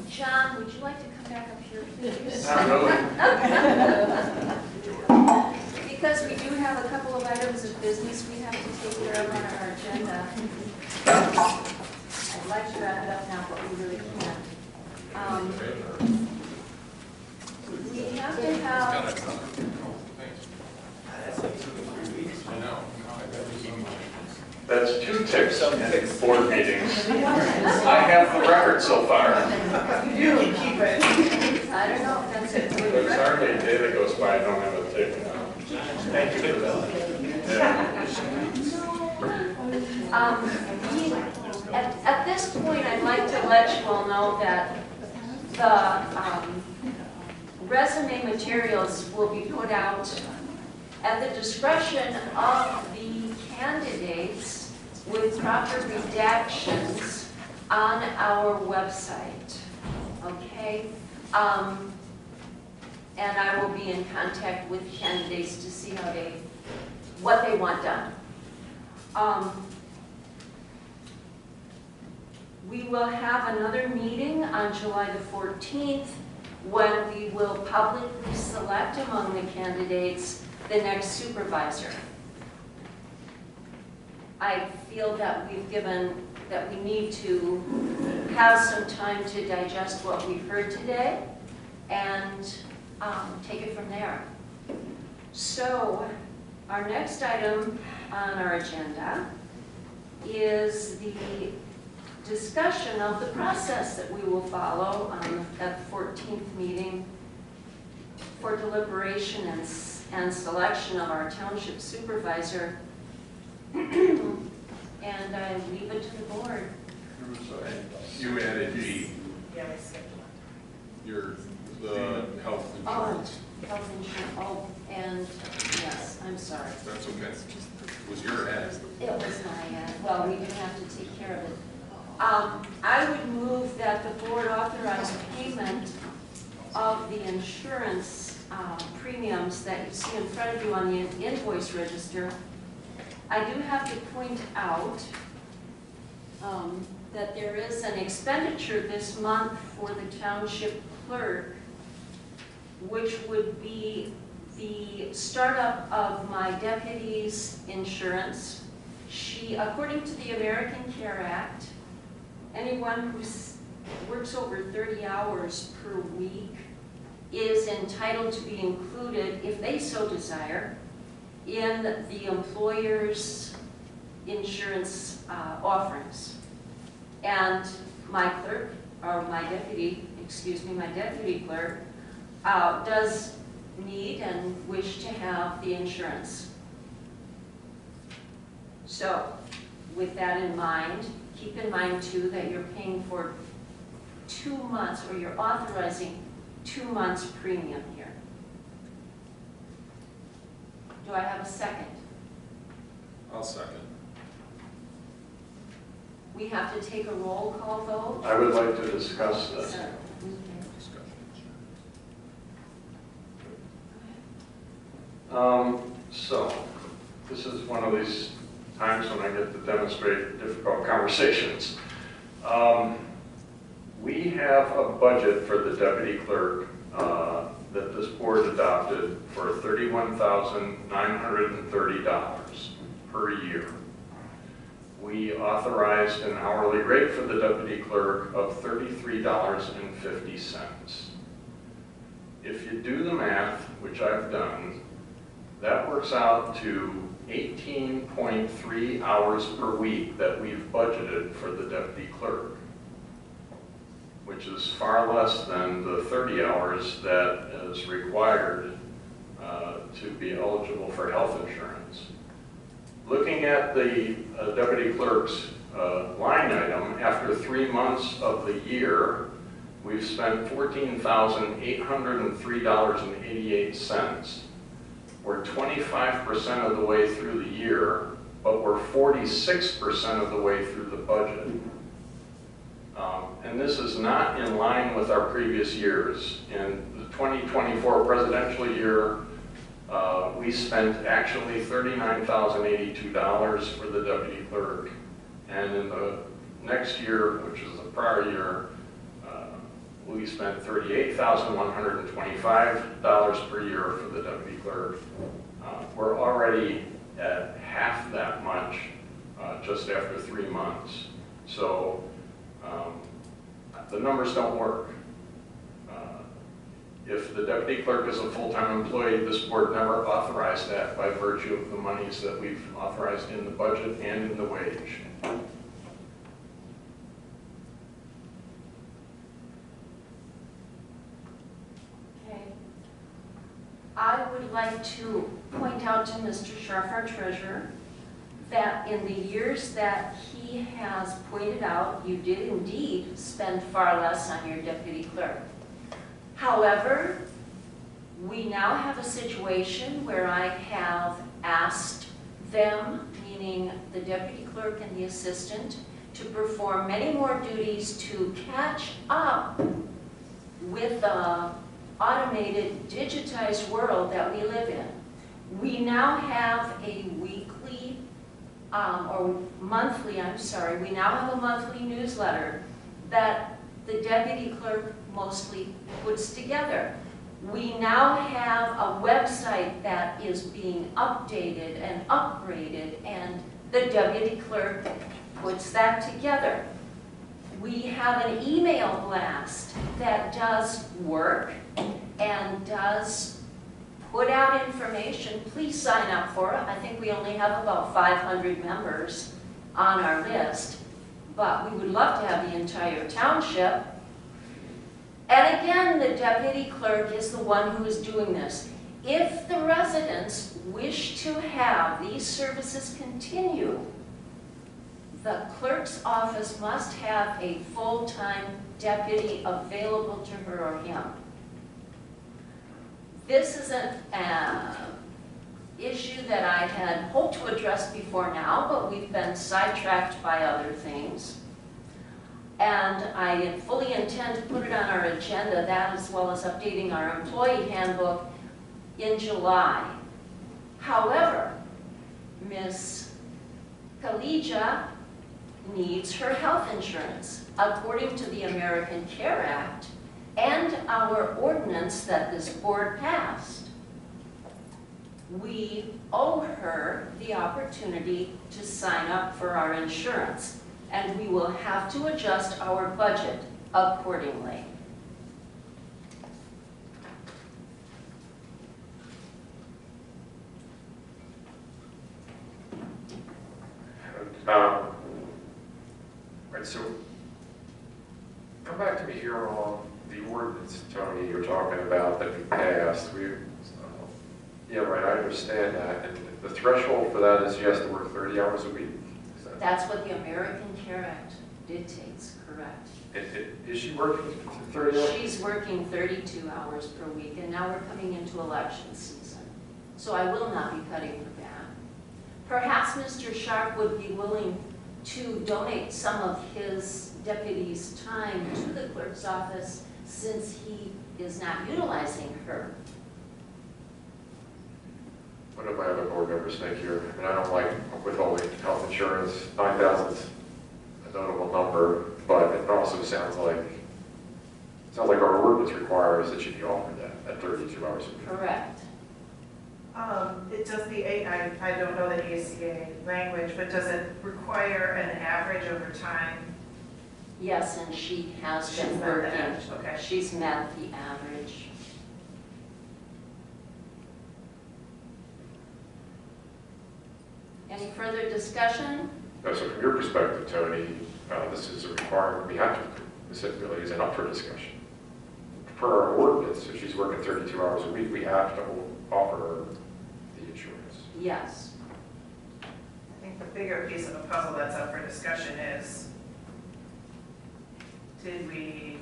John, would you like to come back up here, please? Not really. Because we do have a couple of items of business we have to take care of on our agenda. I I'd like to wrap it up now, but we really can't. We have to have, I know. That's 2 ticks in board meetings. I have the record so far. You can keep it. I don't know if that's it. There's hardly a day that goes by I don't have a tick. Thank you for that. At this point, I'd like to let you all know that the resume materials will be put out at the discretion of the candidates with proper redactions on our website, okay? And I will be in contact with candidates to see what they want done. We will have another meeting on July the 14th when we will publicly select among the candidates the next supervisor. I feel that we need to have some time to digest what we've heard today and take it from there. So our next item on our agenda is the discussion of the process that we will follow at the 14th meeting for deliberation and selection of our township supervisor. And I leave it to the board. You added G, Yeah, we skipped the health insurance. Health insurance, and yes, I'm sorry. That's okay. It was your ad. It was my ad. Well, we didn't have to take care of it. I would move that the board authorize payment of the insurance premiums that you see in front of you on the invoice register. I do have to point out that there is an expenditure this month for the township clerk, which would be the startup of my deputy's insurance. She, according to the American Care Act, anyone who works over 30 hours per week is entitled to be included, if they so desire, in the employer's insurance offerings. And my clerk, or my deputy clerk, does need and wish to have the insurance. So, with that in mind, keep in mind too that you're paying for 2 months, or you're authorizing 2 months premium here. Do I have a second? I'll second. We have to take a roll call vote. I would like to discuss this. So, So, this is one of these times when I get to demonstrate difficult conversations. We have a budget for the deputy clerk that this board adopted for $31,930 per year. We authorized an hourly rate for the deputy clerk of $33.50. If you do the math, which I've done, that works out to 18.3 hours per week that we've budgeted for the deputy clerk, which is far less than the 30 hours that is required to be eligible for health insurance. Looking at the deputy clerk's line item, after 3 months of the year, we've spent $14,803.88. We're 25% of the way through the year, but we're 46% of the way through the budget. And this is not in line with our previous years. In the 2024 presidential year, we spent actually $39,082 for the deputy clerk. And in the next year, which is the prior year, we spent $38,125 per year for the deputy clerk. We're already at half that much just after 3 months. So The numbers don't work. If the deputy clerk is a full-time employee, this board never authorized that by virtue of the monies that we've authorized in the budget and in the wage. Okay. I would like to point out to Mr. Scharf, our treasurer, that in the years that he has pointed out, you did indeed spend far less on your deputy clerk. However, we now have a situation where I have asked them, meaning the deputy clerk and the assistant, to perform many more duties to catch up with the automated, digitized world that we live in. We now have a weekly, or monthly, I'm sorry, we now have a monthly newsletter that the deputy clerk mostly puts together. We now have a website that is being updated and upgraded, and the deputy clerk puts that together. We have an email blast that does work and does put out information. Please sign up for it. I think we only have about 500 members on our list, but we would love to have the entire township. And again, the deputy clerk is the one who is doing this. If the residents wish to have these services continue, the clerk's office must have a full-time deputy available to her or him. This is an issue that I had hoped to address before now, but we've been sidetracked by other things. And I fully intend to put it on our agenda, that as well as updating our employee handbook in July. However, Ms. Kalija needs her health insurance. According to the American Care Act and our ordinance that this board passed, we owe her the opportunity to sign up for our insurance, and we will have to adjust our budget accordingly. Right, so come back to me here on the ordinance, Tony, you're talking about that we passed. Yeah, right, I understand that. And the threshold for that is she has to work 30 hours a week. That's what the American Care Act dictates, correct? Is she working 30 hours? She's working 32 hours per week, and now we're coming into election season. So I will not be cutting her back. Perhaps Mr. Sharp would be willing to donate some of his deputy's time to the clerk's office since he is not utilizing her. What do my other board members think here? I mean, I don't like withholding health insurance. 9,000 is a notable number, but it also sounds like our ordinance requires that she be offered that at 32 hours a week. Correct. It does I don't know the ACA language, but does it require an average over time? Yes, and she has She's been met the working. average, okay. She's met the average. Any further discussion? So from your perspective, Tony, this is a requirement we have to, this really isn't up for discussion. Per our ordinance, if she's working 32 hours a week, we have to offer her the insurance. Yes. I think the bigger piece of the puzzle that's up for discussion is, did we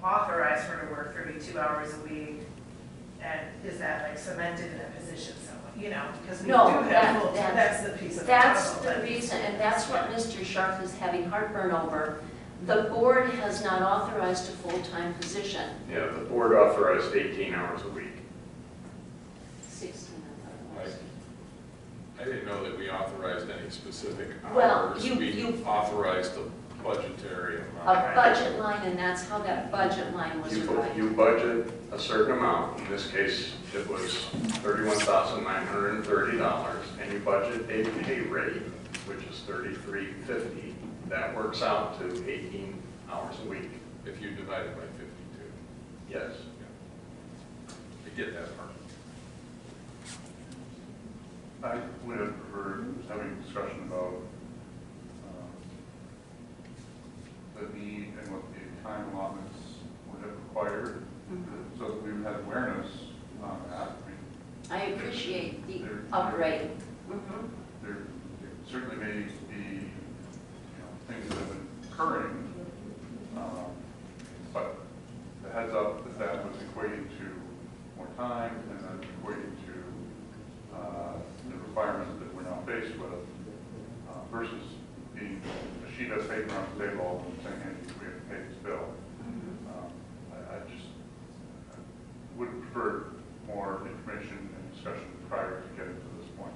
authorize her to work 32 hours a week? And is that like cemented in a position somewhere? You know, because we No, do have full, that's that's the piece of the That's puzzle. the reason, and that's what Mr. Sharp is having heartburn over. The board has not authorized a full-time position. Yeah, the board authorized 18 hours a week. 16, I thought it was. I didn't know that we authorized any specific Well, hours. you- We authorized a budgetary A amount. budget line, and that's how that budget line was arrived. You budget a certain amount, in this case, it was $31,930, and you budget a pay rate, which is $33.50. That works out to hours a week. If you divide it by 52. Yes. I get that part. I would have preferred having a discussion about the need and what the time allotments would have required, so that we would have awareness on that. I appreciate the There- upright. There certainly may be, things that have been occurring, but the heads up that was equating to more time and then equating to the requirements that we're now faced with, versus being a sheet of paper on the table and saying, hey, we have to pay this bill. I would prefer more information and discussion prior to getting to this point.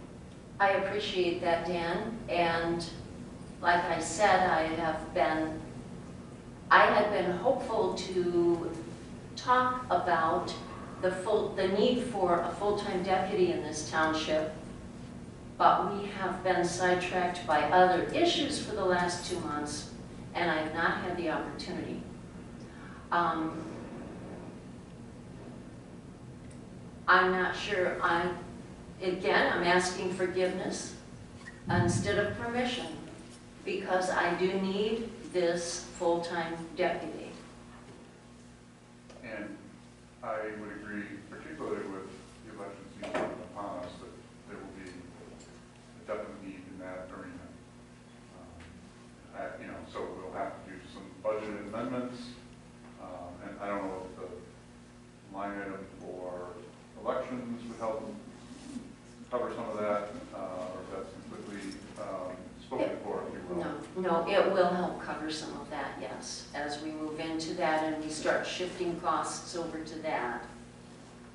I appreciate that, Dan, and like I said, I had been hopeful to talk about the need for a full-time deputy in this township, but we have been sidetracked by other issues for the last 2 months, and I have not had the opportunity. I'm not sure, again, I'm asking forgiveness instead of permission, because I do need this full-time deputy. And I would agree, particularly with the election season upon us, that there will be a definite need in that arena. So we'll have to do some budget amendments, and I don't know if the line item for elections would help cover some of that, or if that's completely spoken for, if you will. No, it will help cover some of that, yes, as we move into that and we start shifting costs over to that.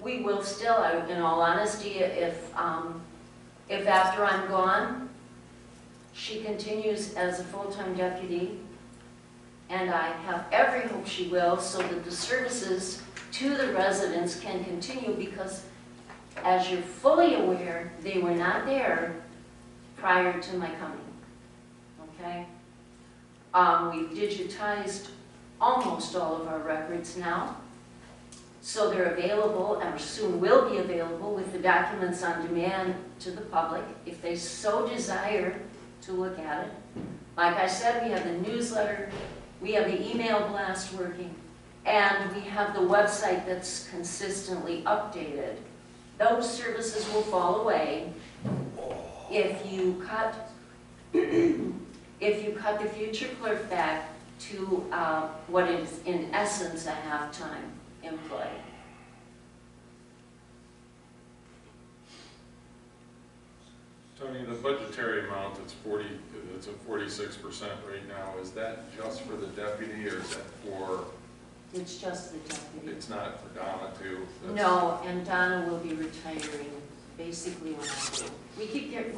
We will still, in all honesty, if after I'm gone, she continues as a full-time deputy, and I have every hope she will, so that the services to the residents can continue, because as you're fully aware, they were not there prior to my coming, okay? We've digitized almost all of our records now, so they're available, and soon will be available with the documents on demand to the public, if they so desire to look at it. Like I said, we have the newsletter, we have the email blast working, and we have the website that's consistently updated. Those services will fall away if you cut the future clerk back to what is in essence a half-time employee. Tony, the budgetary amount, it's a 46% right now. Is that just for the deputy, or is that for? It's just the deputy. It's not for Donna too? No, and Donna will be retiring basically when I do.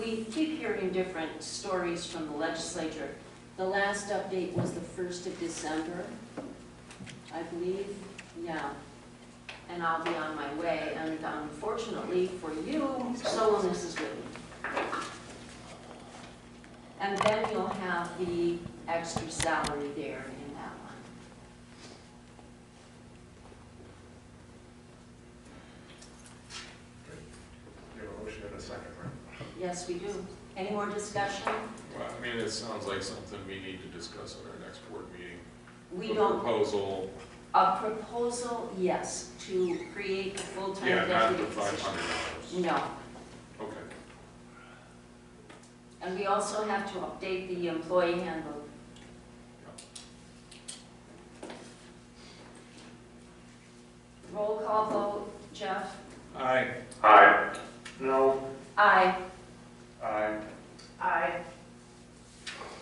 We keep hearing different stories from the legislature. The last update was the 1st of December, I believe. Yeah. And I'll be on my way. And unfortunately for you, so will Mrs. Whitney. And then you'll have the extra salary there in that one. You have a motion in a second, right? Yes, we do. Any more discussion? Well, I mean, it sounds like something we need to discuss at our next board meeting. We A don't. proposal. A proposal, yes, to create a full-time Yeah, not deputy the position. $500. No. Okay. And we also have to update the employee handbook. Roll call vote, Jeff? Aye. Aye. No, Aye. Aye. Aye.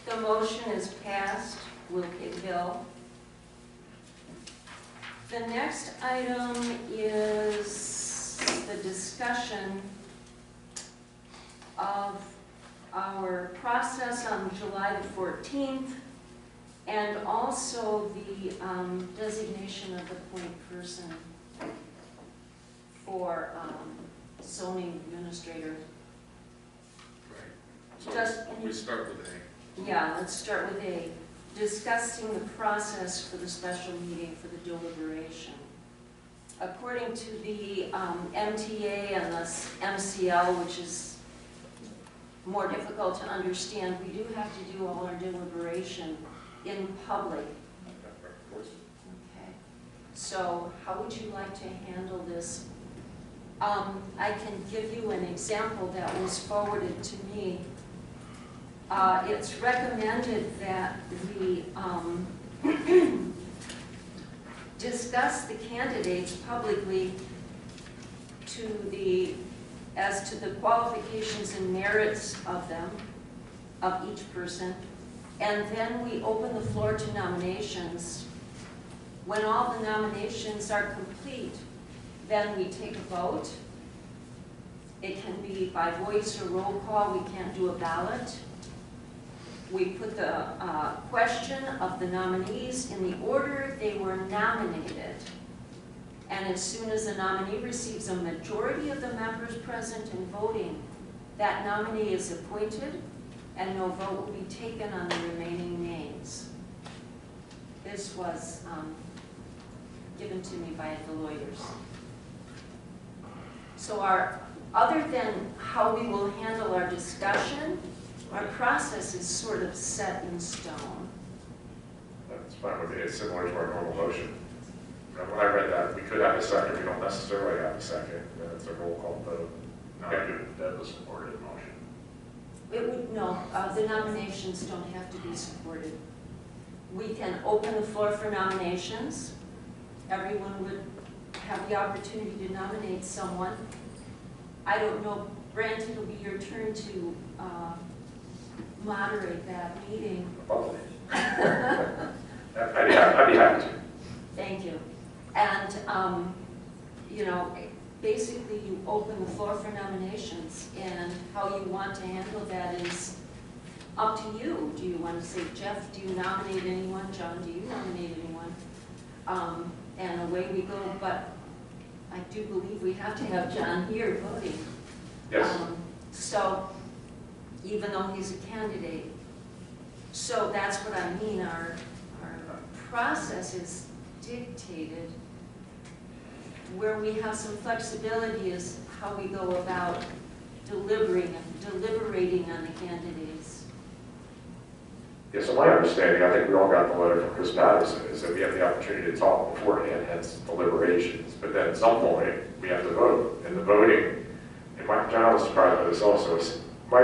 The motion is passed. We'll pay the bill. The next item is the discussion of our process on July the 14th, and also the designation of the point person for zoning administrator. Right. So Just- we start with A. Yeah, let's start with A. discussing the process for the special meeting for the deliberation. According to the MTA and the MCL, which is more difficult to understand, we do have to do all our deliberation in public. Okay. So how would you like to handle this? I can give you an example that was forwarded to me. It's recommended that we discuss the candidates publicly as to the qualifications and merits of them, of each person, and then we open the floor to nominations. When all the nominations are complete, then we take a vote. It can be by voice or roll call. We can't do a ballot. We put the question of the nominees in the order they were nominated. And as soon as a nominee receives a majority of the members present and voting, that nominee is appointed and no vote will be taken on the remaining names. This was given to me by the lawyers. So other than how we will handle our discussion, our process is sort of set in stone. That's fine with me. It's similar to our normal motion. When I read that, we could have a second. We don't necessarily have a second. It's a roll call vote. No, that was supported motion. It would, no, the nominations don't have to be supported. We can open the floor for nominations. Everyone would have the opportunity to nominate someone. I don't know, Brent, it'll be your turn to moderate that meeting. I'd be happy to. Thank you. And, you know, basically you open the floor for nominations, and how you want to handle that is up to you. Do you want to say, Jeff, do you nominate anyone? John, do you nominate anyone? And away we go, but I do believe we have to have John here voting. Yes. So, even though he's a candidate. So that's what I mean, our process is dictated. Where we have some flexibility is how we go about deliberating on the candidates. Yeah, so my understanding, I think we all got the letter from Chris Patterson, is that we have the opportunity to talk beforehand, hence deliberations. But then at some point, we have to vote. And the voting, and John was surprised by this also, is my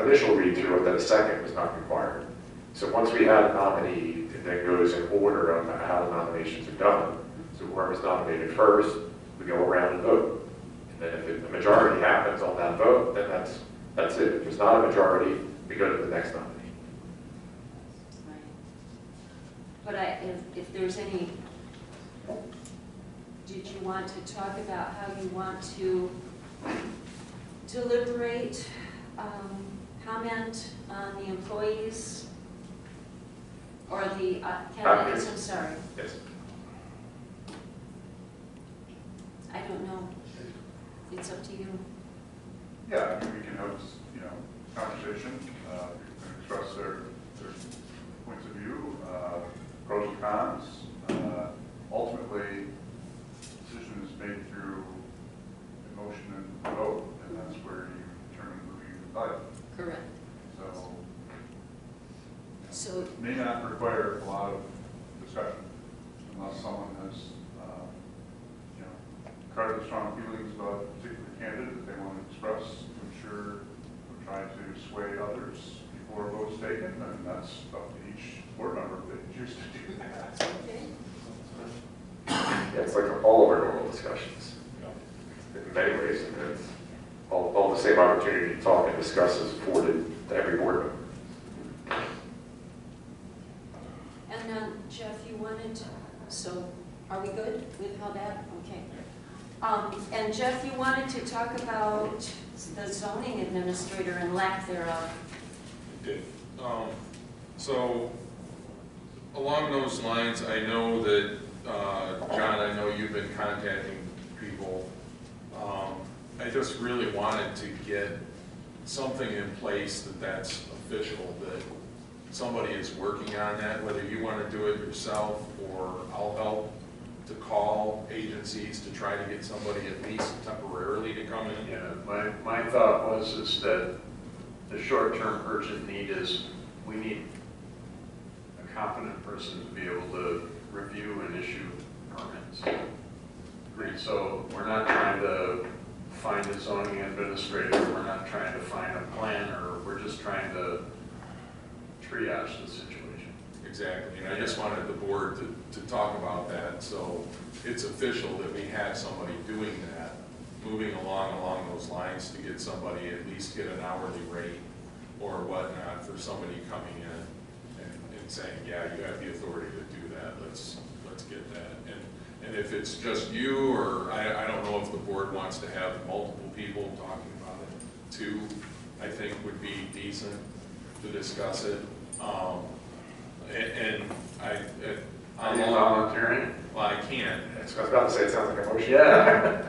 initial read through was that a second was not required. So once we had a nominee, it then goes in order of how the nominations are done. So whoever's nominated first, we go around and vote. And then if the majority happens on that vote, then that's it. If there's not a majority, we go to the next nominee. Right. But if there's any, did you want to talk about how you want to deliberate, comment on the employees or the candidates? I'm sorry. Yes. I don't know. It's up to you. Yeah, I mean, we can have, conversation, express their points of view, pros and cons. Ultimately, decision is made through a motion and vote, and that's where you determine who you invite. Correct. So it may not require a lot of discussion unless someone has, incredibly strong feelings about a particular candidate that they want to express to ensure or try to sway others before a vote's taken, and that's up to each board member if they choose to do that. Okay. Yeah, it's like all of our normal discussions. In many ways, and it's all the same opportunity to talk and discuss is afforded to every board member. And then, Jeff, you wanted to, so are we good with how that, okay. And Jeff, you wanted to talk about the zoning administrator and lack thereof. I did. So along those lines, I know that, John, I know you've been contacting people. I just really wanted to get something in place that's official, that somebody is working on that, whether you want to do it yourself or I'll help to call agencies to try to get somebody at least temporarily to come in. Yeah, my thought was is that the short-term urgent need is we need a competent person to be able to review and issue permits. Great. So we're not trying to find a zoning administrator, we're not trying to find a planner, we're just trying to triage the situation. Exactly, and I just wanted the board to talk about that, so it's official that we have somebody doing that, moving along those lines to get somebody, at least get an hourly rate or whatnot for somebody coming in and saying, yeah, you have the authority to do that, let's get that. And if it's just you, or I don't know if the board wants to have multiple people talking about it too, I think would be decent to discuss it. Are you volunteering? Well, I can't. I was about to say, it sounds like a motion. Yeah.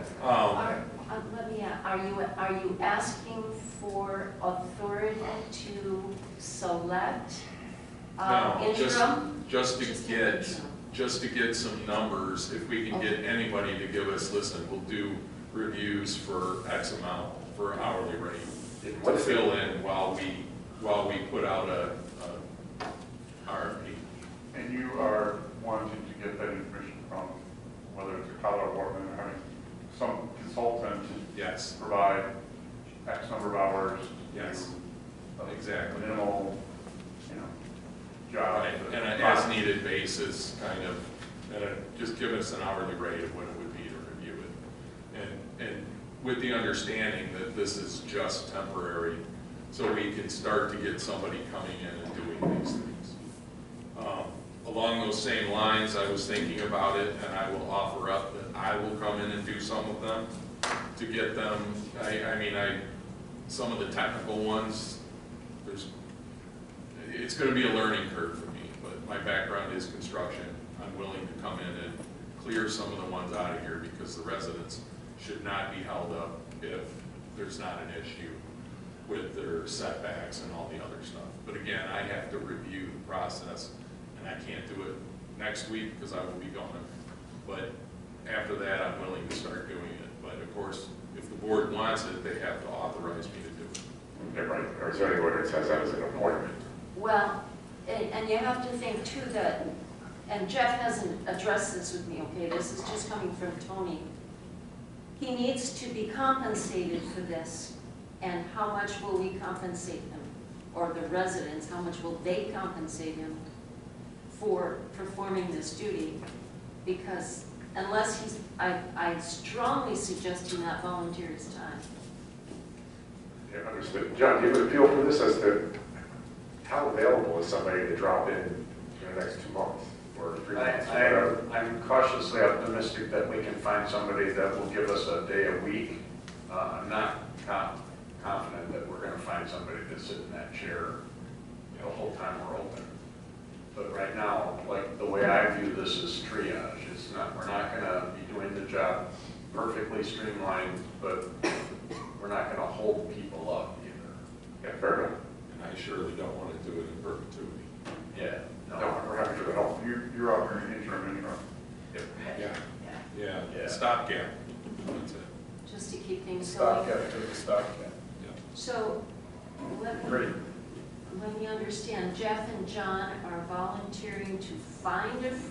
Let me ask, are you asking for authority to select No, interim? just to get some numbers, if we can get anybody to give us, listen, we'll do reviews for X amount for hourly rate. To fill in while we put out a RFP. And you are wanting to get that information from, whether it's a Colorado Boardman, having some consultant Yes. provide X number of hours. Yes. to a Exactly. Minimal, job. Right, and an as-needed basis, kind of, and just give us an hourly rate of what it would be to review it. And with the understanding that this is just temporary, so we can start to get somebody coming in and doing these things. Along those same lines, I was thinking about it, and I will offer up that I will come in and do some of them to get them, some of the technical ones, it's going to be a learning curve for me, but my background is construction. I'm willing to come in and clear some of the ones out of here because the residents should not be held up if there's not an issue with their setbacks and all the other stuff. But again, I have to review the process, and I can't do it next week because I will be gone. But after that, I'm willing to start doing it. But of course, if the board wants it, they have to authorize me to do it. Yeah, right, our zoning ordinance has that as an appointment. Well, and you have to think too that, and Jeff hasn't addressed this with me, okay, this is just coming from Tony. He needs to be compensated for this, and how much will we compensate him? Or the residents, how much will they compensate him for performing this duty? Because unless he's, I strongly suggest he not volunteer his time. Yeah, understood. John, do you have a feel for this as to how available is somebody to drop in the next 2 months or 3 months? I'm cautiously optimistic that we can find somebody that will give us a day a week. I'm not confident that we're going to find somebody to sit in that chair the whole time we're open. But right now, like the way I view this is triage. It's not, we're not going to be doing the job perfectly streamlined, but we're not going to hold people up either. Yeah, fair enough. And I surely don't want to do it in perpetuity. Yeah. No, we're happy for the help. You're out here in interim. Yeah, stopgap, that's it. Just to keep things going. Stopgap. So, let me understand, Jeff and John are volunteering to find a